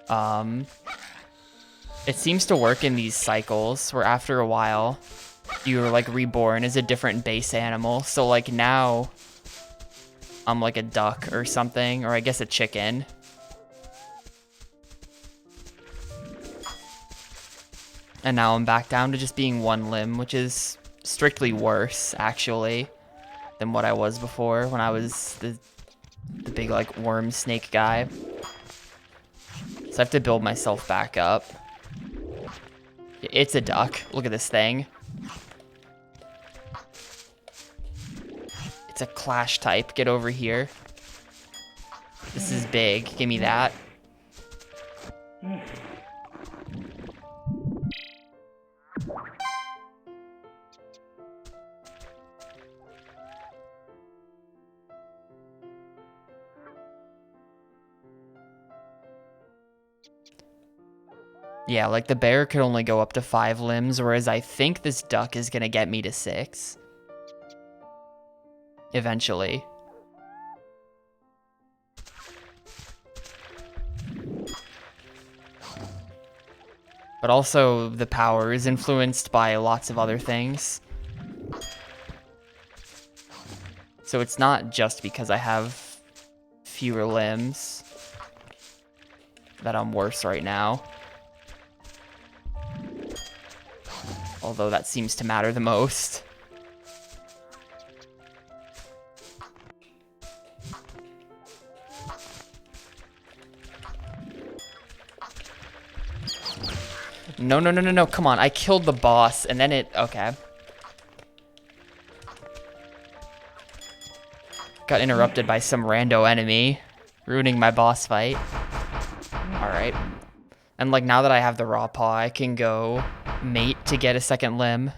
it seems to work in these cycles where after a while you're like reborn as a different base animal. So like now I'm like a duck or something, or I guess a chicken. And now I'm back down to just being one limb, which is strictly worse actually than what I was before when I was the big like worm snake guy. So I have to build myself back up. It's a duck. Look at this thing. It's a clash type. Get over here. This is big. Give me that. Yeah, like the bear could only go up to 5 limbs, whereas I think this duck is gonna get me to 6. Eventually. But also, the power is influenced by lots of other things. So it's not just because I have fewer limbs. that I'm worse right now. Although that seems to matter the most. No, no, no, no, no, come on. I killed the boss, and then it... Okay. Got interrupted by some rando enemy, ruining my boss fight. Alright. And, like, now that I have the raw paw, I can go mate to get a second limb.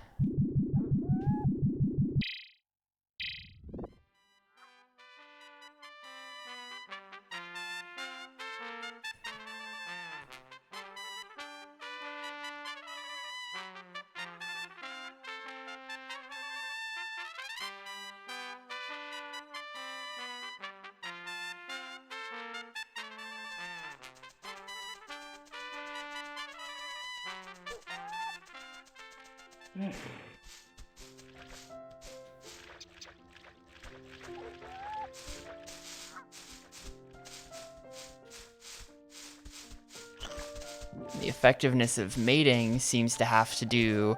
The effectiveness of mating seems to have to do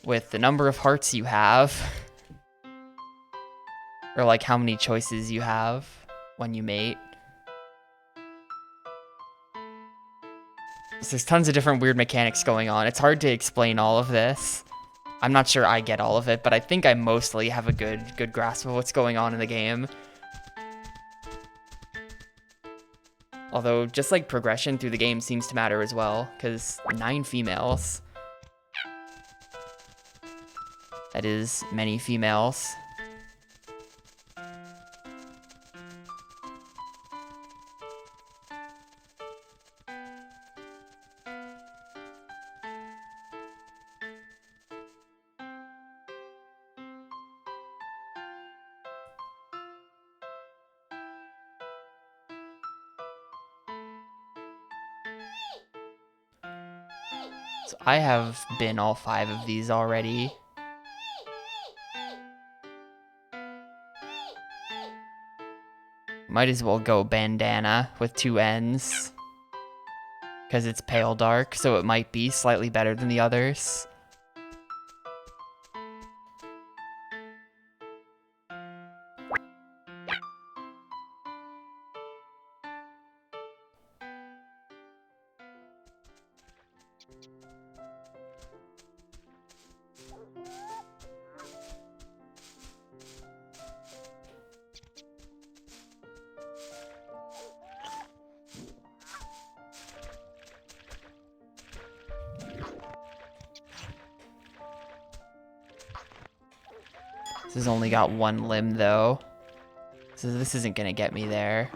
with the number of hearts you have. Or like how many choices you have when you mate. So there's tons of different weird mechanics going on. It's hard to explain all of this. I'm not sure I get all of it, but I think I mostly have a good grasp of what's going on in the game. Although, just like progression through the game seems to matter as well, because 9 females. That is many females. So I have been all 5 of these already. Might as well go bandana with 2 ends. Because it's pale dark, so it might be slightly better than the others. This has only got 1 limb though, so this isn't gonna get me there.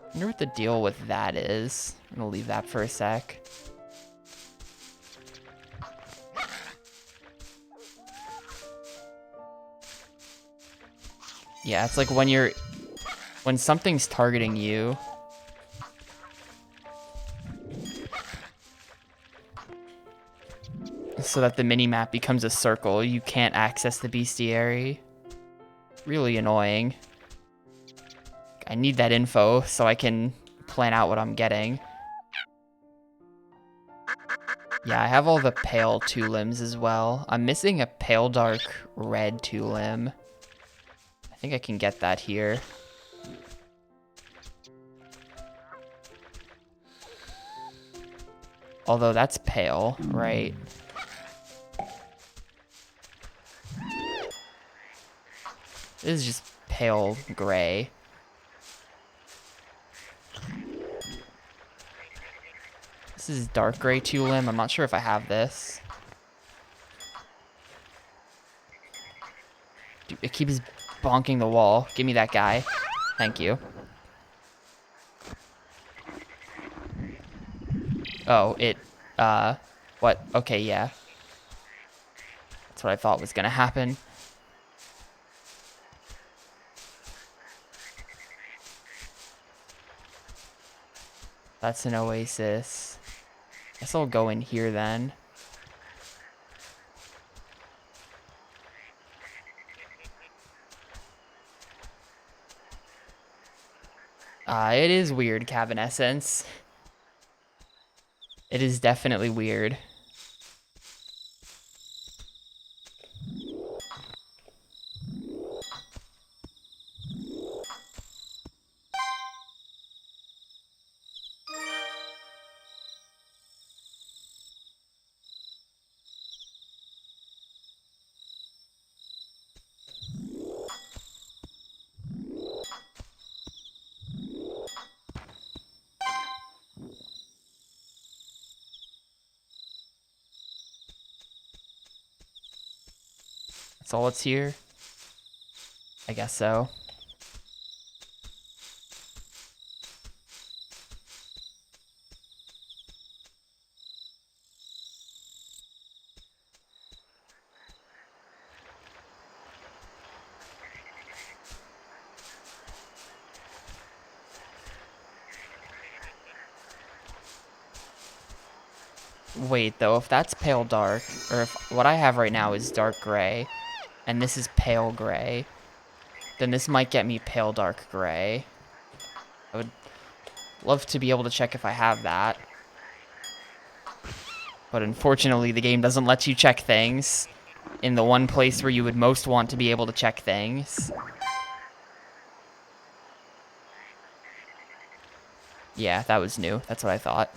I wonder what the deal with that is. I'm gonna leave that for a sec. Yeah, it's like when something's targeting you. So that the mini-map becomes a circle, you can't access the bestiary. Really annoying. I need that info so I can plan out what I'm getting. Yeah, I have all the pale 2 limbs as well. I'm missing a pale dark red 2 limb. I think I can get that here. Although that's pale, right? This is just pale gray. This is dark gray 2 limb. I'm not sure if I have this. Dude, it keeps bonking the wall. Give me that guy. Thank you. Oh, what? Okay, yeah. That's what I thought was gonna happen. That's an oasis. Guess I'll go in here then. It is weird, Cabin Essence. It is definitely weird. That's all it's here? I guess so. Wait, though, if that's pale dark, or if what I have right now is dark gray, and this is pale gray, then this might get me pale dark gray. I would love to be able to check if I have that. But unfortunately, the game doesn't let you check things in the one place where you would most want to be able to check things. Yeah, that was new. That's what I thought.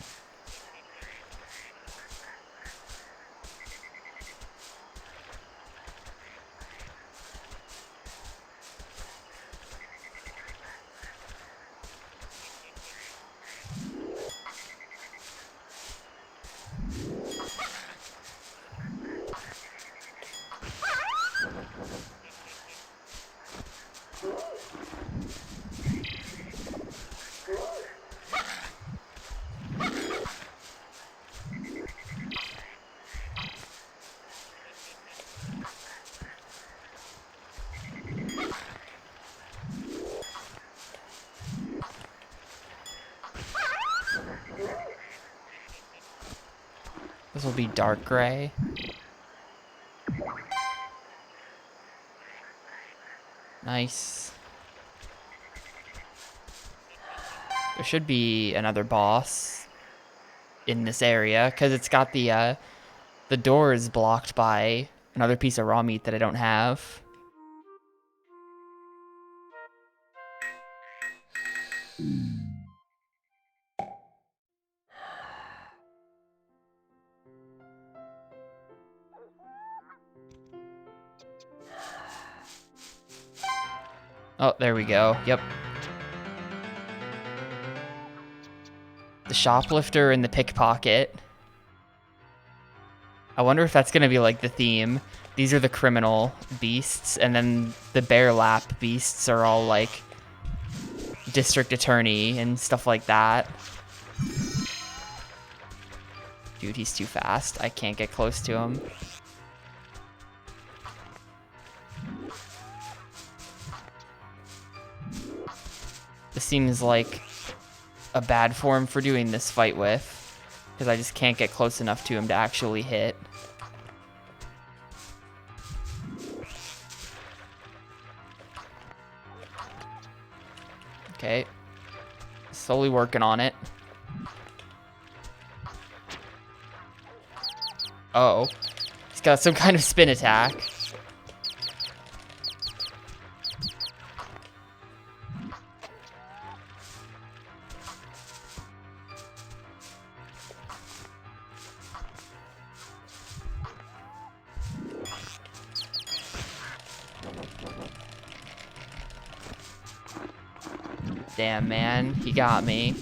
This will be dark gray. Nice. There should be another boss in this area because it's got the door is blocked by another piece of raw meat that I don't have. Oh, there we go. Yep. The shoplifter and the pickpocket. I wonder if that's going to be like the theme. These are the criminal beasts, and then the bear lap beasts are all like district attorney and stuff like that. Dude, he's too fast. I can't get close to him. This seems like a bad form for doing this fight with, because I just can't get close enough to him to actually hit. Okay. Slowly working on it. Uh-oh. He's got some kind of spin attack. Damn, man. He got me.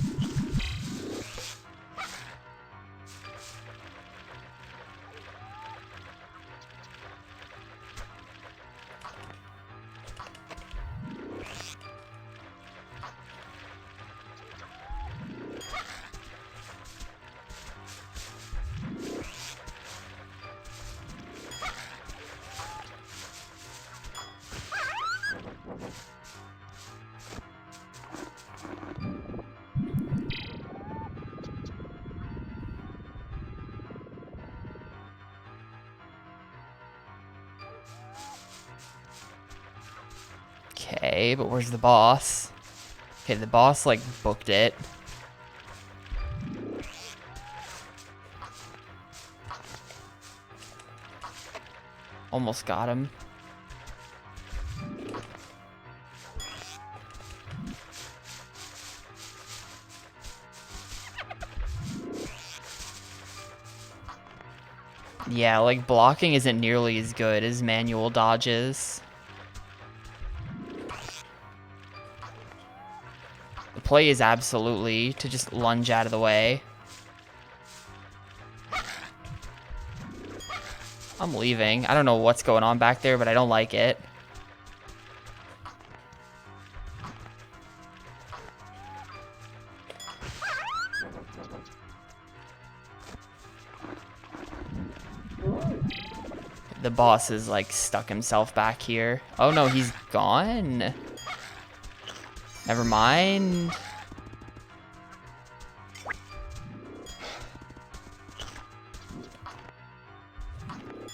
Okay, but where's the boss? Okay, the boss, like, booked it. Almost got him. Yeah, like, blocking isn't nearly as good as manual dodges. The play is absolutely to just lunge out of the way. I'm leaving. I don't know what's going on back there, but I don't like it. The boss is like stuck himself back here. Oh no, he's gone. Never mind.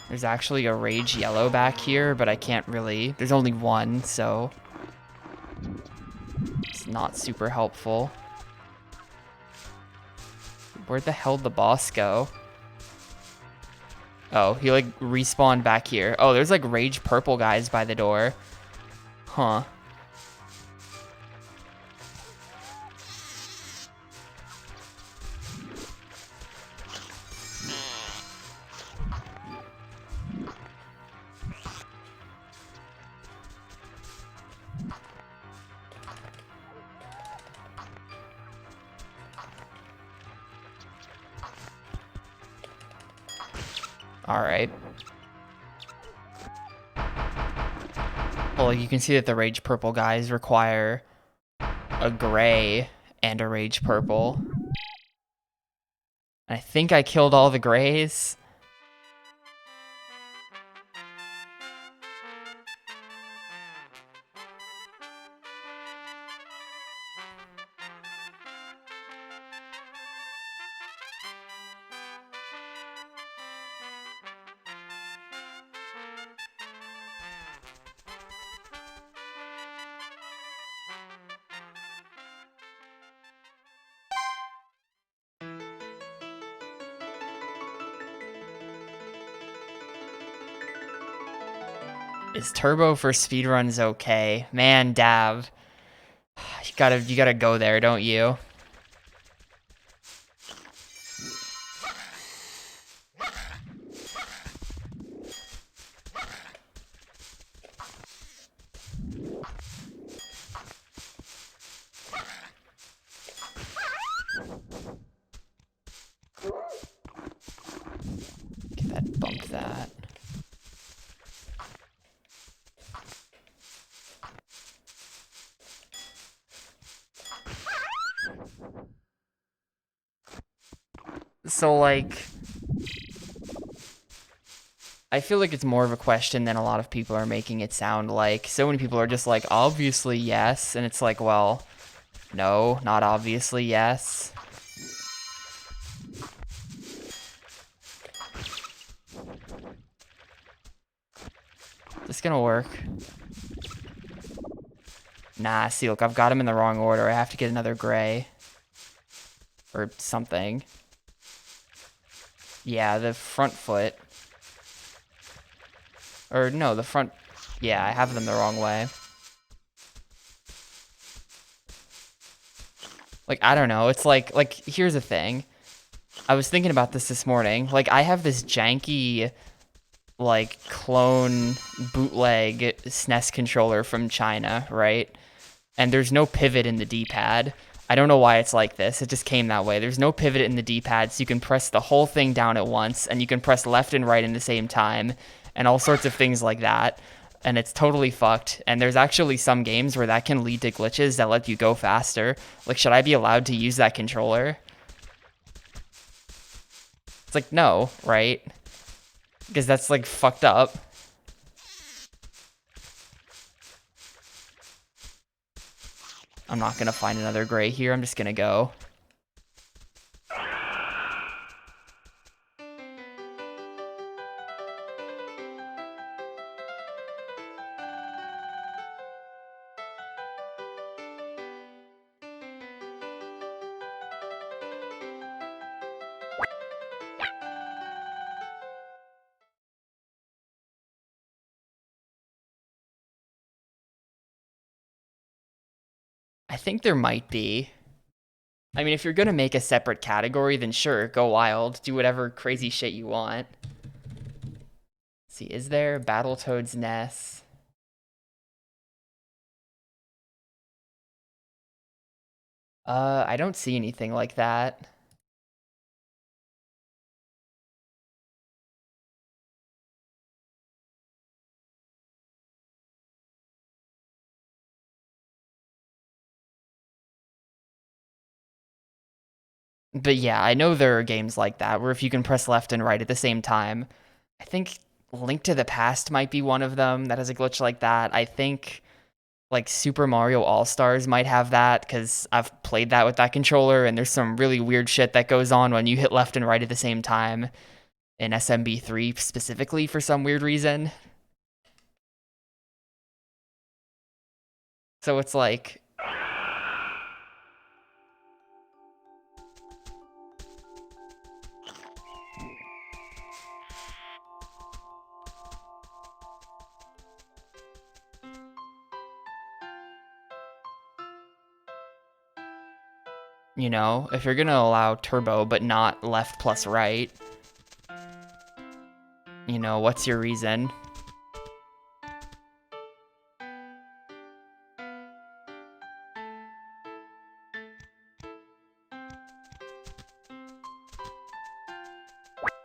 There's actually a rage yellow back here, but I can't really. There's only one, so it's not super helpful. Where'd the hell did the boss go? Oh, he like respawned back here. Oh, there's like rage purple guys by the door. Huh. All right. Well, you can see that the rage purple guys require a gray and a rage purple. I think I killed all the grays. Is turbo for speedruns okay? Man, Dav. You gotta go there, don't you? Get that, bump that. So, like, I feel like it's more of a question than a lot of people are making it sound like. So many people are just like, obviously yes, and it's like, well, no, not obviously yes. Is this gonna work? Nah, see, look, I've got him in the wrong order. I have to get another gray. Or something. Yeah, the front foot. Or no, the front. Yeah, I have them the wrong way. Like, I don't know. It's like, here's the thing. I was thinking about this morning. Like, I have this janky, like, clone bootleg SNES controller from China, right? And there's no pivot in the D-pad. I don't know why it's like this. It just came that way. There's no pivot in the D-pad, so you can press the whole thing down at once, and you can press left and right in the same time, and all sorts of things like that. And it's totally fucked. And there's actually some games where that can lead to glitches that let you go faster. Like, should I be allowed to use that controller? It's like, no, right? Because that's, like, fucked up. I'm not going to find another gray here. I'm just going to go. I think there might be. I mean, if you're gonna make a separate category, then sure, go wild. Do whatever crazy shit you want. Let's see, is there Battletoads Ness? I don't see anything like that. But yeah, I know there are games like that where if you can press left and right at the same time. I think Link to the Past might be one of them that has a glitch like that. I think like Super Mario All-Stars might have that because I've played that with that controller and there's some really weird shit that goes on when you hit left and right at the same time in SMB3 specifically for some weird reason. So it's like, you know, if you're gonna allow turbo but not left plus right, you know, what's your reason?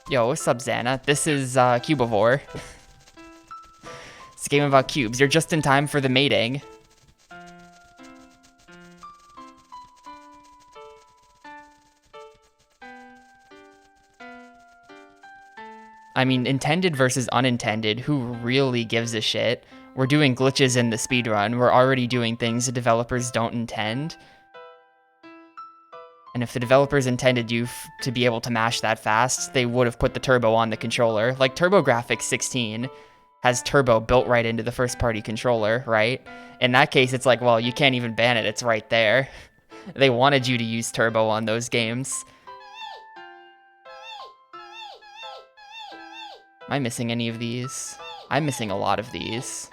Yo, what's up, Xana? This is Cubivore. It's a game about cubes. You're just in time for the mating. I mean, intended versus unintended, who really gives a shit? We're doing glitches in the speedrun. We're already doing things the developers don't intend. And if the developers intended you to be able to mash that fast, they would have put the turbo on the controller. Like TurboGrafx 16 has turbo built right into the first-party controller, right? In that case, it's like, well, you can't even ban it. It's right there. They wanted you to use turbo on those games. Am I missing any of these? I'm missing a lot of these.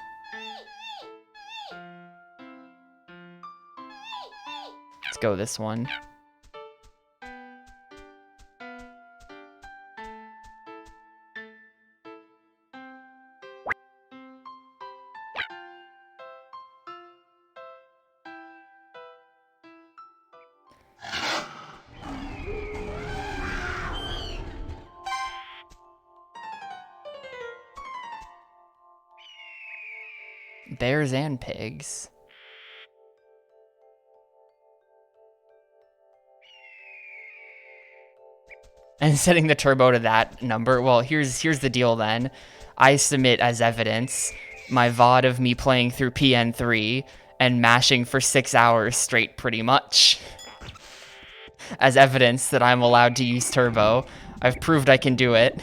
Let's go this one. Bears and pigs. And setting the turbo to that number. Well, here's the deal then. I submit as evidence my VOD of me playing through PN3 and mashing for 6 hours straight pretty much. As evidence that I'm allowed to use turbo. I've proved I can do it.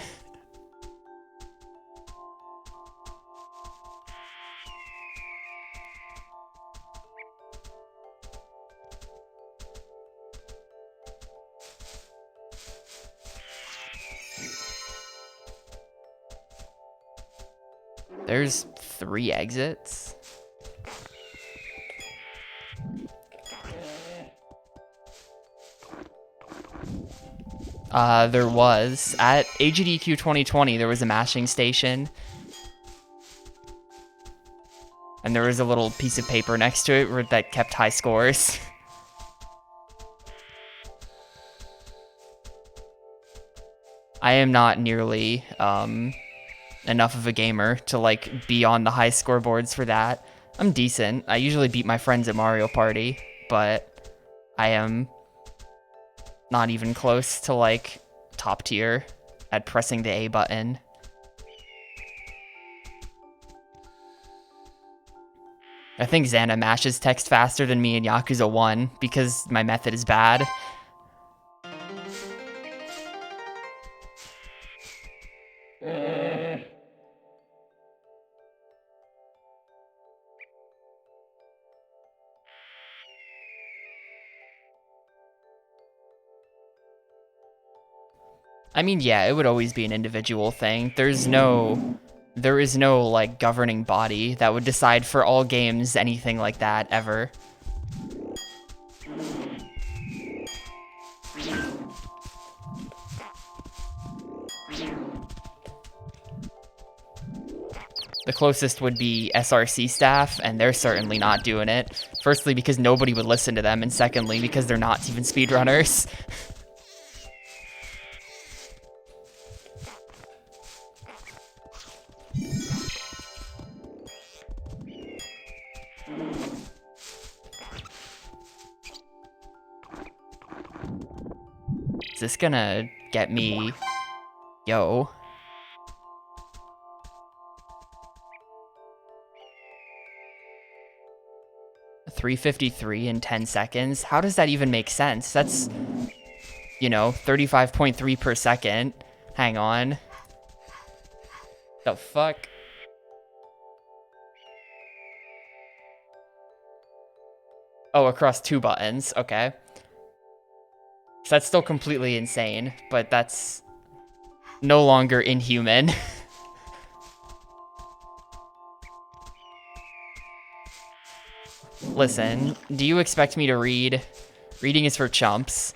There's 3 exits. There was. At AGDQ 2020, there was a mashing station. And there was a little piece of paper next to it that kept high scores. I am not nearly enough of a gamer to like be on the high scoreboards for that. I'm decent. I usually beat my friends at Mario Party, but I am not even close to like top tier at pressing the A button. I think Xana mashes text faster than me in Yakuza 1 because my method is bad. I mean, yeah, it would always be an individual thing. There is no like governing body that would decide for all games anything like that ever. The closest would be SRC staff, and they're certainly not doing it. Firstly, because nobody would listen to them, and secondly, because they're not even speedrunners. Is this gonna get me? Yo. $353 in 10 seconds. How does that even make sense? That's, you know, 35.3 per second. Hang on. The fuck? Oh, across 2 buttons. Okay. So that's still completely insane, but that's no longer inhuman. Listen, do you expect me to read? Reading is for chumps.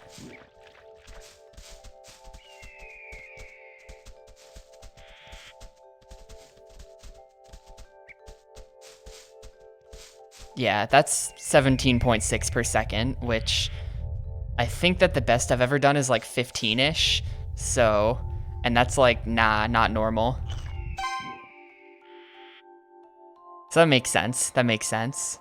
Yeah, that's 17.6 per second, which I think that the best I've ever done is like 15-ish. So, and that's like, nah, not normal. So that makes sense. That makes sense.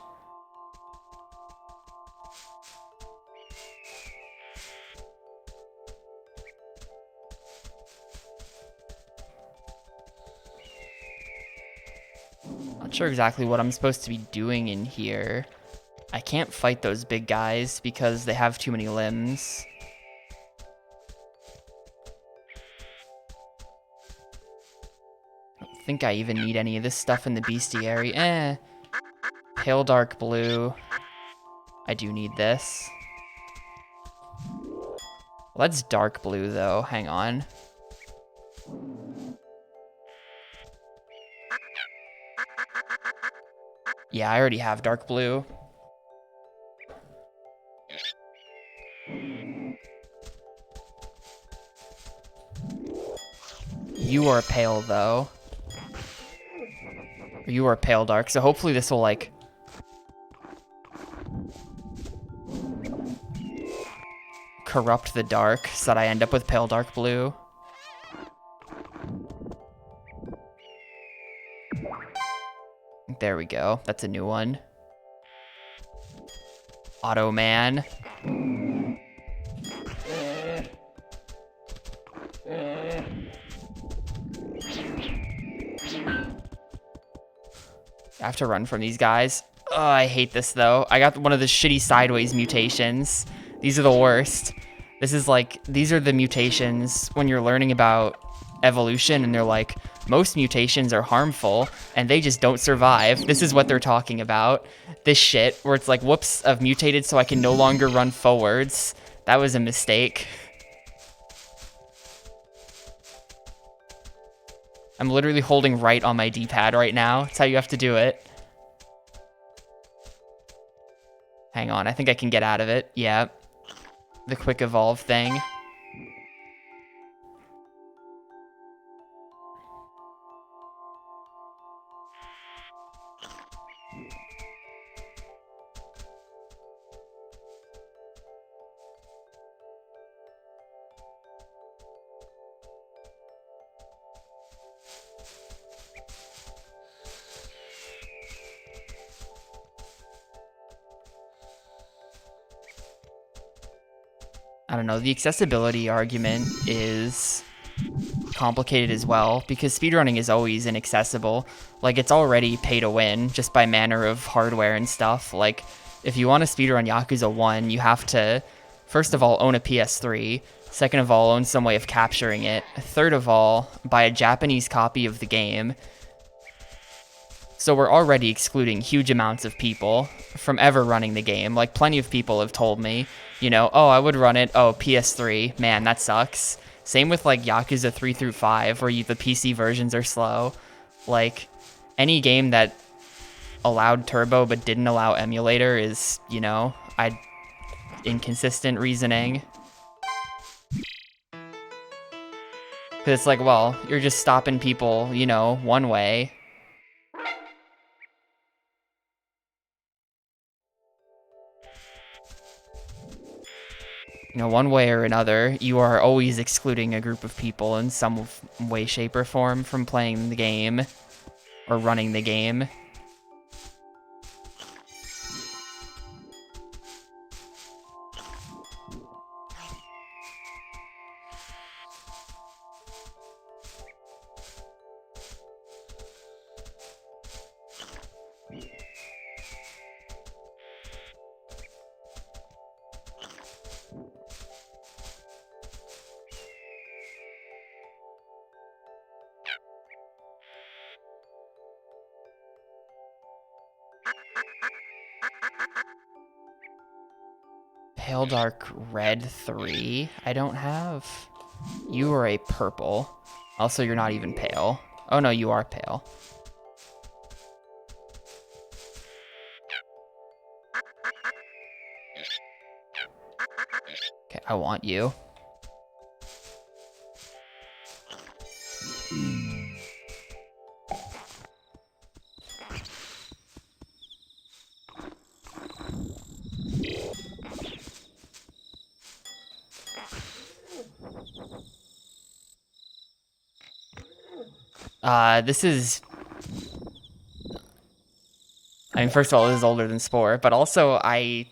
Not sure exactly what I'm supposed to be doing in here. I can't fight those big guys because they have too many limbs. I don't think I even need any of this stuff in the bestiary. Pale dark blue. I do need this. Well, that's dark blue though. Hang on. Yeah, I already have dark blue. You are pale though. You are pale dark, so hopefully this will like corrupt the dark so that I end up with pale dark blue. There we go. That's a new one. Auto Man. I have to run from these guys. Oh, I hate this though. I got one of the shitty sideways mutations. These are the worst. This is like, these are the mutations when you're learning about evolution and they're like, most mutations are harmful and they just don't survive. This is what they're talking about. This shit where it's like, whoops, I've mutated so I can no longer run forwards. That was a mistake. I'm literally holding right on my D-pad right now. That's how you have to do it. Hang on, I think I can get out of it. Yeah. The quick evolve thing. I don't know, the accessibility argument is complicated as well because speedrunning is always inaccessible. Like, it's already pay to win just by manner of hardware and stuff. Like, if you want to speedrun Yakuza 1, you have to, first of all, own a PS3. Second of all, own some way of capturing it. Third of all, buy a Japanese copy of the game. So we're already excluding huge amounts of people from ever running the game. Like, plenty of people have told me, you know, oh, I would run it. Oh, PS3. Man, that sucks. Same with, like, Yakuza 3 through 5, where the PC versions are slow. Like, any game that allowed turbo but didn't allow emulator is, you know, inconsistent reasoning. Because it's like, well, you're just stopping people, you know, one way. You know, one way or another, you are always excluding a group of people in some way, shape, or form from playing the game or running the game. Pale Dark Red 3, I don't have. You are a purple. Also, you're not even pale. Oh no, you are pale. Okay, I want you. This is... I mean, first of all, this is older than Spore, but also I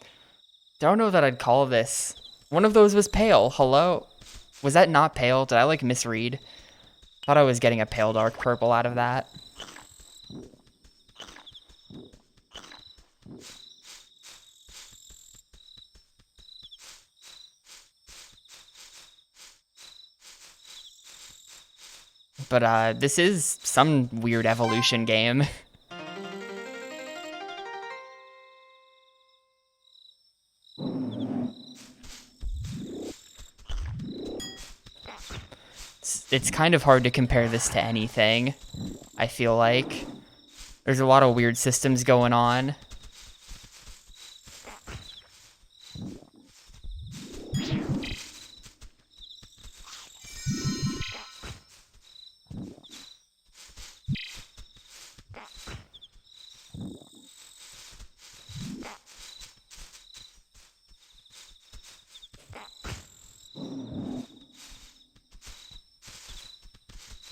don't know that I'd call this... One of those was pale. Hello? Was that not pale? Did I, like, misread? Thought I was getting a pale dark purple out of that. But, this is some weird evolution game. It's kind of hard to compare this to anything, I feel like. There's a lot of weird systems going on.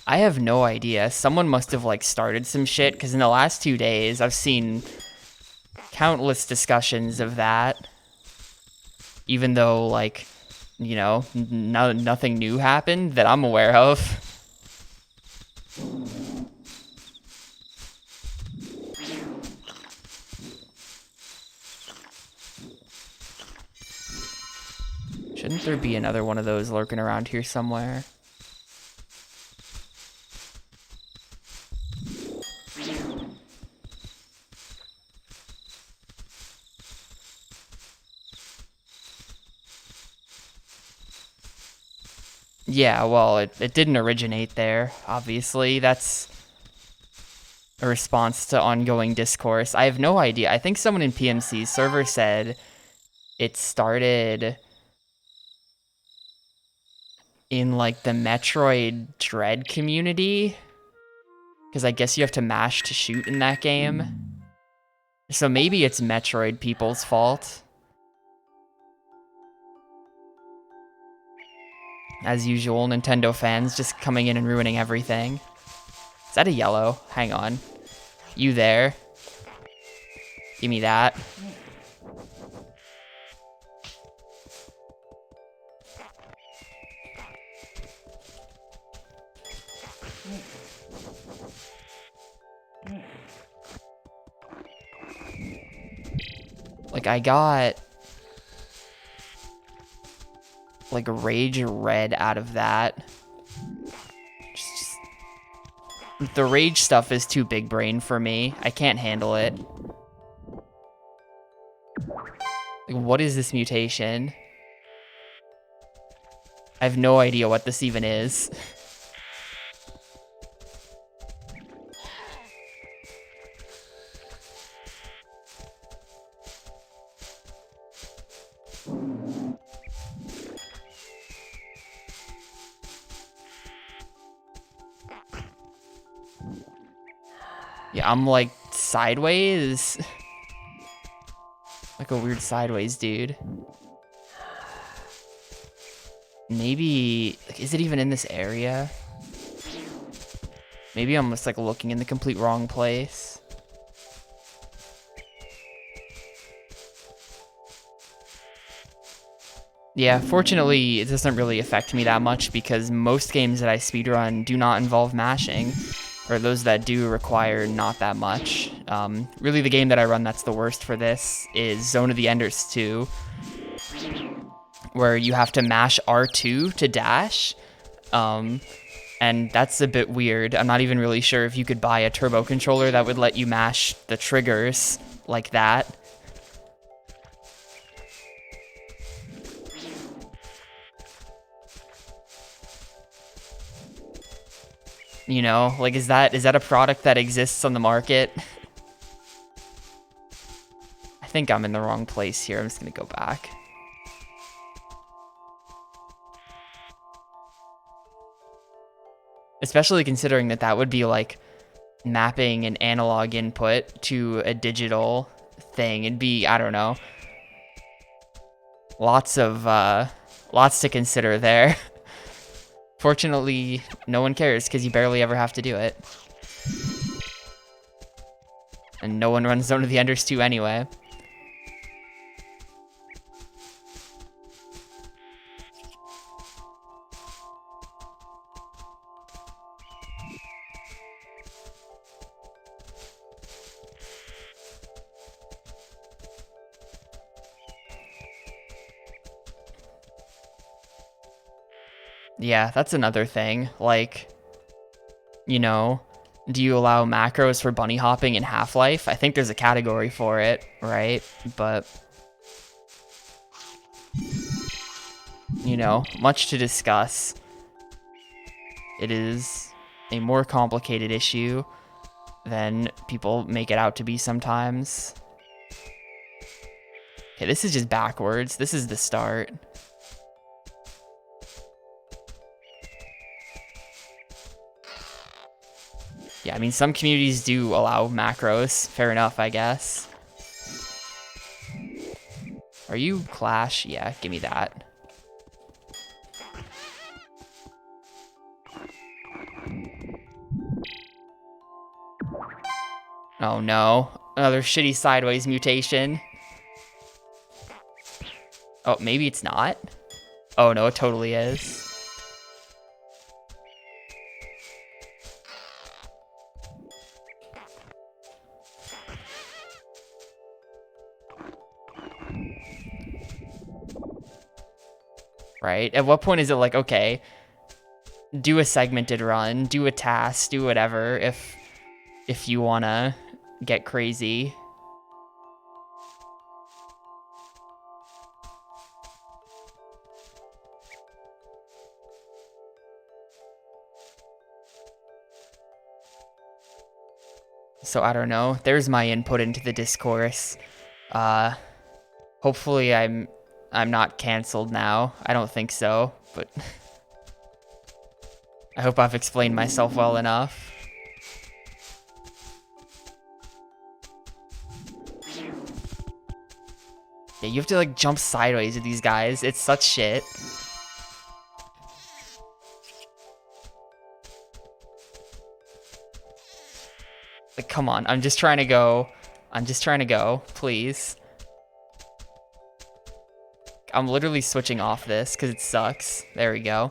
I have no idea. Someone must have, like, started some shit, because in the last 2 days, I've seen countless discussions of that. Even though, like, you know, nothing new happened that I'm aware of. Shouldn't there be another one of those lurking around here somewhere? Yeah, well, it didn't originate there, obviously. That's a response to ongoing discourse. I have no idea. I think someone in PMC's server said it started in, like, the Metroid Dread community. Because I guess you have to mash to shoot in that game. So maybe it's Metroid people's fault. As usual, Nintendo fans just coming in and ruining everything. Is that a yellow? Hang on. You there? Give me that. Like, I got... like, Rage Red out of that. The Rage stuff is too big brain for me. I can't handle it. Like, what is this mutation? I have no idea what this even is. Yeah, I'm like sideways. Like a weird sideways dude. Maybe, like, is it even in this area? Maybe I'm just like looking in the complete wrong place. Yeah, fortunately, it doesn't really affect me that much because most games that I speedrun do not involve mashing, or those that do require not that much. Really, the game that I run that's the worst for this is Zone of the Enders 2, where you have to mash R2 to dash, and that's a bit weird. I'm not even really sure if you could buy a turbo controller that would let you mash the triggers like that. You know, like, is that a product that exists on the market? I think I'm in the wrong place here. I'm just gonna go back. Especially considering that that would be like mapping an analog input to a digital thing. It'd be, I don't know, lots to consider there. Fortunately, no one cares because you barely ever have to do it. And no one runs Zone of the Enders 2 anyway. Yeah, that's another thing. Like, you know, do you allow macros for bunny hopping in Half-Life? I think there's a category for it, right? But, you know, much to discuss. It is a more complicated issue than people make it out to be sometimes. Okay, this is just backwards. This is the start. Yeah, I mean, some communities do allow macros. Fair enough, I guess. Are you Clash? Yeah, give me that. Oh no, another shitty sideways mutation. Oh, maybe it's not? Oh no, it totally is. Right? At what point is it like, okay, do a segmented run, do a task, do whatever if you wanna get crazy. So I don't know. There's my input into the discourse. Hopefully I'm not canceled now. I don't think so, but I hope I've explained myself well enough. Yeah, you have to like jump sideways with these guys. It's such shit. Like, come on. I'm just trying to go. Please. I'm literally switching off this because it sucks. There we go.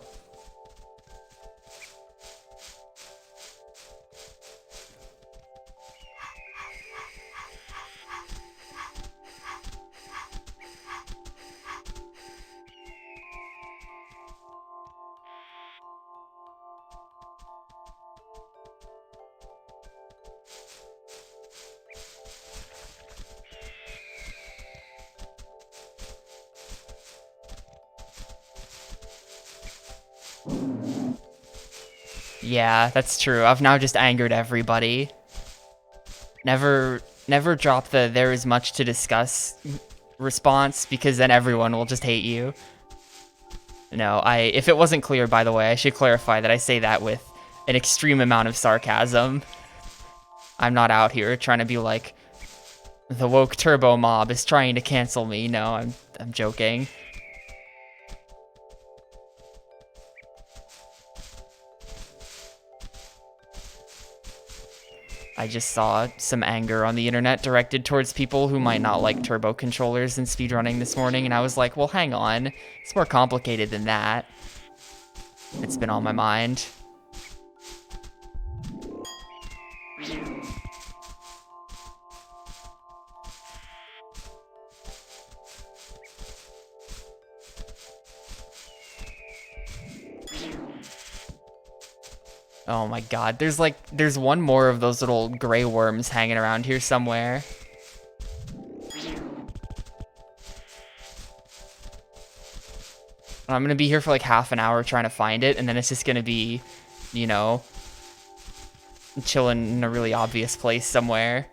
Yeah, that's true. I've now just angered everybody. Never drop the "there is much to discuss" response because then everyone will just hate you. No, if it wasn't clear, by the way, I should clarify that I say that with an extreme amount of sarcasm. I'm not out here trying to be like, the woke turbo mob is trying to cancel me. No, I'm joking. I just saw some anger on the internet directed towards people who might not like turbo controllers in speedrunning this morning, and I was like, well, hang on. It's more complicated than that. It's been on my mind. Oh my god, there's one more of those little gray worms hanging around here somewhere. I'm gonna be here for like half an hour trying to find it, and then it's just gonna be, you know, chilling in a really obvious place somewhere.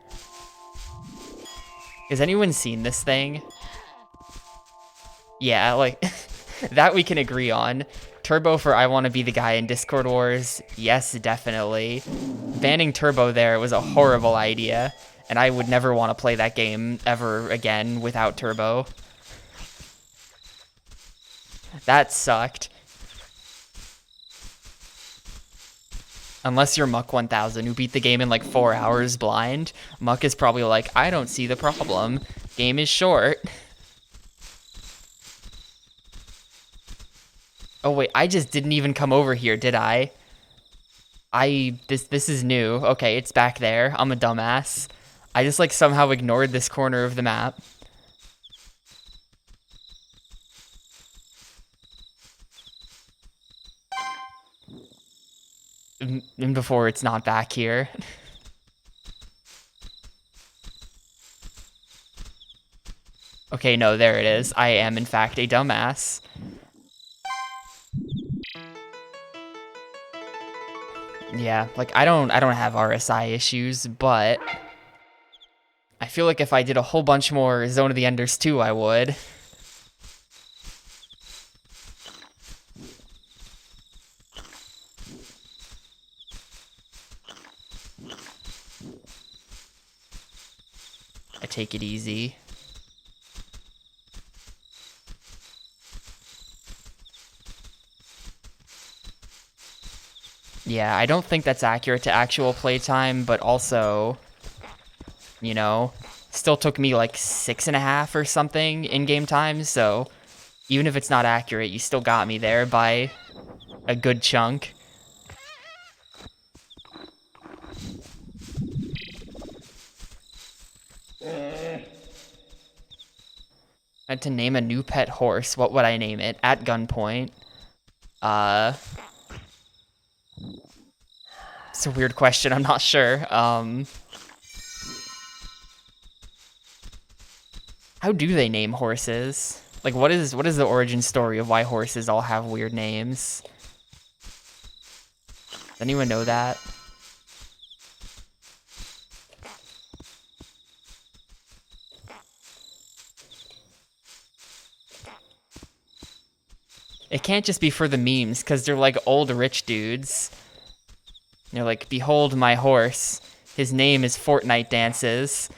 Has anyone seen this thing? Yeah, like, that we can agree on. Turbo for I Want to Be the Guy in Discord Wars, yes, definitely. Banning Turbo there was a horrible idea, and I would never want to play that game ever again without Turbo. That sucked. Unless you're Muck 1000, who beat the game in like 4 hours blind. Muck is probably like, I don't see the problem. Game is short. Oh wait, I just didn't even come over here, did I? This is new. Okay, it's back there. I'm a dumbass. I just like somehow ignored this corner of the map. And before it's not back here. Okay, no, there it is. I am in fact a dumbass. Yeah, like I don't have RSI issues, but I feel like if I did a whole bunch more Zone of the Enders 2, I would. I take it easy. Yeah, I don't think that's accurate to actual playtime, but also, you know, still took me like 6.5 or something in game time, so even if it's not accurate, you still got me there by a good chunk. I had to name a new pet horse. What would I name it? At gunpoint. It's a weird question. I'm not sure. How do they name horses? Like, what is the origin story of why horses all have weird names? Does anyone know that? It can't just be for the memes, because they're like old rich dudes. They're like, behold my horse. His name is Fortnite Dances.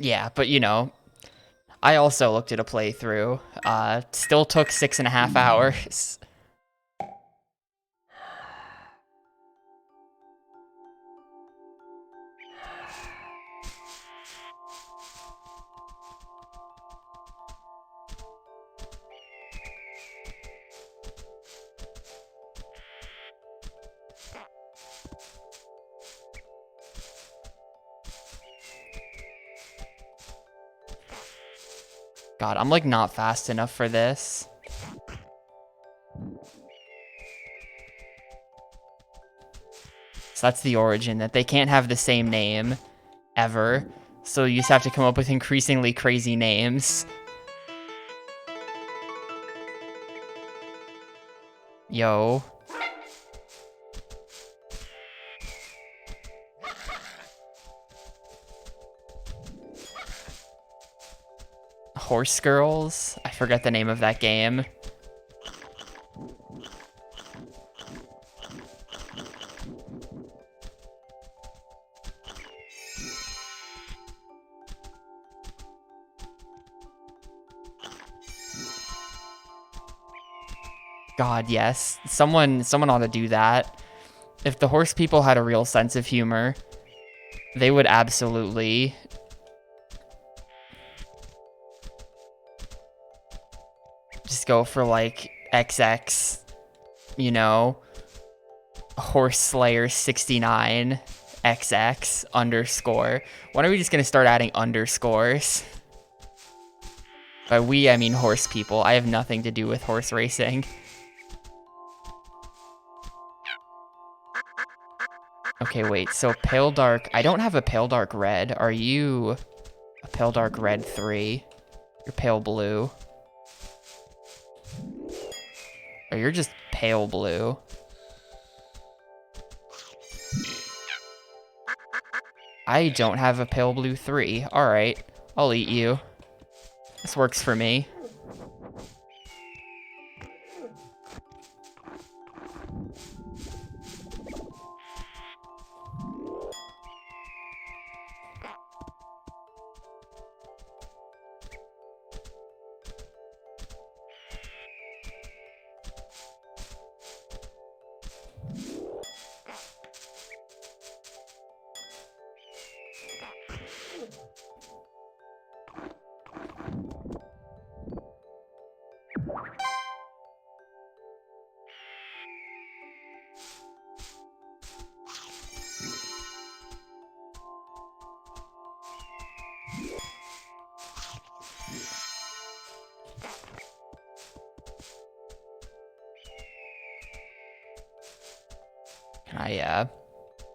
Yeah, but you know, I also looked at a playthrough. Still took 6.5 hours. God, I'm like not fast enough for this. So that's the origin, that they can't have the same name ever. So you just have to come up with increasingly crazy names. Yo. Horse Girls? I forget the name of that game. God, yes. Someone ought to do that. If the horse people had a real sense of humor, they would absolutely just go for like XX, you know, Horse Slayer 69 XX underscore. When are we just gonna start adding underscores? By we, I mean horse people. I have nothing to do with horse racing. Okay, wait, so Pale Dark, I don't have a Pale Dark Red. Are you a Pale Dark Red 3? You're Pale Blue. Or you're just Pale Blue. I don't have a Pale Blue 3. Alright, I'll eat you. This works for me.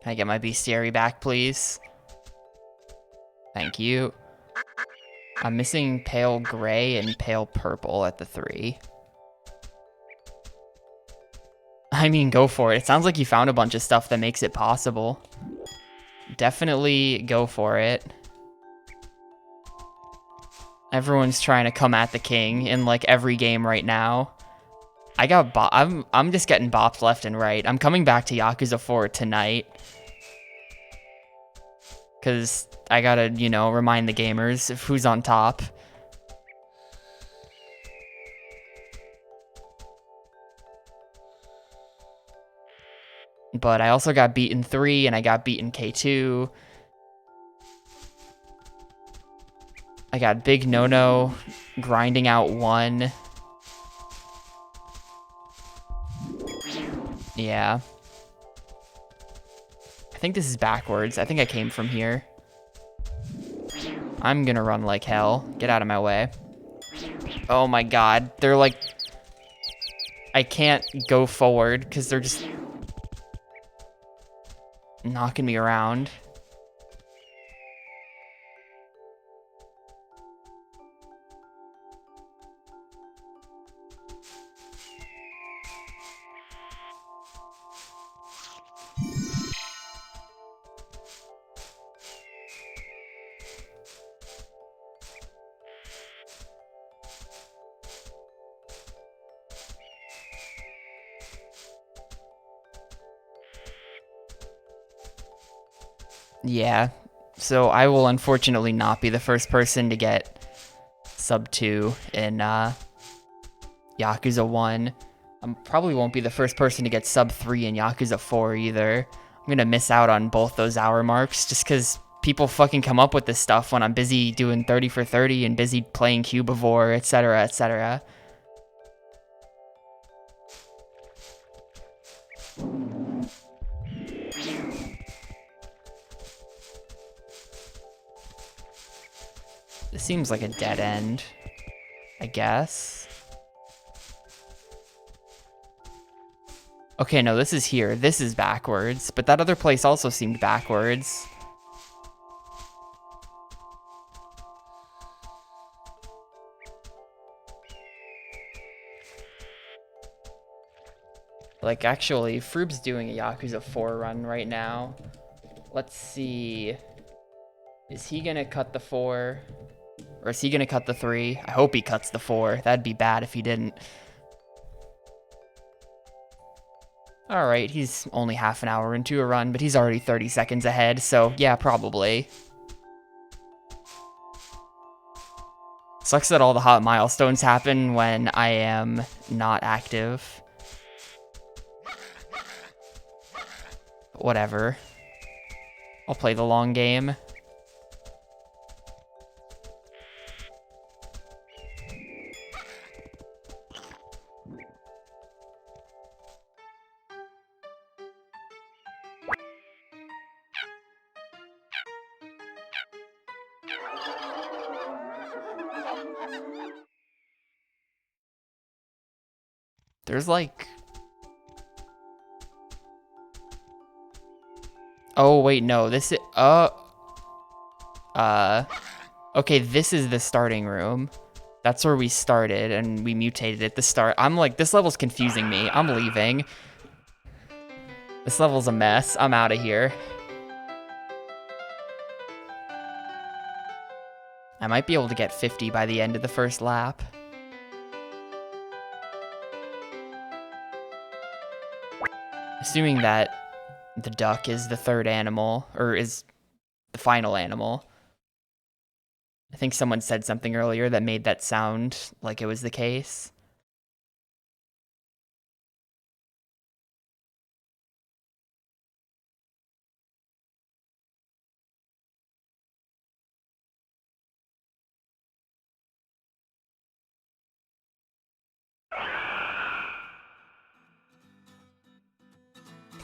Can I get my bestiary back, please? Thank you. I'm missing Pale Gray and Pale Purple at the 3. I mean, go for it. It sounds like you found a bunch of stuff that makes it possible. Definitely go for it. Everyone's trying to come at the king in like every game right now. I'm just getting bopped left and right. I'm coming back to Yakuza 4 tonight. Because I gotta, you know, remind the gamers of who's on top. But I also got beaten 3 and I got beaten K2. I got Big No-No grinding out 1. Yeah. I think this is backwards. I think I came from here. I'm gonna run like hell. Get out of my way. Oh my god. They're like... I can't go forward because they're just... knocking me around. Yeah, so I will unfortunately not be the first person to get sub 2 in Yakuza 1. I probably won't be the first person to get sub 3 in Yakuza 4 either. I'm gonna miss out on both those hour marks just because people fucking come up with this stuff when I'm busy doing 30 for 30 and busy playing Cubivore, etc., etc. This seems like a dead end, I guess. Okay, no, this is here. This is backwards, but that other place also seemed backwards. Like, actually, Froob's doing a Yakuza 4 run right now. Let's see. Is he gonna cut the 4? Or is he gonna cut the 3? I hope he cuts the 4. That'd be bad if he didn't. Alright, he's only half an hour into a run, but he's already 30 seconds ahead, so yeah, probably. Sucks that all the hot milestones happen when I am not active. Whatever. I'll play the long game. There's like... Oh, wait, no. This is... Okay, this is the starting room. That's where we started, and we mutated at the start. I'm like, this level's confusing me. I'm leaving. This level's a mess. I'm out of here. I might be able to get 50 by the end of the first lap. Assuming that the duck is the third animal, or is the final animal. I think someone said something earlier that made that sound like it was the case.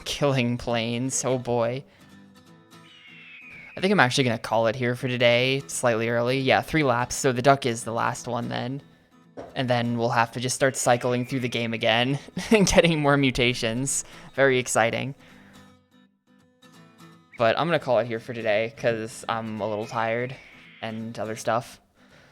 Killing planes, oh boy. I think I'm actually going to call it here for today, slightly early. Yeah, 3 laps, so the duck is the last one then. And then we'll have to just start cycling through the game again and getting more mutations. Very exciting. But I'm going to call it here for today because I'm a little tired and other stuff.